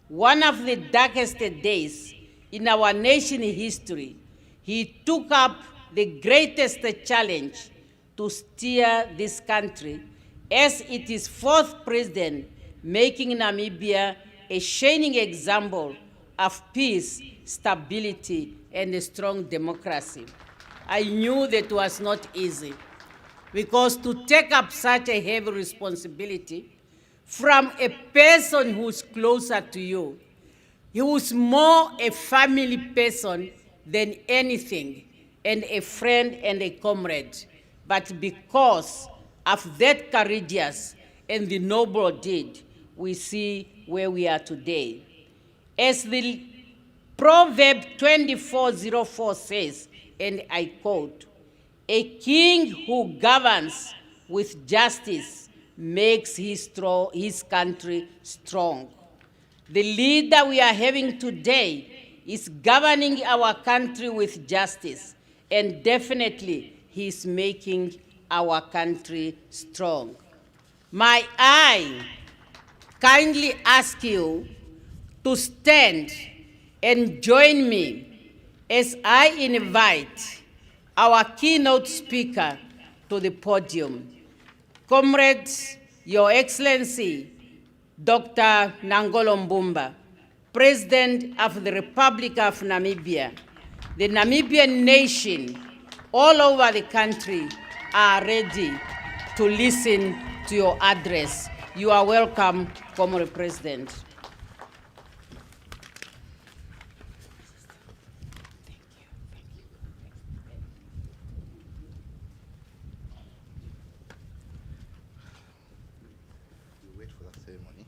one of the darkest days in our nation's history, he took up the greatest challenge to steer this country as it is fourth president, making Namibia a shining example of peace, stability, and a strong democracy. I knew that was not easy, because to take up such a heavy responsibility from a person who's closer to you, he was more a family person than anything, and a friend and a comrade. But because of that courageous and the noble deed, we see where we are today. As the Proverb 24:04 says, and I quote, "A king who governs with justice makes his country strong." The leader we are having today is governing our country with justice, and definitely he is making our country strong. May I kindly ask you to stand and join me as I invite our keynote speaker to the podium. Comrades, Your Excellency, Dr. Nangolo Mbumba, President of the Republic of Namibia, the Namibian nation, all over the country are ready to listen to your address. You are welcome, Comrade President. Wait for the ceremony.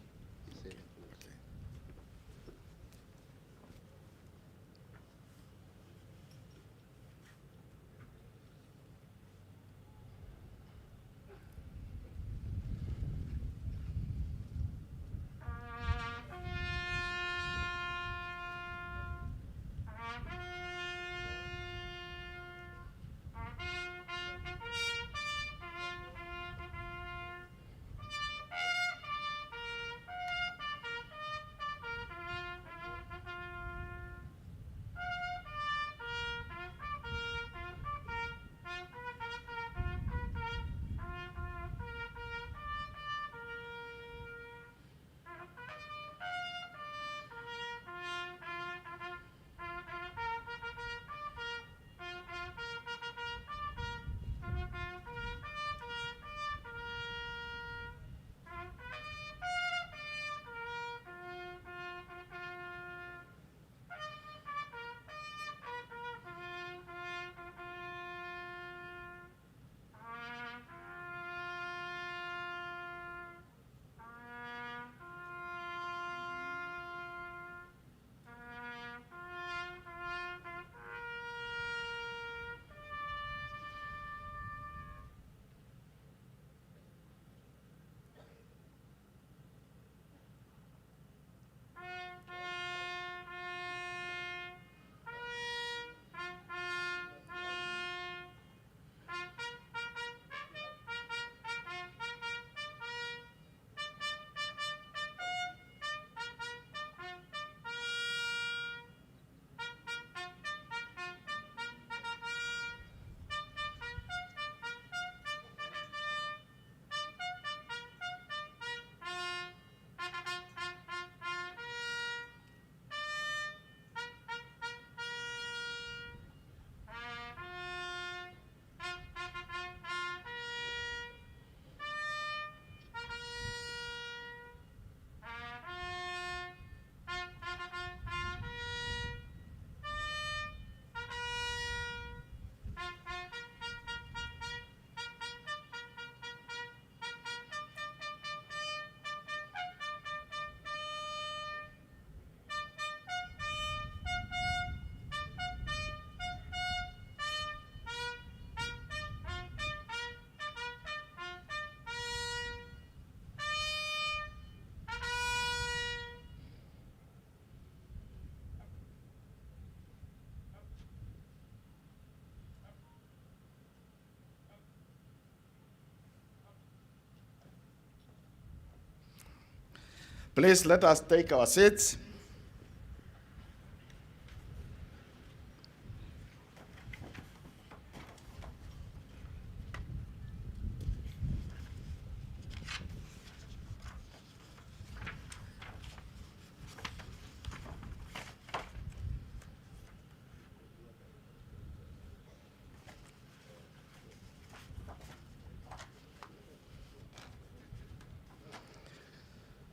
Please let us take our seats.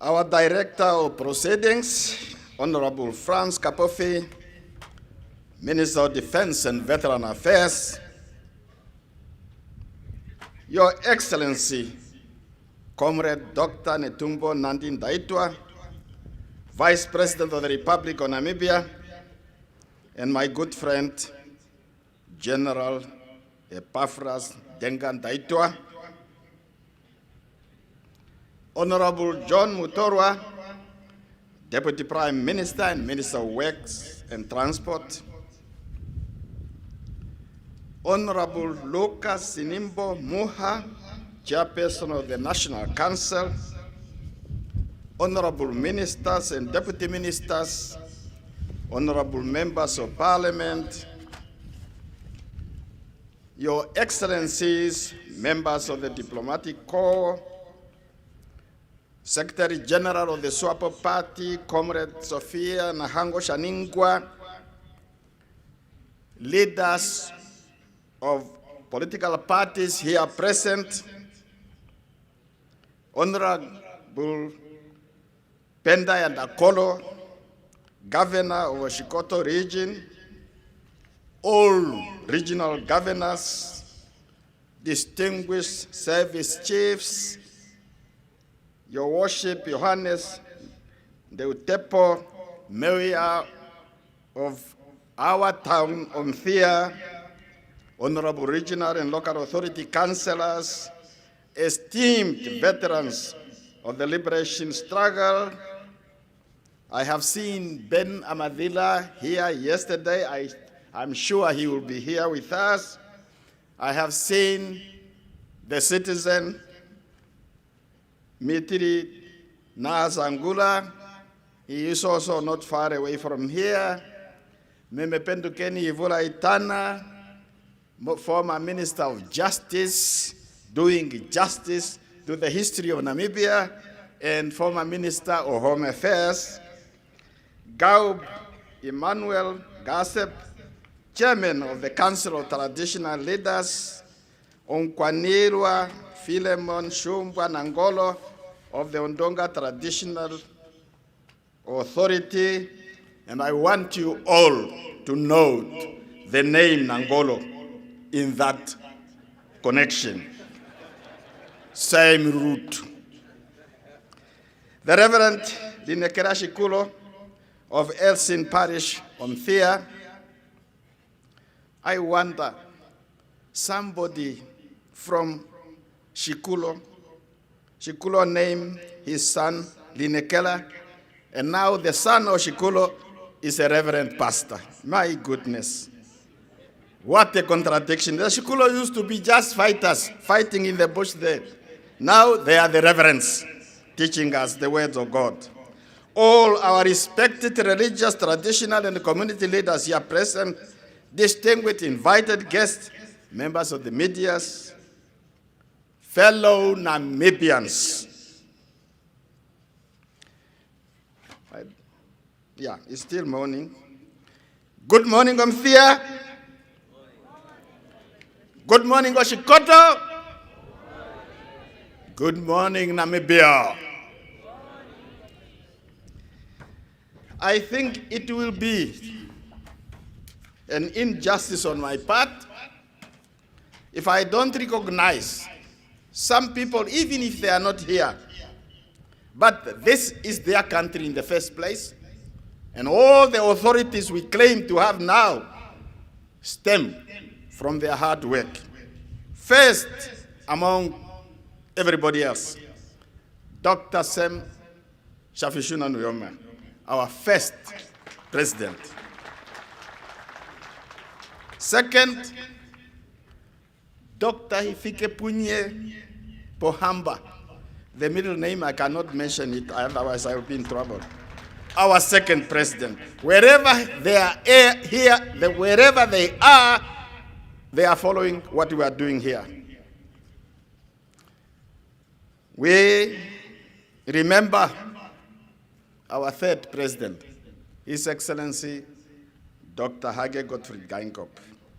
our Director of Proceedings, Honorable Franz Kapofi, Minister of Defense and Veteran Affairs, Your Excellency, Comrade Dr. Netumbo Nandi Ndaitwah, Vice President of the Republic of Namibia, and my good friend, General Epaphras Denga Ndaitwah, Honorable John Mutorwa, Deputy Prime Minister and Minister of Works and Transport, Honorable Lucas Sinimbo Muha, Chairperson of the National Council, Honorable Ministers and Deputy Ministers, Honorable Members of Parliament, Your Excellencies, members of the Diplomatic Corps, Secretary General of the SWAPO Party, Comrade Sophia Nahango Shaningwa, leaders of political parties here present, Honorable Pendai and Akolo, Governor of Oshikoto region, all regional governors, distinguished service chiefs, Your Worship Johannes Deutepo, Mayor of our town, Omuthiya, Honorable Regional and Local Authority Councillors, esteemed veterans of the liberation struggle. I have seen Ben Amadila here yesterday. I'm sure he will be here with us. I have seen the citizen, Mitiri Nazangula. He is also not far away from here. Memependukeni Ivula Itana, former Minister of Justice, doing justice to the history of Namibia, and former Minister of Home Affairs, Gaub Emmanuel Gasep, Chairman of the Council of Traditional Leaders, Onkwanirwa Philemon Shumba Nangolo of the Ondonga Traditional Authority, and I want you all to note the name Nangolo in that connection. Same root. The Reverend Linekera Shikulo of Elsin Parish, Omuthiya. I wonder, somebody from Shikulo named his son Linekela, and now the son of Shikulo is a reverend pastor. My goodness. What a contradiction. The Shikulo used to be just fighters, fighting in the bush there. Now they are the reverends, teaching us the words of God. All our respected religious, traditional, and community leaders here present, distinguished invited guests, members of the media, fellow Namibians. Yeah, it's still morning. Good morning, Omuthiya. Good morning, Oshikoto. Good morning, Namibia. I think it will be an injustice on my part if I don't recognize some people, even if they are not here. But this is their country in the first place, and all the authorities we claim to have now stem from their hard work. First, among everybody else, Dr. Sam Shafishuna Nuyoma, our first president. Second, Dr. Hifikepunye Pohamba. The middle name, I cannot mention it, otherwise I will be in trouble. Our second president. Wherever they are here, wherever they are following what we are doing here. We remember our third president, His Excellency Dr. Hage Gottfried Geinkop.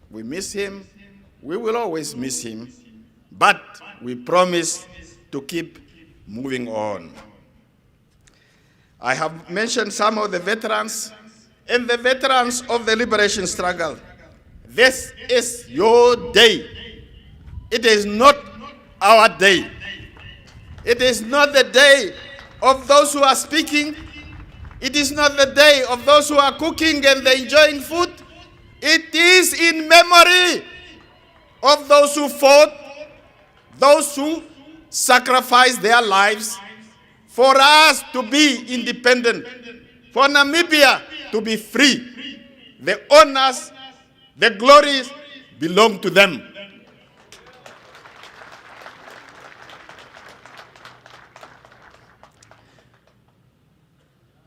We miss him. We will always miss him, but we promise to keep moving on. I have mentioned some of the veterans and the veterans of the liberation struggle. This is your day. It is not our day. It is not the day of those who are speaking. It is not the day of those who are cooking and they enjoying food. It is in memory of those who fought, those who sacrificed their lives for us to be independent, for Namibia to be free. The honors, the glories belong to them.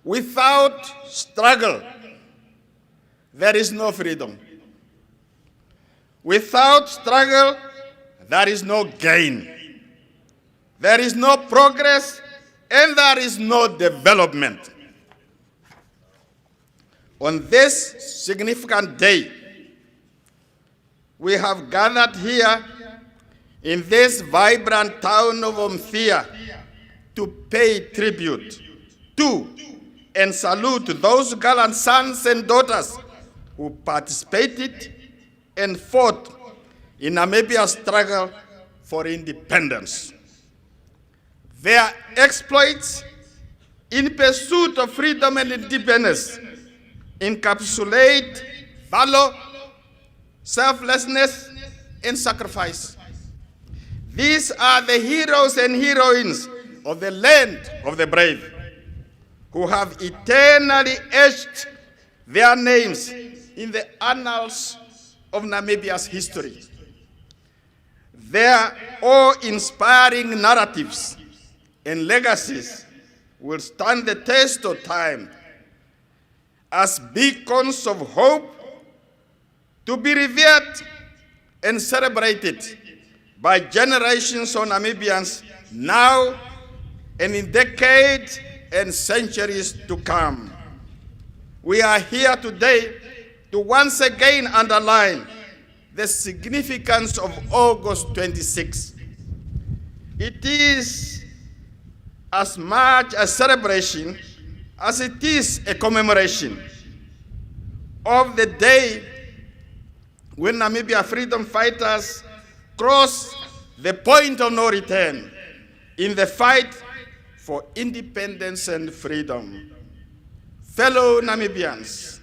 Without struggle, there is no freedom. Without struggle, there is no gain. There is no progress, and there is no development. On this significant day, we have gathered here in this vibrant town of Omuthiya to pay tribute to and salute those gallant sons and daughters who participated and fought in Namibia's struggle for independence. Their exploits in pursuit of freedom and independence encapsulate valor, selflessness, and sacrifice. These are the heroes and heroines of the land of the brave, who have eternally etched their names in the annals of Namibia's history. Their awe-inspiring narratives and legacies will stand the test of time as beacons of hope to be revered and celebrated by generations of Namibians now and in decades and centuries to come. We are here today to once again underline the significance of August 26. It is as much a celebration as it is a commemoration of the day when Namibia freedom fighters crossed the point of no return in the fight for independence and freedom. Fellow Namibians,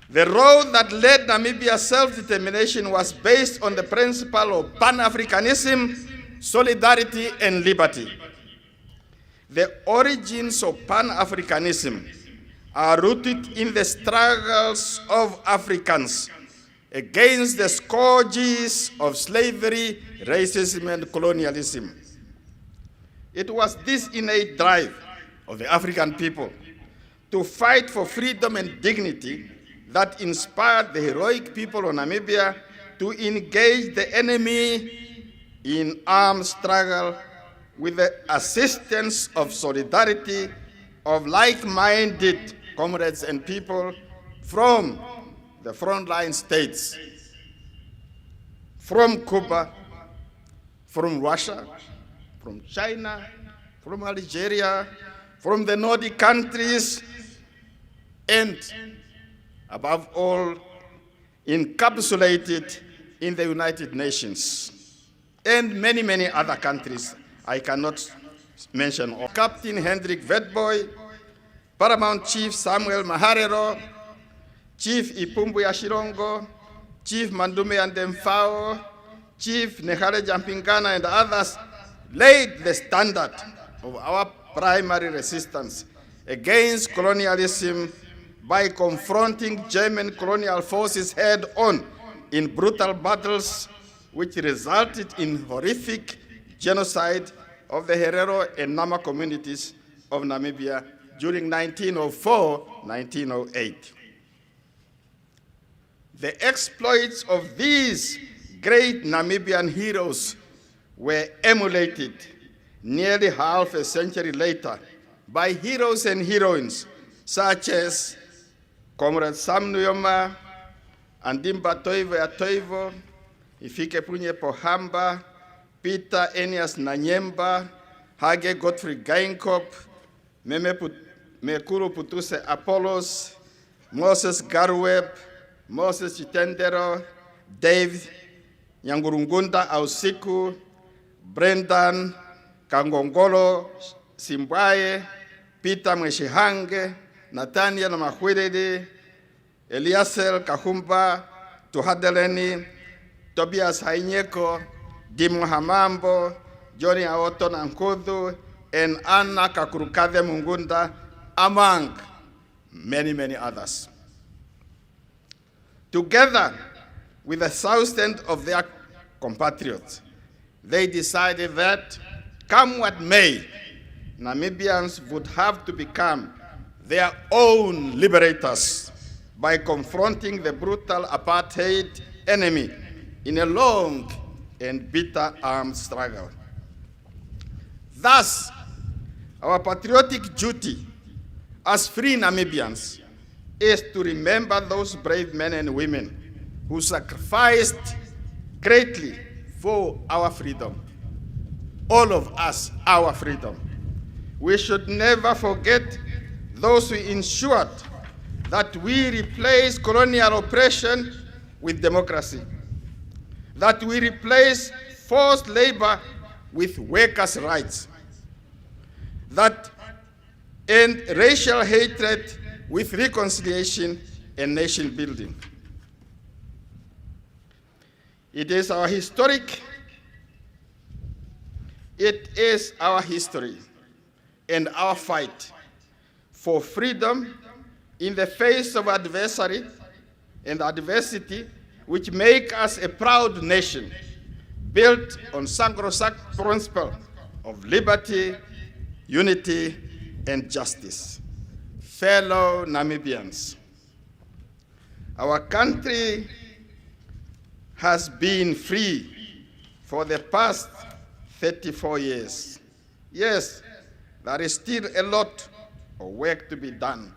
the road that led Namibia's self-determination was based on the principle of Pan-Africanism, solidarity, and liberty. The origins of Pan-Africanism are rooted in the struggles of Africans against the scourges of slavery, racism, and colonialism. It was this innate drive of the African people to fight for freedom and dignity that inspired the heroic people of Namibia to engage the enemy in armed struggle with the assistance of solidarity of like-minded comrades and people from the frontline states, from Cuba, from Russia, from China, from Algeria, from the Nordic countries, and above all, encapsulated in the United Nations, and many, many other countries I cannot mention all. Captain Hendrik Vetboy, Paramount Chief Samuel Maharero, Chief Ipumbu Yashirongo, Chief Mandume Andemfao, Chief Nehale Jampingana, and others laid the standard of our primary resistance against colonialism by confronting German colonial forces head-on in brutal battles which resulted in horrific genocide of the Herero and Nama communities of Namibia during 1904-1908. The exploits of these great Namibian heroes were emulated nearly half a century later by heroes and heroines such as Comrade Sam Nujoma, Andimba Toivo Atoivo, Ifike Punye Pohamba, Peter Enias Nanyemba, Hage Gottfried Geinkop, Mekuru Putuse Apollos, Moses Garweb, Moses Chitendero, Dave Nyangurungunda Ausiku, Brendan Kangongolo Simbwaye, Peter Mweshihange, Nathaniel Mahwiridi, Eliasel Kahumba, Tuhadeleni, Tobias Hainyeko, Dimo Hamambo, Johnny Aoto Nankudu, and Anna Kakurukade Mungunda, among many, many others. Together with the thousands of their compatriots, they decided that, come what may, Namibians would have to become their own liberators by confronting the brutal apartheid enemy in a long and bitter armed struggle. Thus, our patriotic duty as free Namibians is to remember those brave men and women who sacrificed greatly for our freedom. All of us, our freedom. We should never forget those who ensured that we replace colonial oppression with democracy, that we replace forced labor with workers' rights, that end racial hatred with reconciliation and nation building. It is our history and our fight for freedom in the face of adversity and adversity which make us a proud nation built on sacrosanct principle of liberty, unity, and justice. Fellow Namibians, our country has been free for the past 34 years. Yes, there is still a lot of work to be done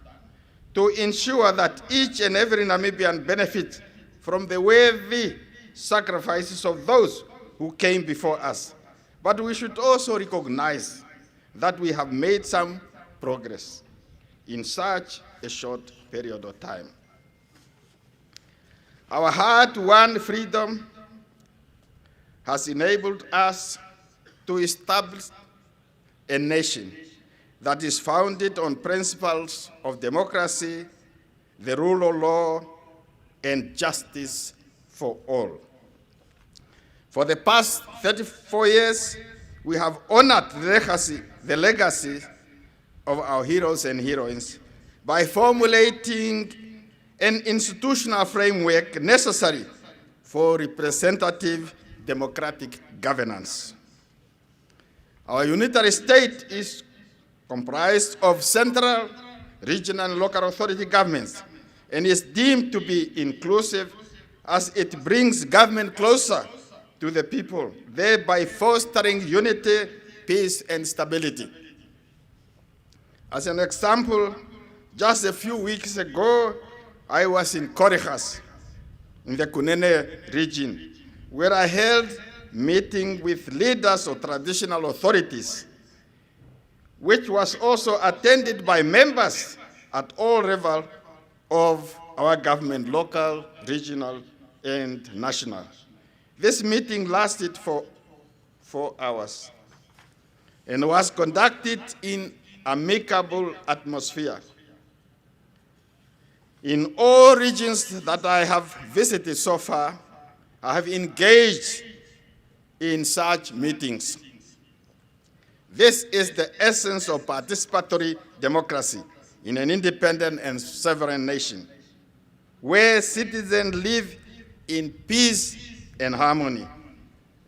to ensure that each and every Namibian benefits from the worthy sacrifices of those who came before us. But we should also recognize that we have made some progress in such a short period of time. Our hard-won freedom has enabled us to establish a nation that is founded on principles of democracy, the rule of law, and justice for all. For the past 34 years, we have honored the legacy of our heroes and heroines by formulating an institutional framework necessary for representative democratic governance. Our unitary state is comprised of central, regional, and local authority governments and is deemed to be inclusive as it brings government closer to the people, thereby fostering unity, peace, and stability. As an example, just a few weeks ago, I was in Korihas, in the Kunene region, where I held meeting with leaders of traditional authorities, which was also attended by members at all levels of our government, local, regional, and national. This meeting lasted for 4 hours and was conducted in amicable atmosphere. In all regions that I have visited so far, I have engaged in such meetings. This is the essence of participatory democracy in an independent and sovereign nation, where citizens live in peace and harmony.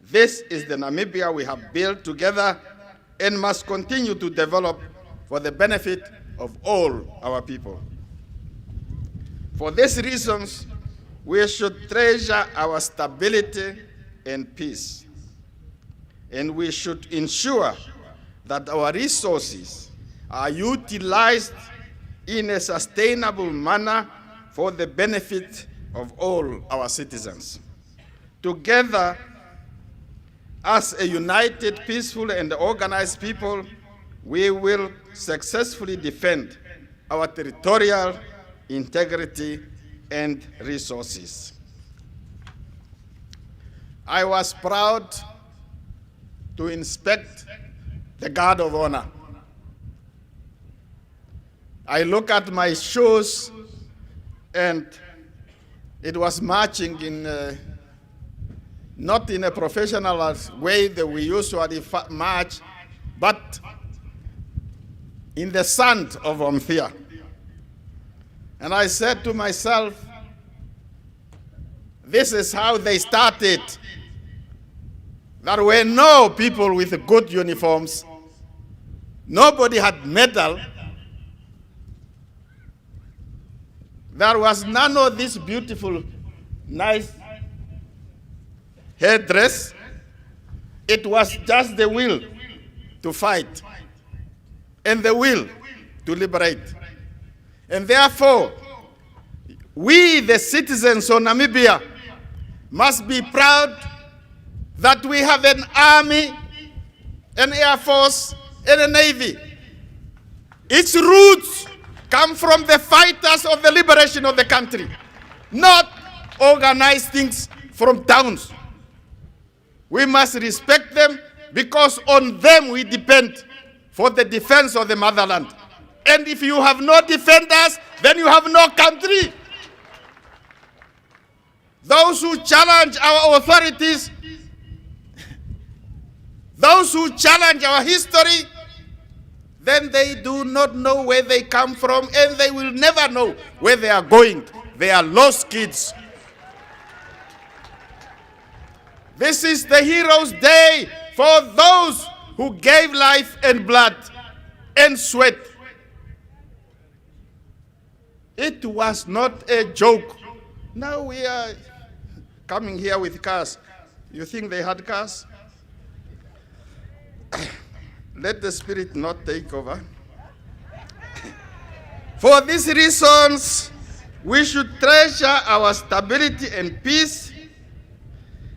This is the Namibia we have built together and must continue to develop for the benefit of all our people. For these reasons, we should treasure our stability and peace, and we should ensure that our resources are utilized in a sustainable manner for the benefit of all our citizens. Together, as a united, peaceful, and organized people, we will successfully defend our territorial integrity and resources. I was proud to inspect the Guard of Honor. I look at my shoes, and it was marching in not in a professional way that we usually march, but in the sand of Omuthiya. And I said to myself, this is how they started. There were no people with good uniforms. Nobody had medal. There was none of this beautiful, nice headdress. It was just the will to fight and the will to liberate. And therefore, we, the citizens of Namibia, must be proud that we have an army, an air force, and a navy. Its roots come from the fighters of the liberation of the country, not organized things from towns. We must respect them because on them we depend for the defense of the motherland. And if you have no defenders, then you have no country. Those who challenge our authorities, those who challenge our history, then they do not know where they come from, and they will never know where they are going. They are lost kids. This is the Heroes Day for those who gave life and blood and sweat. It was not a joke. Now we are coming here with cars. You think they had cars? Let the Spirit not take over. For these reasons, we should treasure our stability and peace,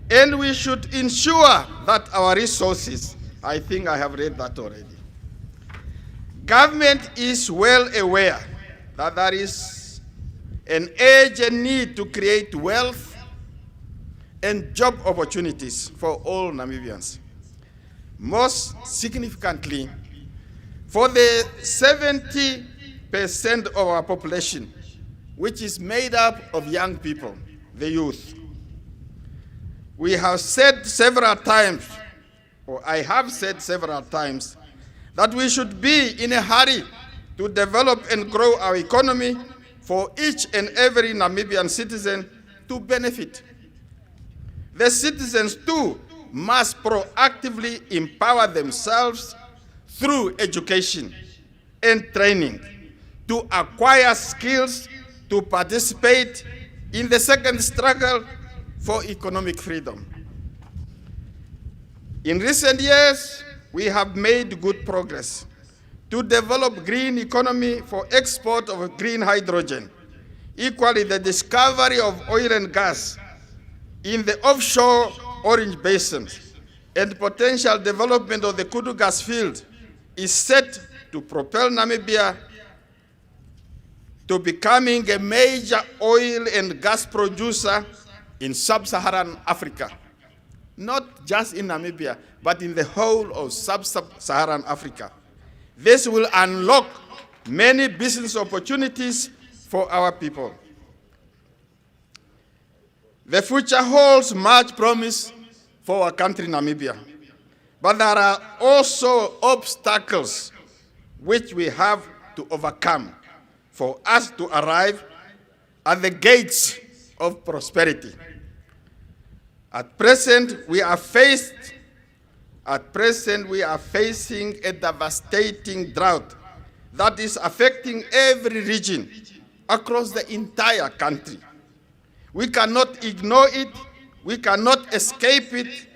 and we should ensure that our resources, I think I have read that already. Government is well aware that there is an urgent need to create wealth and job opportunities for all Namibians. Most significantly, for the 70% of our population, which is made up of young people, the youth. We have said several times, or I have said several times, that we should be in a hurry to develop and grow our economy for each and every Namibian citizen to benefit. The citizens too must proactively empower themselves through education and training to acquire skills to participate in the second struggle for economic freedom. In recent years, we have made good progress to develop green economy for export of green hydrogen. Equally, the discovery of oil and gas in the offshore Orange Basin and potential development of the Kudu gas field is set to propel Namibia to becoming a major oil and gas producer in sub-Saharan Africa. Not just in Namibia, but in the whole of sub-Saharan Africa. This will unlock many business opportunities for our people. The future holds much promise for our country, Namibia. But there are also obstacles which we have to overcome for us to arrive at the gates of prosperity. At present, we are facing a devastating drought that is affecting every region across the entire country. We cannot ignore it. We cannot escape it.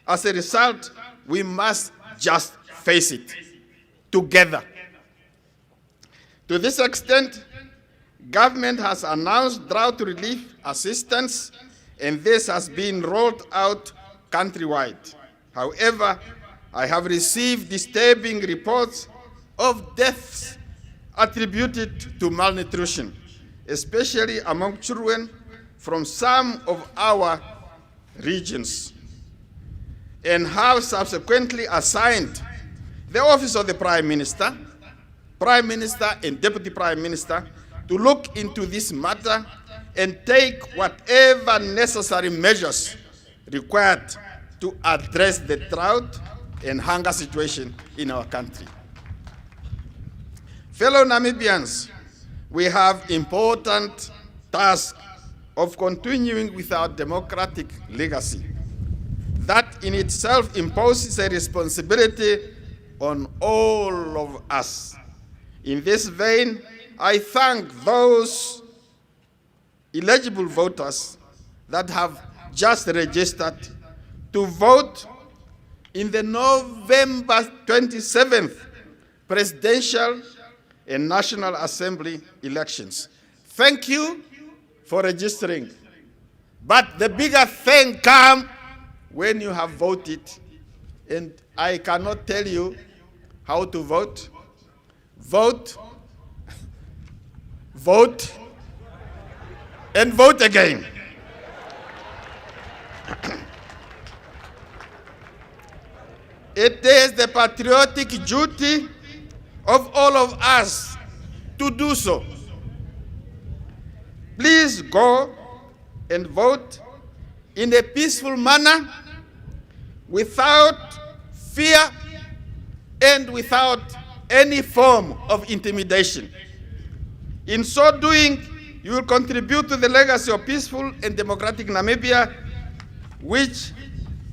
As a result, we must just face it together. To this extent, government has announced drought relief assistance, and this has been rolled out countrywide. However, I have received disturbing reports of deaths attributed to malnutrition, especially among children from some of our regions, and have subsequently assigned the office of the Prime Minister and Deputy Prime Minister to look into this matter and take whatever necessary measures required to address the drought and hunger situation in our country. Fellow Namibians, we have important task of continuing with our democratic legacy. That in itself imposes a responsibility on all of us. In this vein, I thank those eligible voters that have just registered to vote in the November 27th presidential and National Assembly elections. Thank you for registering. But the bigger thing comes when you have voted, and I cannot tell you how to vote. Vote, vote, and vote again. It is the patriotic duty of all of us to do so. Please go and vote in a peaceful manner, without fear and without any form of intimidation. In so doing, you will contribute to the legacy of peaceful and democratic Namibia, which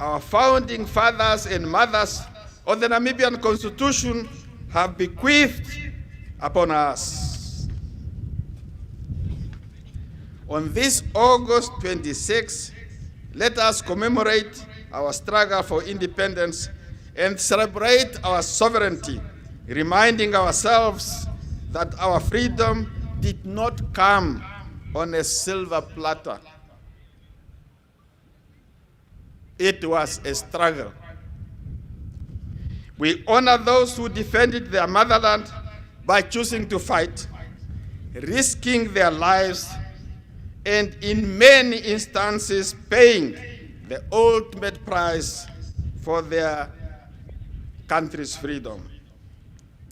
our founding fathers and mothers of the Namibian Constitution have bequeathed upon us. On this August 26, let us commemorate our struggle for independence and celebrate our sovereignty, reminding ourselves that our freedom did not come on a silver platter. It was a struggle. We honor those who defended their motherland by choosing to fight, risking their lives, and in many instances paying the ultimate price for their country's freedom,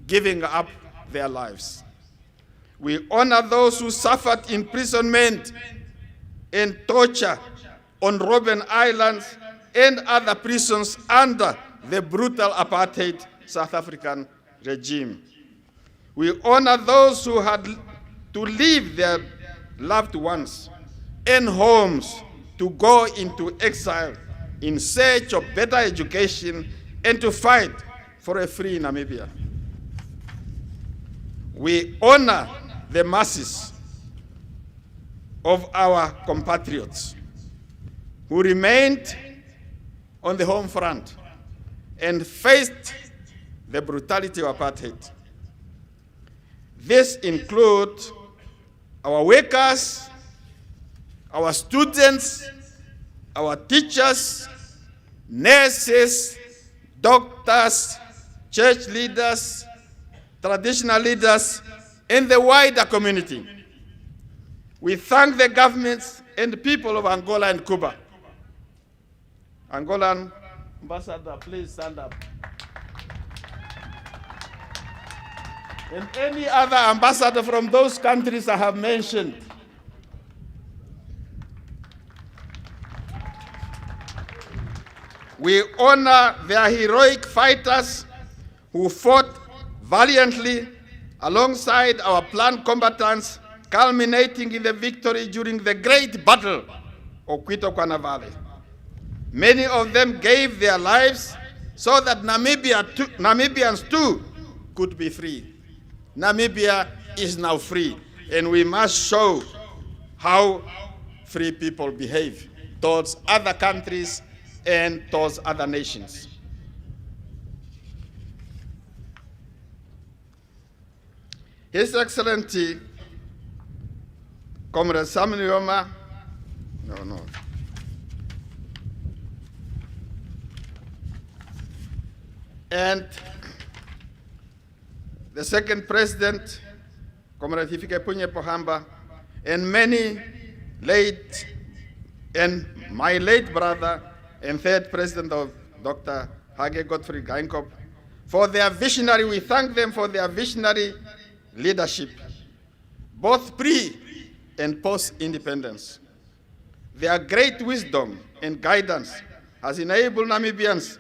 giving up their lives. We honor those who suffered imprisonment and torture on Robben Island and other prisons under the brutal apartheid South African regime. We honor those who had to leave their loved ones and homes to go into exile in search of better education and to fight for a free Namibia. We honor the masses of our compatriots who remained on the home front and faced the brutality of apartheid. This includes our workers, our students, our teachers, nurses, doctors, church leaders, traditional leaders, and the wider community. We thank the governments and the people of Angola and Cuba. Angolan ambassador, please stand up. And any other ambassador from those countries I have mentioned. We honor their heroic fighters who fought valiantly alongside our planned combatants, culminating in the victory during the great battle of Kwitokwana Valley. Many of them gave their lives so that Namibians too could be free. Namibia is now free, and we must show how free people behave towards other countries and towards other nations. His Excellency, Comrade Samnioma, and the second president, Comrade Hifikepunye Pohamba, and many late, and my late brother and third president of Dr. Hage Godfrey Geinkop, we thank them for their visionary leadership, both pre and post-independence. Their great wisdom and guidance has enabled Namibians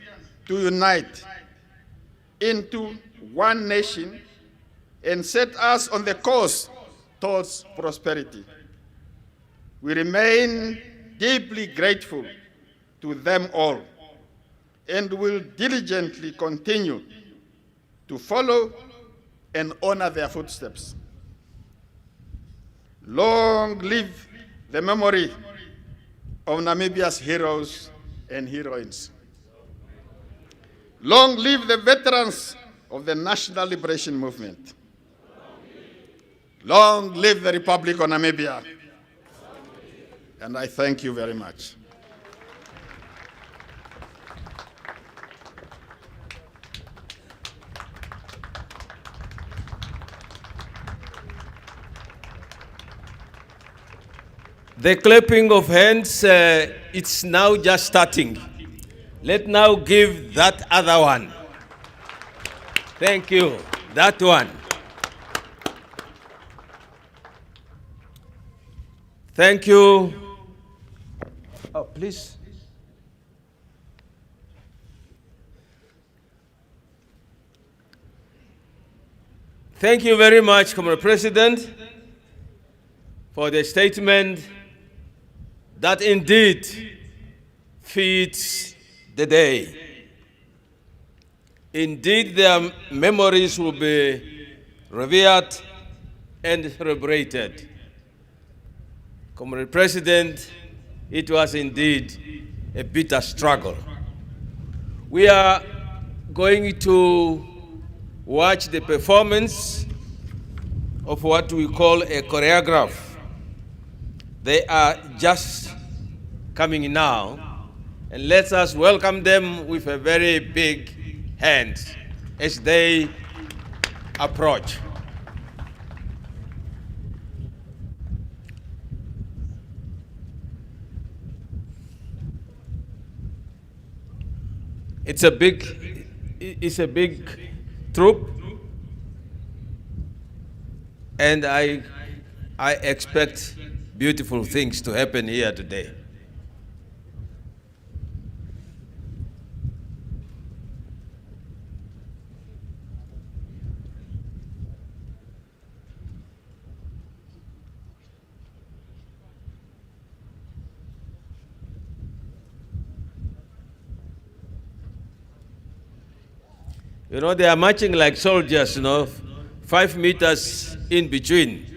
to unite into one nation and set us on the course towards prosperity. We remain deeply grateful to them all and will diligently continue to follow and honor their footsteps. Long live the memory of Namibia's heroes and heroines. Long live the veterans of the National Liberation Movement. Long live the Republic of Namibia. And I thank you very much. The clapping of hands, it's now just starting. Let's now give that other one. Thank you. That one. Thank you. Oh, please. Thank you very much, Comrade President, for the statement that indeed fits the day. Indeed, their memories will be revered and celebrated. Comrade President, it was indeed a bitter struggle. We are going to watch the performance of what we call a choreograph. They are just coming now, and let us welcome them with a very big hand as they approach. It's a big troop, and I expect beautiful things to happen here today. You know, they are marching like soldiers, 5 meters in between.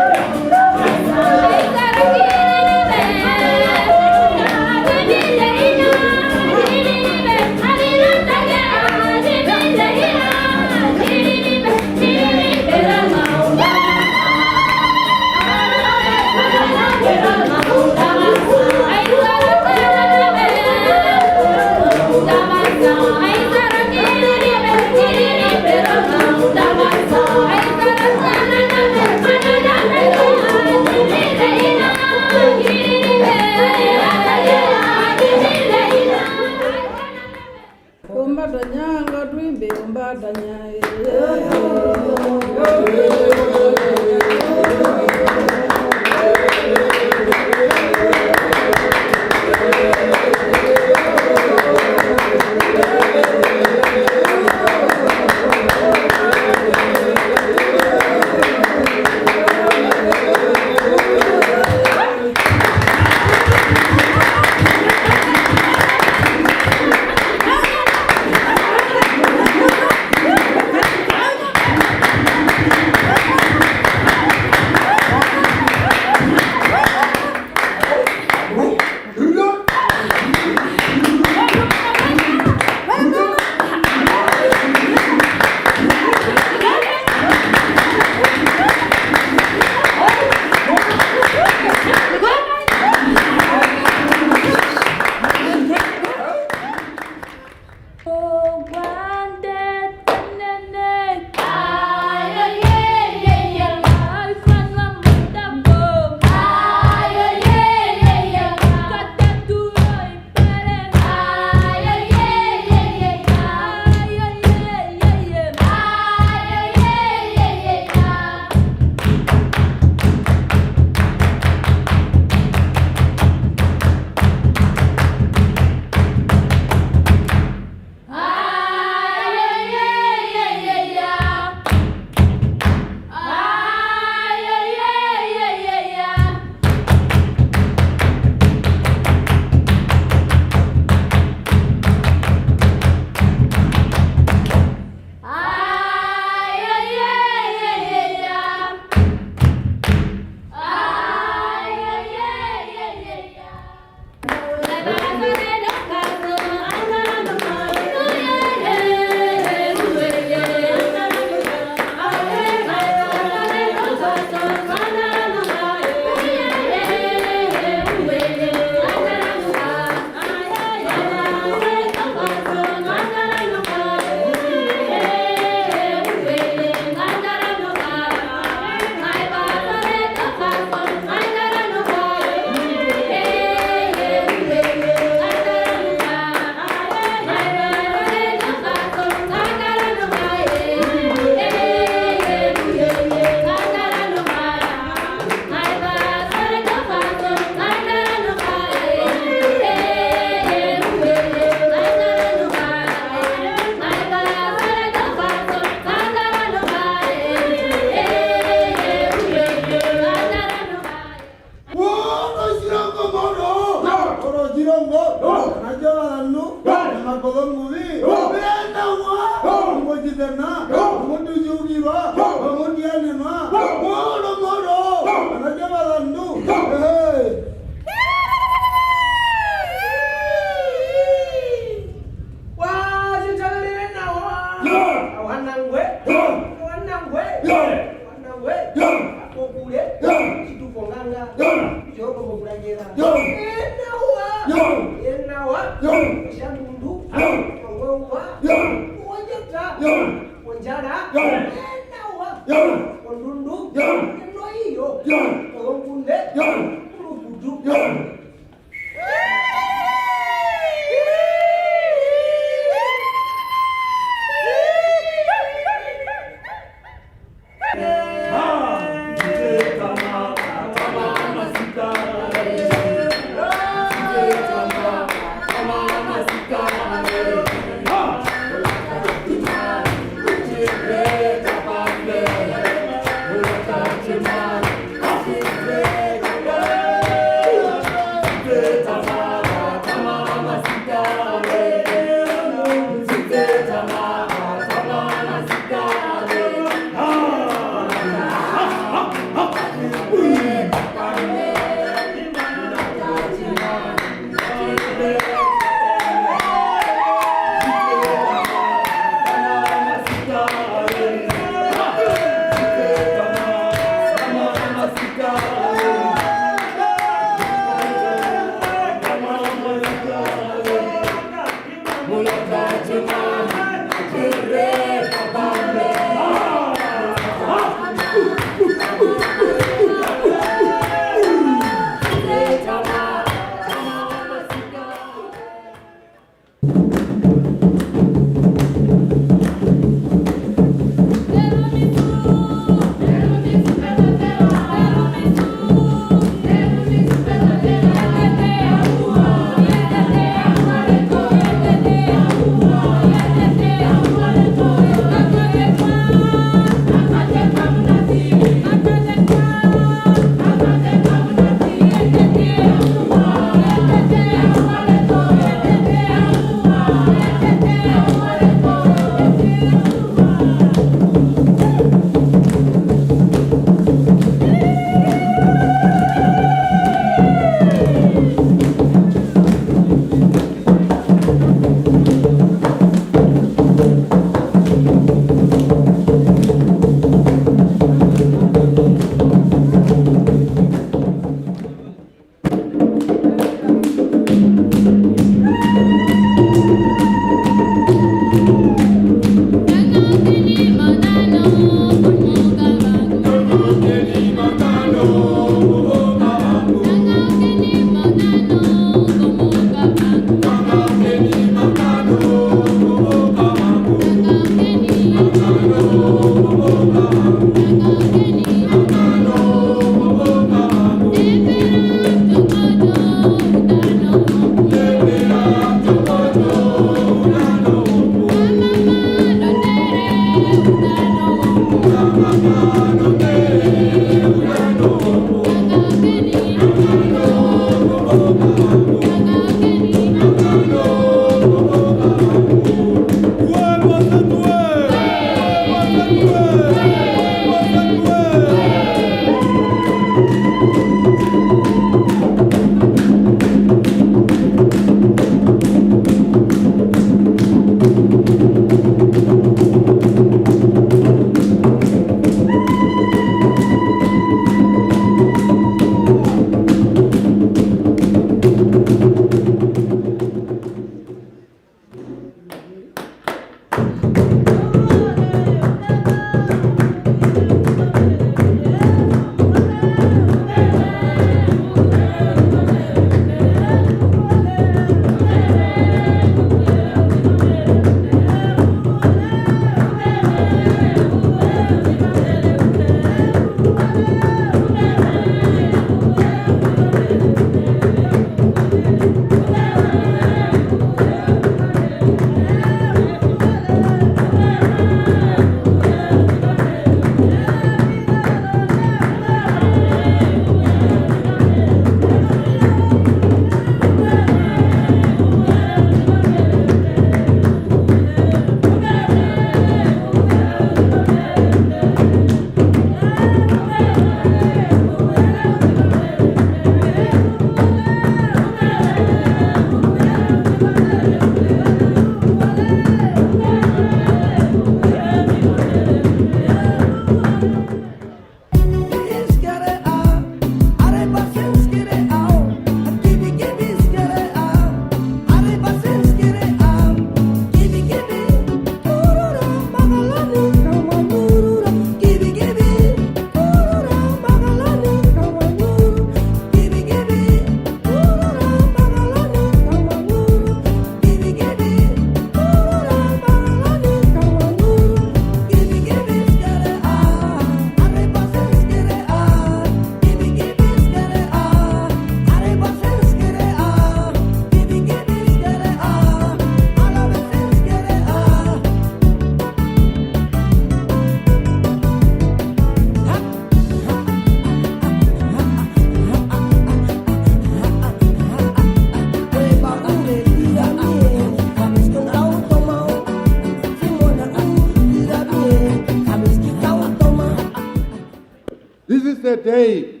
day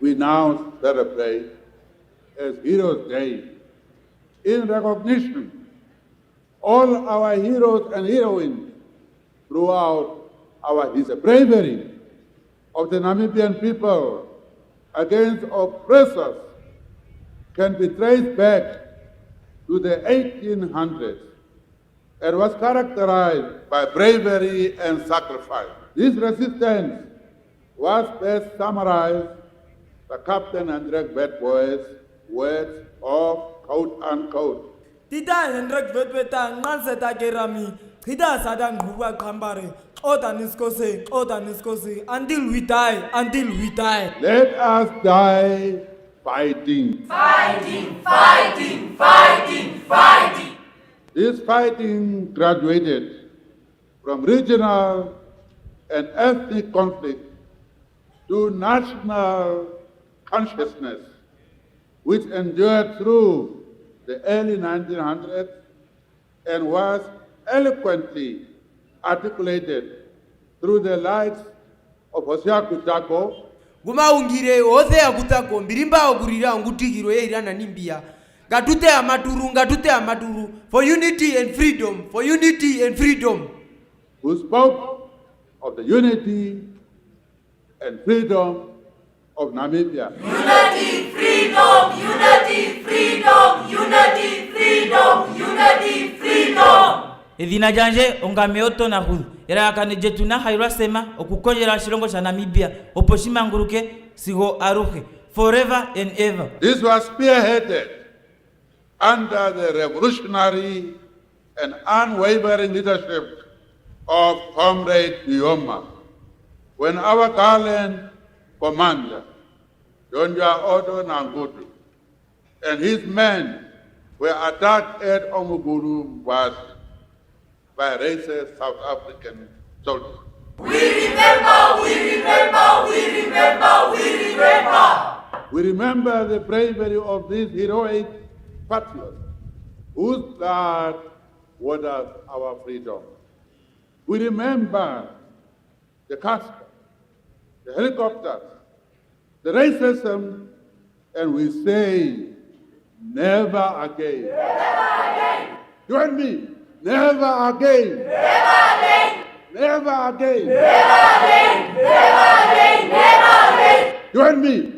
we now celebrate as Heroes Day in recognition all our heroes and heroines throughout our history. Bravery of the Namibian people against oppressors can be traced back to the 1800s and was characterized by bravery and sacrifice. This resistance was best summarized by Captain Hendrik Witbois' words of quote unquote. Tita Hendrik Witbois nqanseta kerami chita sada ngquba qhambare oda niskosi until we die. Let us die fighting. This fighting graduated from regional and ethnic conflict to national consciousness, which endured through the early 1900s and was eloquently articulated through the likes of Oshikoto, gumaungire ose yakutako mbirimba okurira ngutigiro yeira Namibia ngatute amaturu for unity and freedom, who spoke of the unity and freedom of Namibia. Unity, freedom. Edina janje ongameoto na hulu. Era akane jetuna hairwa sema okukonyera shilongo cha Namibia oposhima nguruke sigo aruhe forever and ever. This was spearheaded under the revolutionary and unwavering leadership of Comrade Dioma, when our gallant commander, Donja Odo Nangudu, and his men were attacked at Omuguru was by racist South African soldiers. We remember. We remember the bravery of these heroic patriots whose blood waters our freedom. We remember the customs, the helicopters, the racism, and we say, never again. Join me. Never again. Never again. Join me.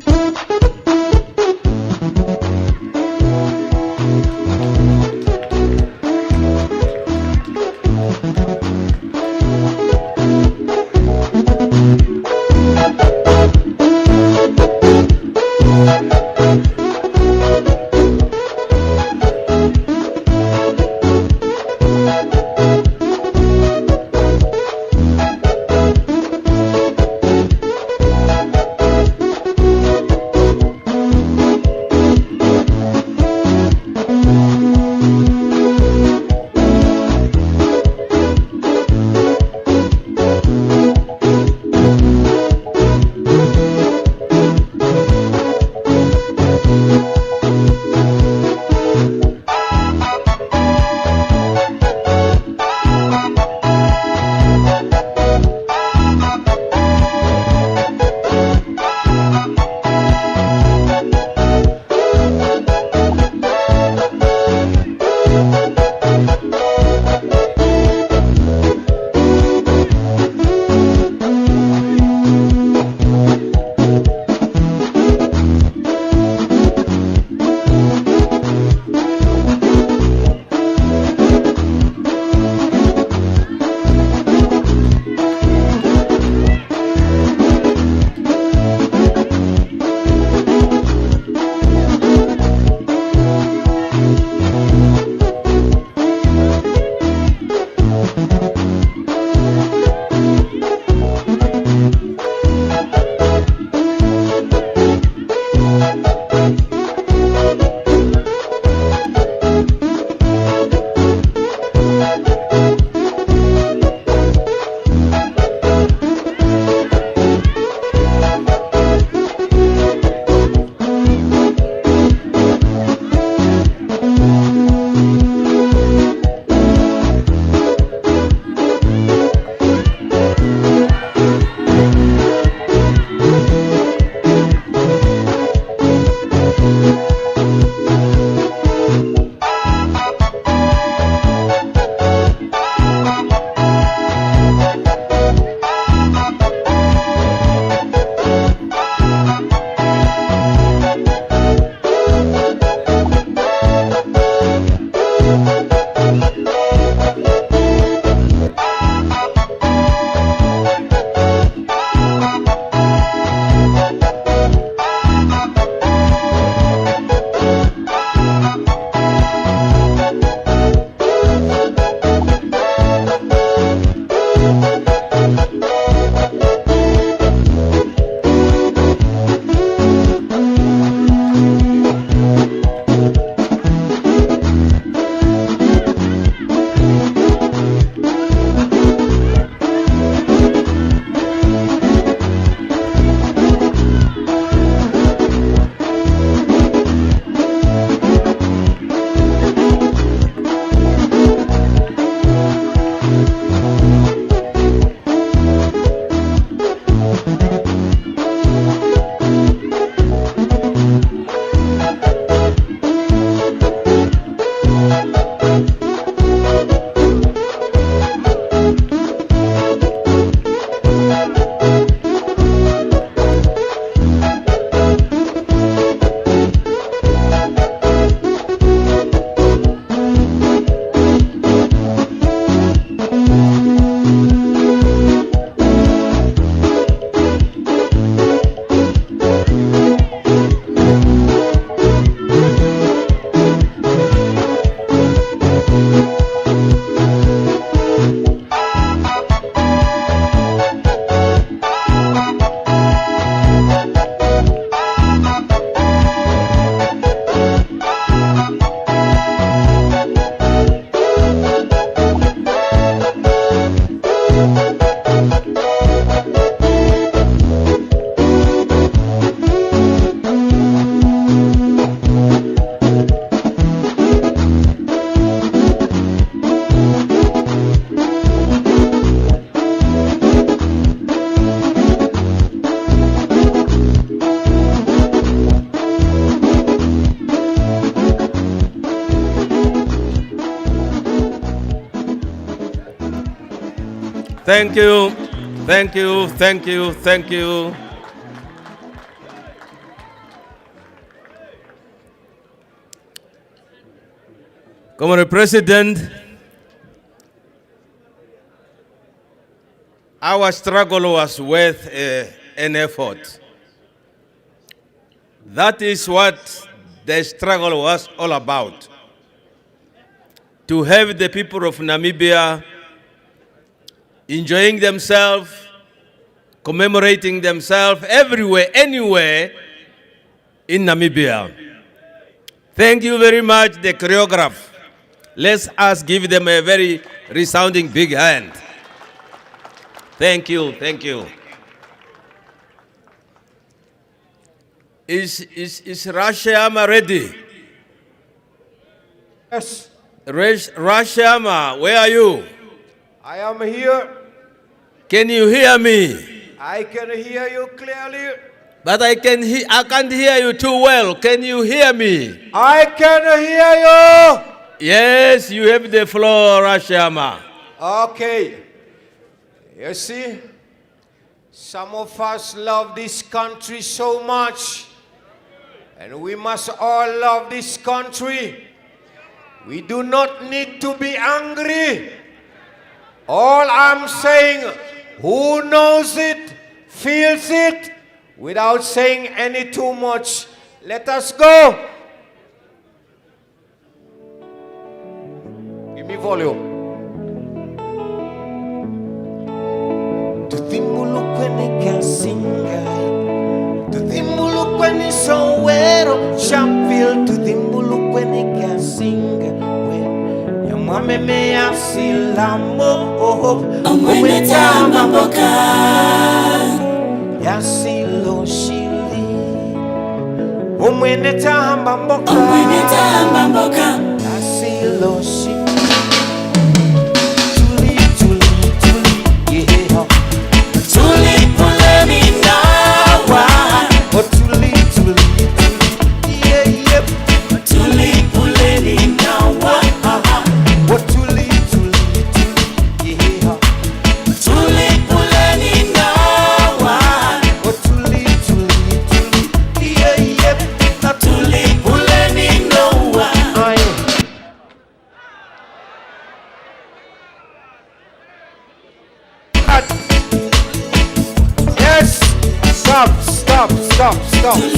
Thank you. Thank you. Thank you. Thank you. Comrade President, our struggle was worth an effort. That is what the struggle was all about. To have the people of Namibia enjoying themselves, commemorating themselves everywhere, anywhere in Namibia. Thank you very much, the choreograph. Let us give them a very resounding big hand. Thank you, thank you. Is Rashama ready? Yes. Rashama, where are you? I am here. Can you hear me? I can hear you clearly. But I can't hear you too well. Can you hear me? I can hear you. Yes, you have the floor, Rashama. Okay. You see, some of us love this country so much, and we must all love this country. We do not need to be angry. All I'm saying, who knows it, feels it, without saying any too much. Let us go. Give me volume. Tuthimulukweni singa, tuthimulukweni sowero, Shamfield, tuthimulukweni singa, yamwame me asilamo, Omwene tamba mboka, yasilo shili, omwene tamba mboka, omwene tamba mboka, yasilo shili.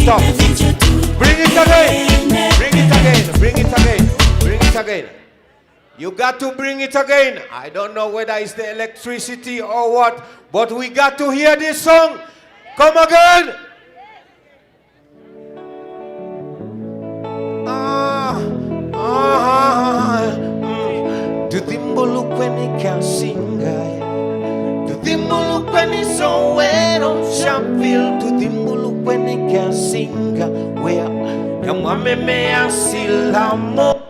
Stop. Bring it again. Bring it again. Bring it again. Bring it again. You got to bring it again. I don't know whether it's the electricity or what, but we got to hear this song. Come again. Tuthimulukweni kasinga. Tuthimulukweni sowero, Shamfield, tuthimulukweni kasinga, where yamwame me asilamo,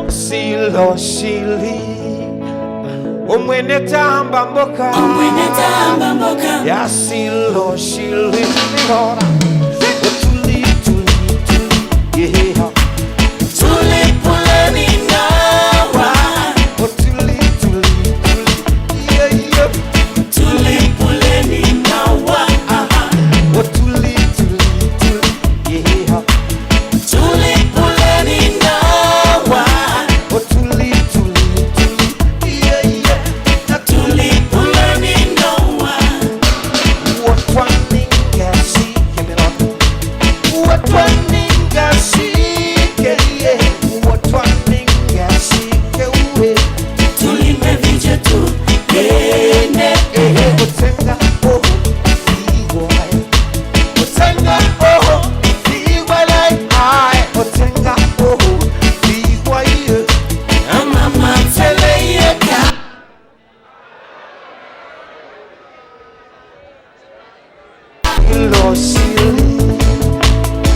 silo shili, omwene tamba mboka, yasilo shili, Lora, tuli, yeah. tuli puleni nawa, tuli puleni nawa, tuli, yeah. tuli puleni nawa, yeah. tuli puleni nawa. What one thing I see, give me that. What one thing I see, yeah. What one thing I see, yeah. Tulimbe vije tu, kene. Otenga, oh, iwai. Otenga, oh, iwai. I. Otenga, oh, iwai. Amama tele yeka. Ilo shili.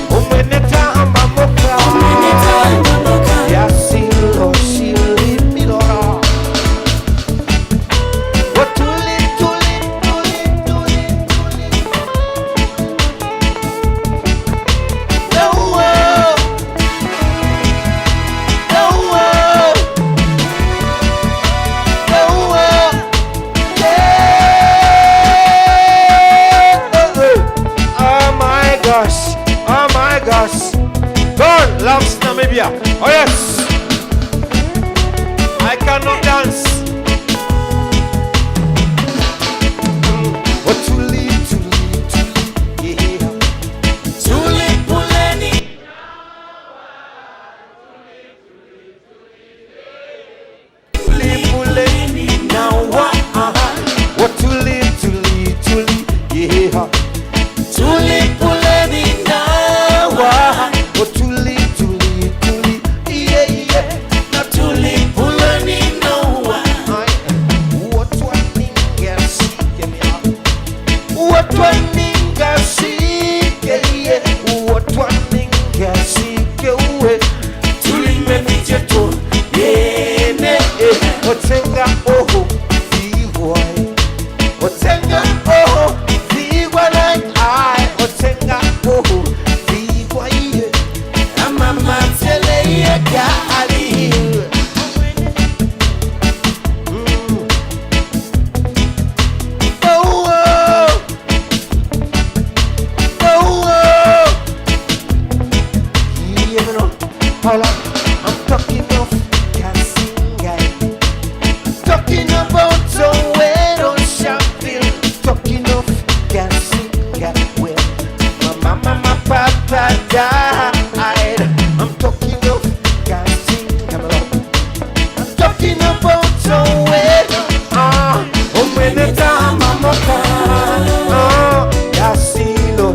Omwene tamba mboka. Omwene tamba mboka. Yasilo shili milora. Tuli. No. gosh, oh my gosh. God loves Namibia. Oh yes. I cannot dance. Oh, Tuli, Tuli, Tuli, yeah. Tuli, Puleni. Tuli, Puleni, now what? Oh, Tuli, Tuli, Tuli, yeah. Tuli, Puleni, now what? Oh, Tuli, Tuli, Tuli, yeah, yeah. Now Tuli, Puleni, now what? What one ninga seek me up? What one ninga seek, yeah. What one ninga seek away? Tuli me vijeto, yeah, ne. Otenga oh, the boy. Otenga oh, the one I. Otenga oh, the boy. Mama tele ya kali. Oh oh, oh oh. Yeah, me know. Hold on, I'm talking of Kasinga. Talking about Soweto, Sharpeville. Talking of Kasinga. Well, my mama, my papa died. I'm talking of Kasinga. I'm talking about Soweto. Oh, when the time I'm Yasilo.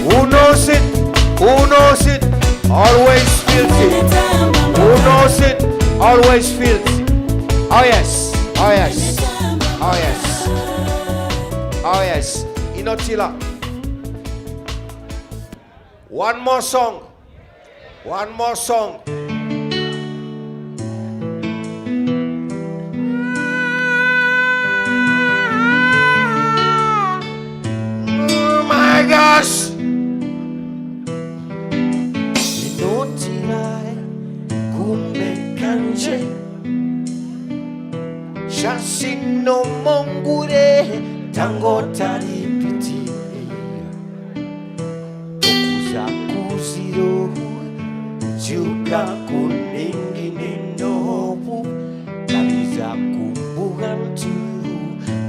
Who knows it? Who knows it? Always feels it. Who knows it? Always feels. Oh yes. Oh yes. Oh yes. Oh yes. Inotila. One more song. One more song. Oh my gosh. Inotila kumbe kanje. Shasino mongure tango taripiti. Okuza kuziro. Juga kuningi ninobu. Tabiza kumbugantu.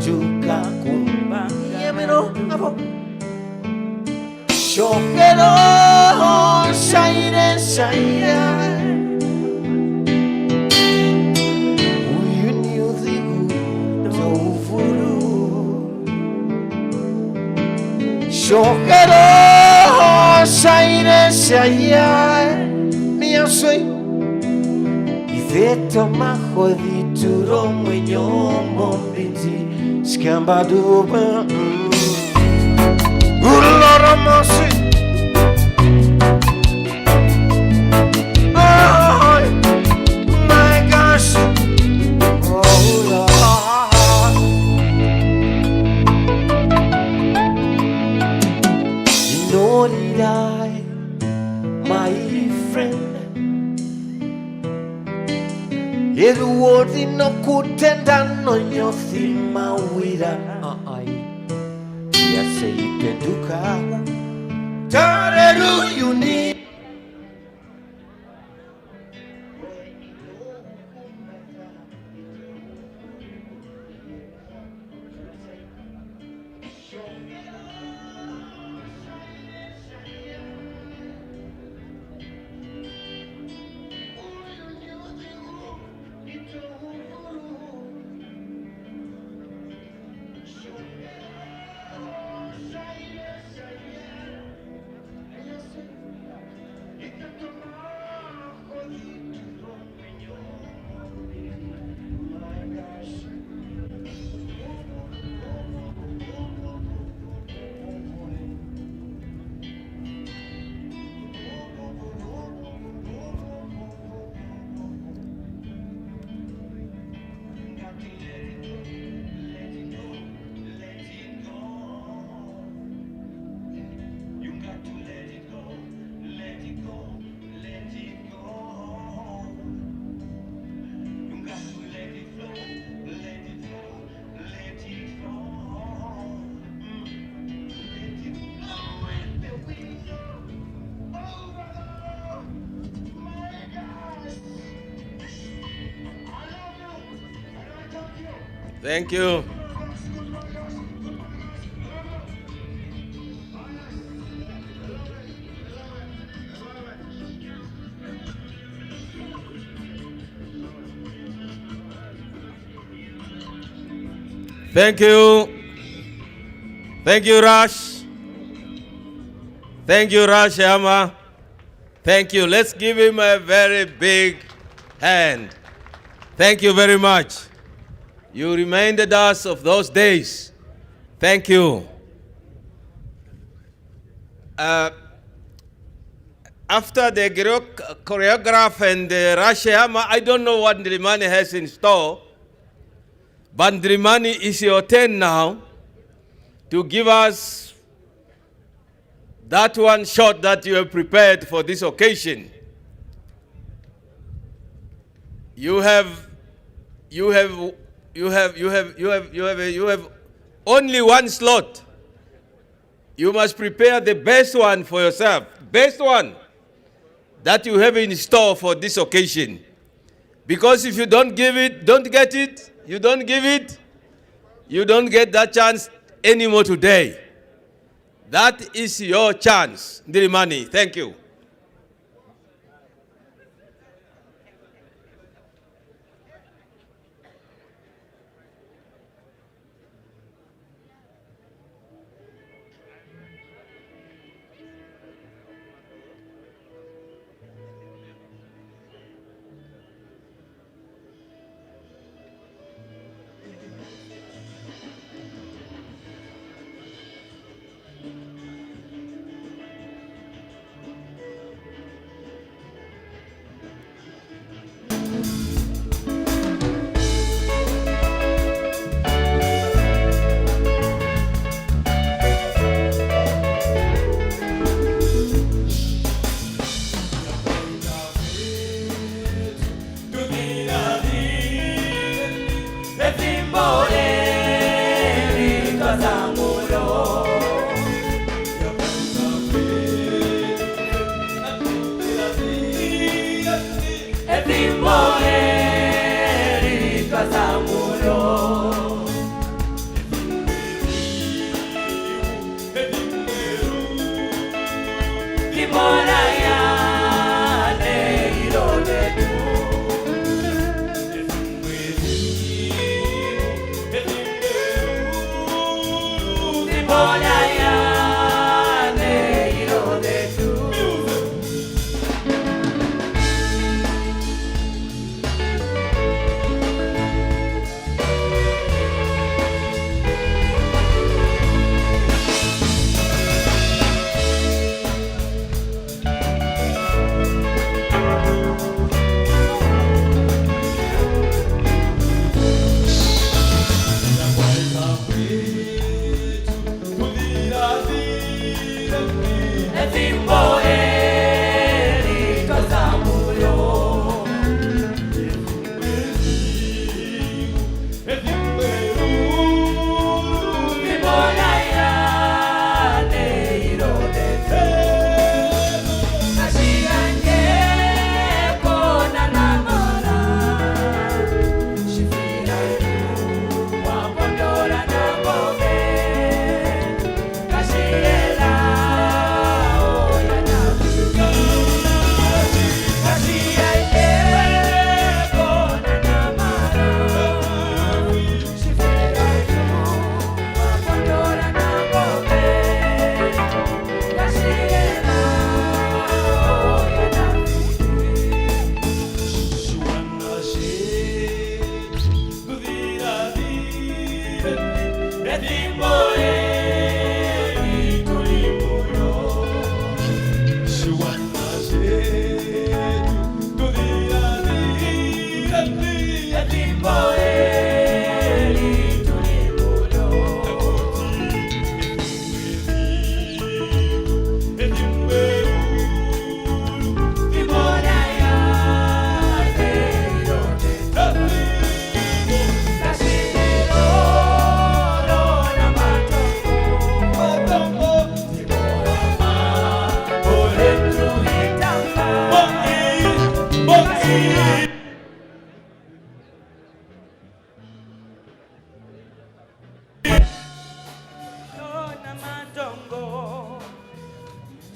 Juga kumbanga. Yemeno abo. Shokero shaire shaire. Shokero shaire shaire. Mia soy Iveto majo dituro mwenyo mombiti Skamba duba Urlora mosi Oh my gosh Oh Lord You know that I, my friend Eruodi no kutenda no nyothi mawira Ya se ipenduka Tareru yuni Thank you. Thank you. Thank you, Rash. Thank you, Rash Yama. Thank you. Let's give him a very big hand. Thank you very much. You reminded us of those days. Thank you. After the choreograph and the Rash Yama, I don't know what Ndrimani has in store. But Ndrimani, is your turn now to give us that one shot that you have prepared for this occasion. You have only one slot. You must prepare the best one for yourself. Best one that you have in store for this occasion. Because if you don't give it, don't get it, you don't give it, you don't get that chance anymore today. That is your chance, Ndrimani. Thank you.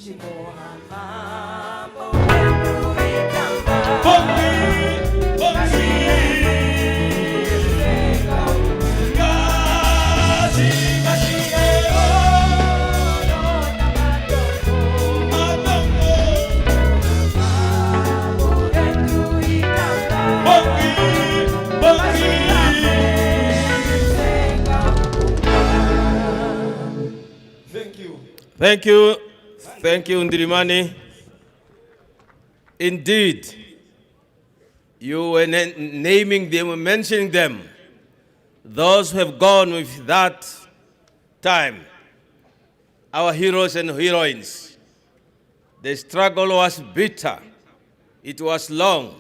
Thank you. Thank you, Ndirimani. Indeed, you were naming them, mentioning them. Those who have gone with that time, our heroes and heroines. The struggle was bitter. It was long.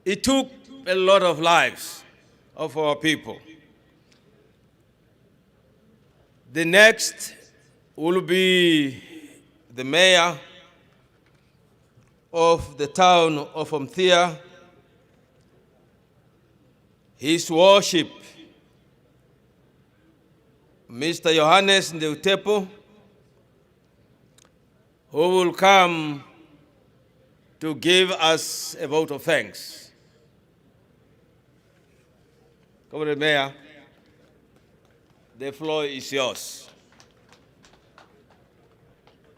It took a lot of lives of our people. The next will be the mayor of the town of Omuthiya. His Worship, Mr. Johannes Ndeutepo, who will come to give us a vote of thanks. Comrade Mayor, the floor is yours.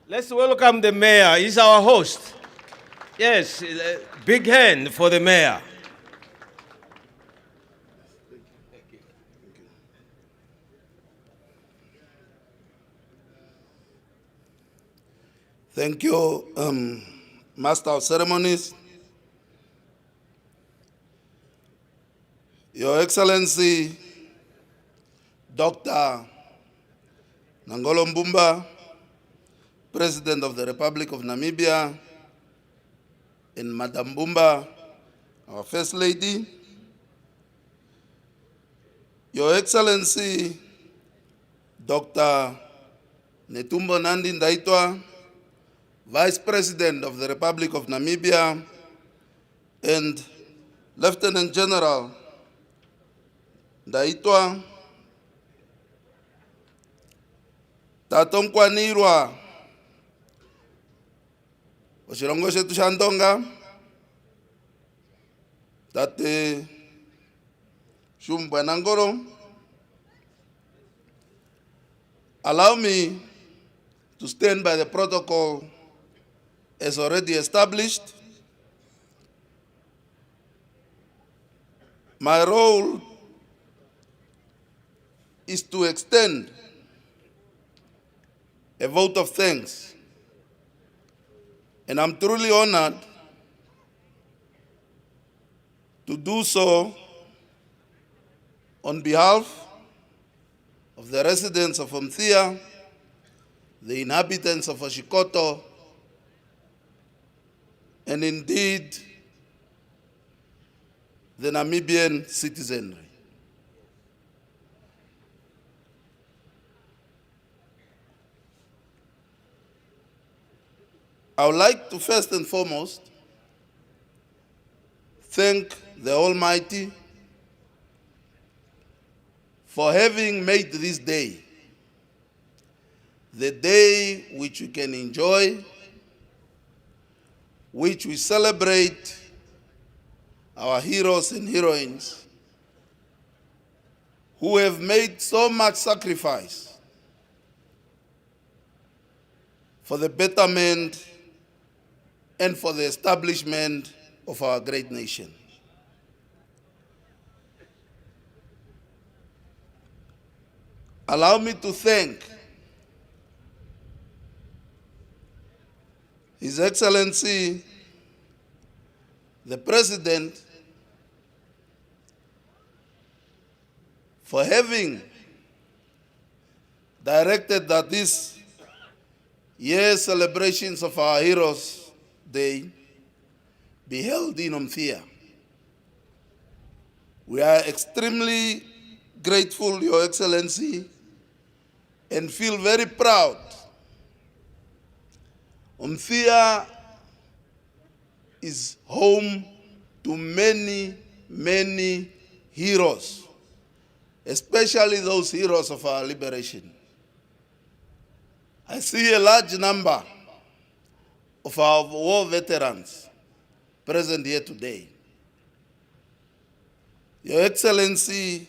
Let's welcome the mayor. He's our host. Yes, a big hand for the mayor. Thank you, Master of Ceremonies. Your Excellency, Dr. Nangolo Mbumba, President of the Republic of Namibia, and Madam Mbumba, our First Lady. Your Excellency, Dr. Netumbo Nandi Ndaitwa, Vice President of the Republic of Namibia, and Lieutenant General Ndaitwa, Tatonkwanirwa, Oshilongo shetu sha Ndonga, Tate Shumbwa Nangoro. Allow me to stand by the protocol as already established. My role is to extend a vote of thanks, and I'm truly honored to do so on behalf of the residents of Omuthiya, the inhabitants of Oshikoto, and indeed the Namibian citizenry. I would like to first and foremost thank the Almighty for having made this day the day which we can enjoy, which we celebrate our heroes and heroines who have made so much sacrifice for the betterment and for the establishment of our great nation. Allow me to thank His Excellency, the President, for having directed that this year's celebrations of our Heroes Day be held in Omuthiya. We are extremely grateful, Your Excellency, and feel very proud. Omuthiya is home to many, many heroes, especially those heroes of our liberation. I see a large number of our war veterans present here today. Your Excellency,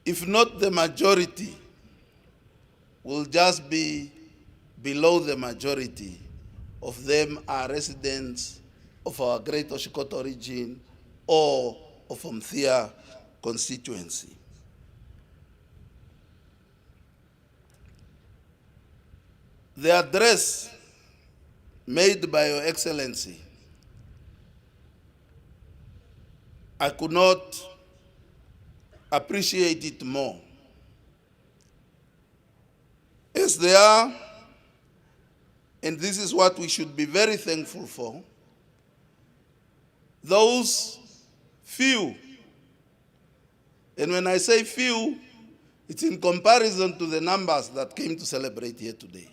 if not the majority, will just be below the majority of them are residents of our great Oshikoto region or of Omuthiya constituency. The address made by Your Excellency, I could not appreciate it more. As they are, and this is what we should be very thankful for, those few, and when I say few, it's in comparison to the numbers that came to celebrate here today,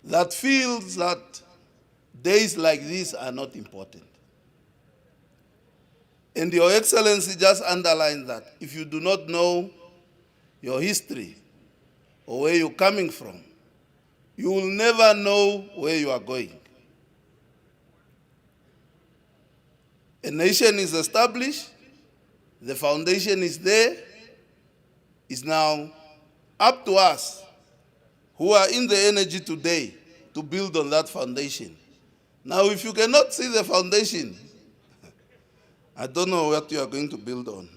that feels that days like this are not important. And Your Excellency just underlined that if you do not know your history or where you're coming from, you will never know where you are going. A nation is established, the foundation is there. It's now up to us who are in the energy today to build on that foundation. Now, if you cannot see the foundation, I don't know what you are going to build on.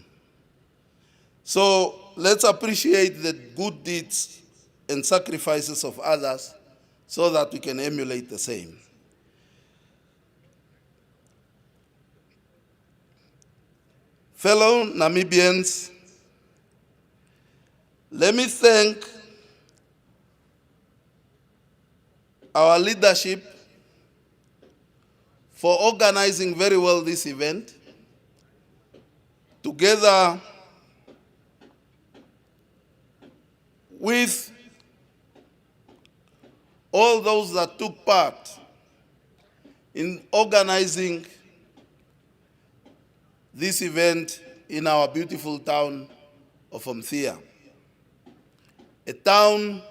So let's appreciate the good deeds and sacrifices of others so that we can emulate the same. Fellow Namibians, let me thank our leadership for organizing very well this event, together with all those that took part in organizing this event in our beautiful town of Omuthiya, a town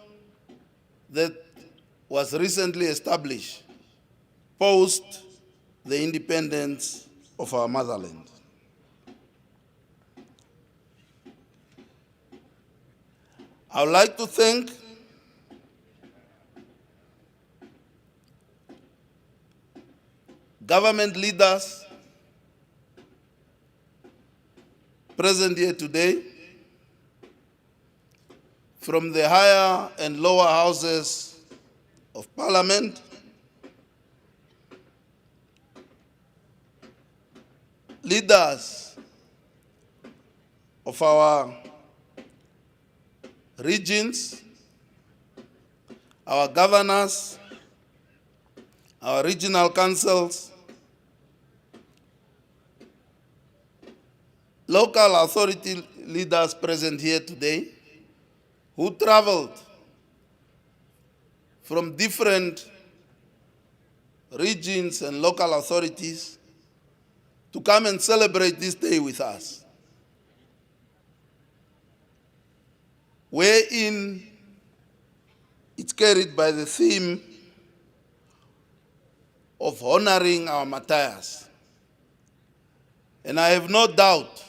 that was recently established post the independence of our motherland. I would like to thank government leaders present here today, from the higher and lower houses of parliament, leaders of our regions, our governors, our regional councils, local authority leaders present here today who traveled from different regions and local authorities to come and celebrate this day with us, wherein it's carried by the theme of honoring our martyrs. And I have no doubt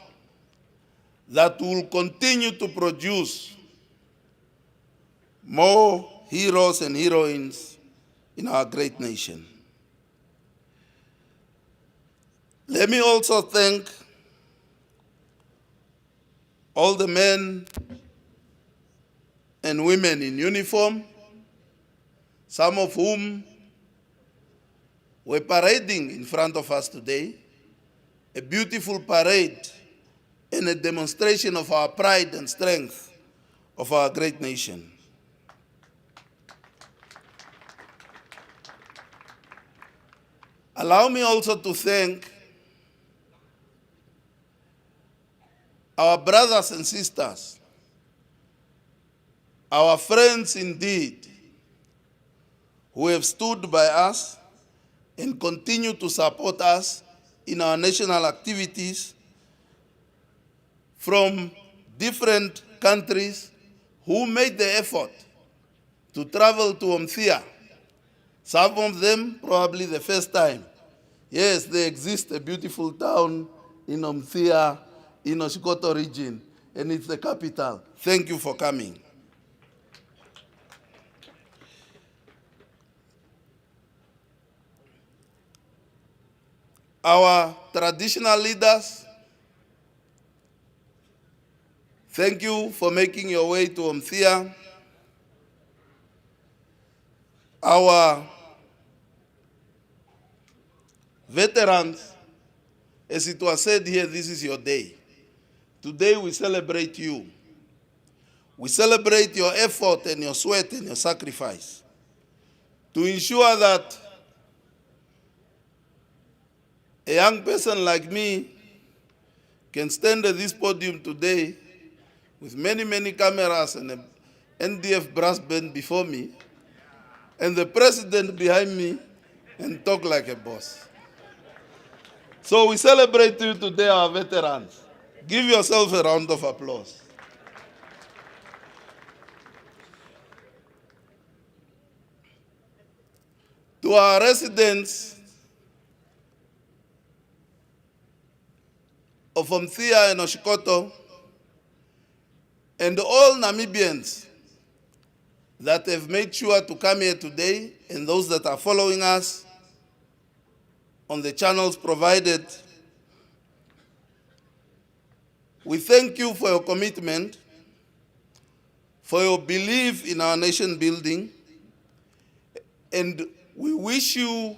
that we will continue to produce more heroes and heroines in our great nation. Let me also thank all the men and women in uniform, some of whom were parading in front of us today, a beautiful parade and a demonstration of our pride and strength of our great nation. Allow me also to thank our brothers and sisters, our friends indeed, who have stood by us and continue to support us in our national activities from different countries, who made the effort to travel to Omuthiya. Some of them probably the first time. Yes, there exists a beautiful town in Omuthiya, in Oshikoto region, and it's the capital. Thank you for coming. Our traditional leaders, thank you for making your way to Omuthiya. Our veterans, as it was said here, this is your day. Today we celebrate you. We celebrate your effort and your sweat and your sacrifice to ensure that a young person like me can stand at this podium today with many, many cameras and an NDF brass band before me, and the president behind me, and talk like a boss. So we celebrate you today, our veterans. Give yourself a round of applause. To our residents of Omuthiya and Oshikoto, and all Namibians that have made sure to come here today, and those that are following us on the channels provided, we thank you for your commitment, for your belief in our nation building, and we wish you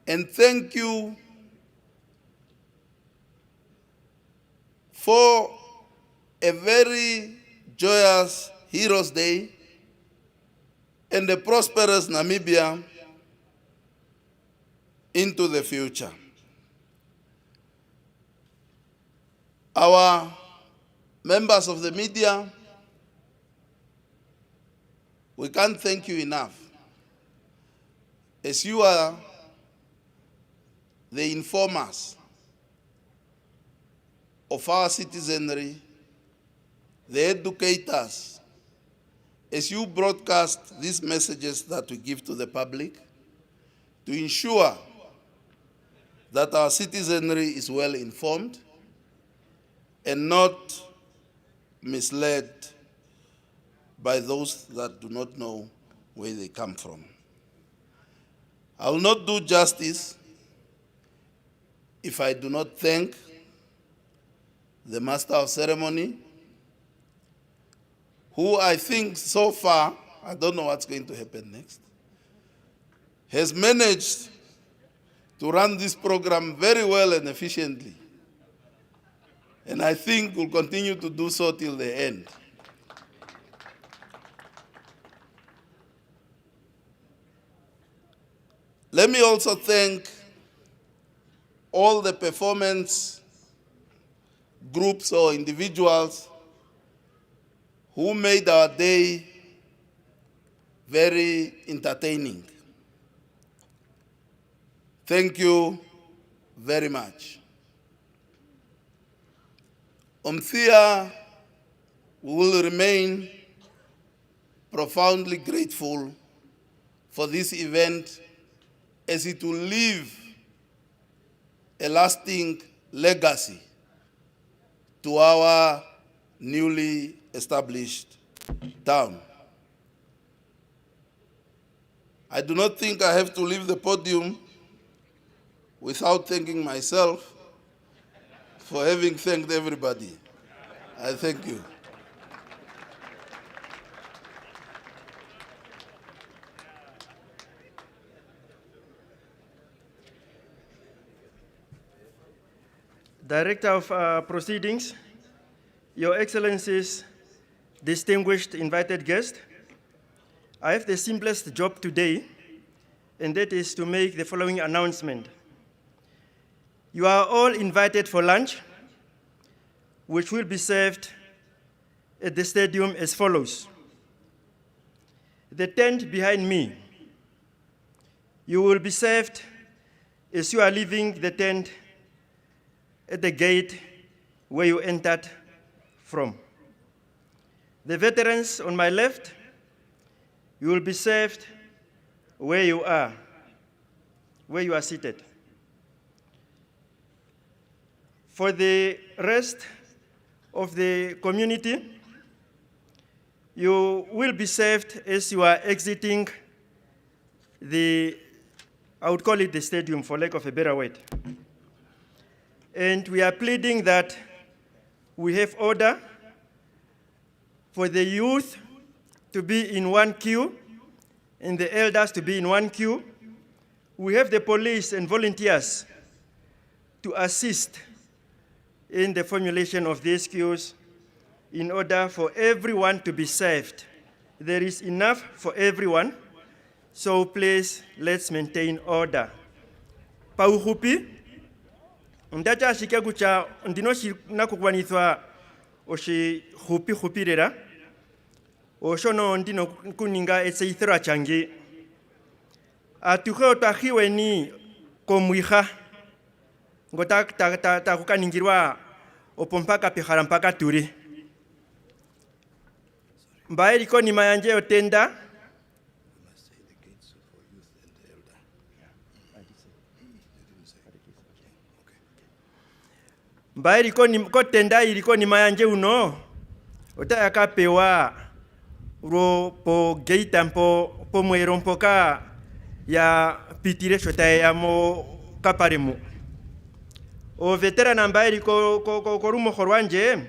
and thank you for a very joyous Heroes Day and a prosperous Namibia into the future. Our members of the media, we can't thank you enough, as you are the informers of our citizenry, the educators, as you broadcast these messages that we give to the public to ensure that our citizenry is well informed and not misled by those that do not know where they come from. I will not do justice if I do not thank the Master of Ceremony, who I think so far, I don't know what's going to happen next, has managed to run this program very well and efficiently. And I think will continue to do so till the end. Let me also thank all the performance groups or individuals who made our day very entertaining. Thank you very much. Omuthiya will remain profoundly grateful for this event, as it will leave a lasting legacy to our newly established town. I do not think I have to leave the podium without thanking myself for having thanked everybody. I thank you. Director of Proceedings, Your Excellencies, distinguished invited guests, I have the simplest job today, and that is to make the following announcement. You are all invited for lunch, which will be served at the stadium as follows. The tent behind me, you will be served as you are leaving the tent at the gate where you entered from. The veterans on my left You will be saved where you are seated. For the rest of the community, you will be saved as you are exiting I would call it the stadium for lack of a better word. And we are pleading that we have order for the youth to be in one queue and the elders to be in one queue. We have the police and volunteers to assist in the formulation of these queues in order for everyone to be saved. There is enough for everyone, so please, let's maintain order. Pauhupi, ndacha shike kucha ndino nakukwanithwa oshi hupi rera oshono ndino kuninga etseithera changi atuho tahiwe ni komwiha ngota ta kukaningirwa opompaka pihara mpaka turi mbaeri ko ni mayanje otenda mbaeri ko tenda iliko ni mayanje uno otayakapewa ro po gate po mwero mpoka ya pitire shota ya mo kaparemu o veterana mbaeri ko rumo khorwanje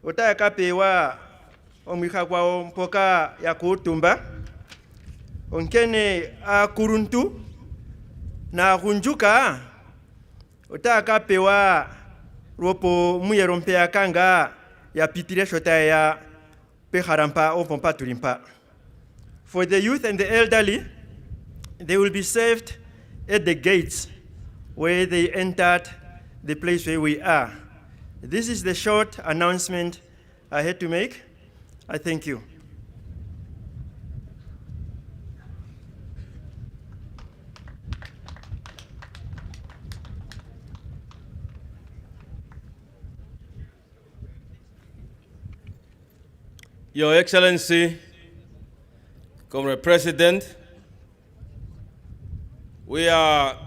otayakapewa omwiha kwao mpoka ya kutumba onkene akuruntu na hunjuka otayakapewa ropo muyero mpe kanga ya pitire shota ya peharampa opompa tulimpa. For the youth and the elderly, they will be saved at the gates where they entered the place where we are. This is the short announcement I had to make. I thank you. Your Excellency, Comrade President, we are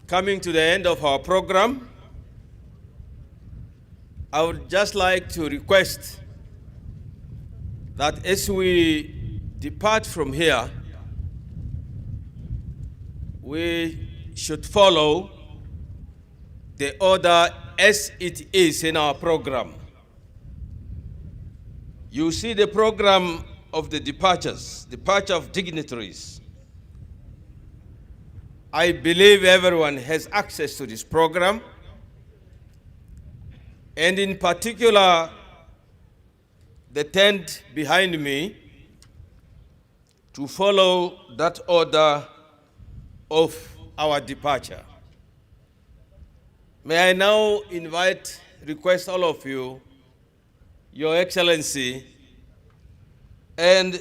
coming to the end of our program. I would just like to request that as we depart from here, we should follow the order as it is in our program. You see the program of the departure of dignitaries. I believe everyone has access to this program, and in particular, the tent behind me, to follow that order of our departure. May I now request all of you, Your Excellency, and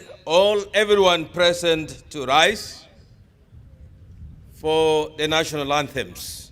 everyone present to rise for the national anthems.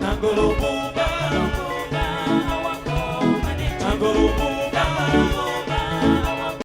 Nangolo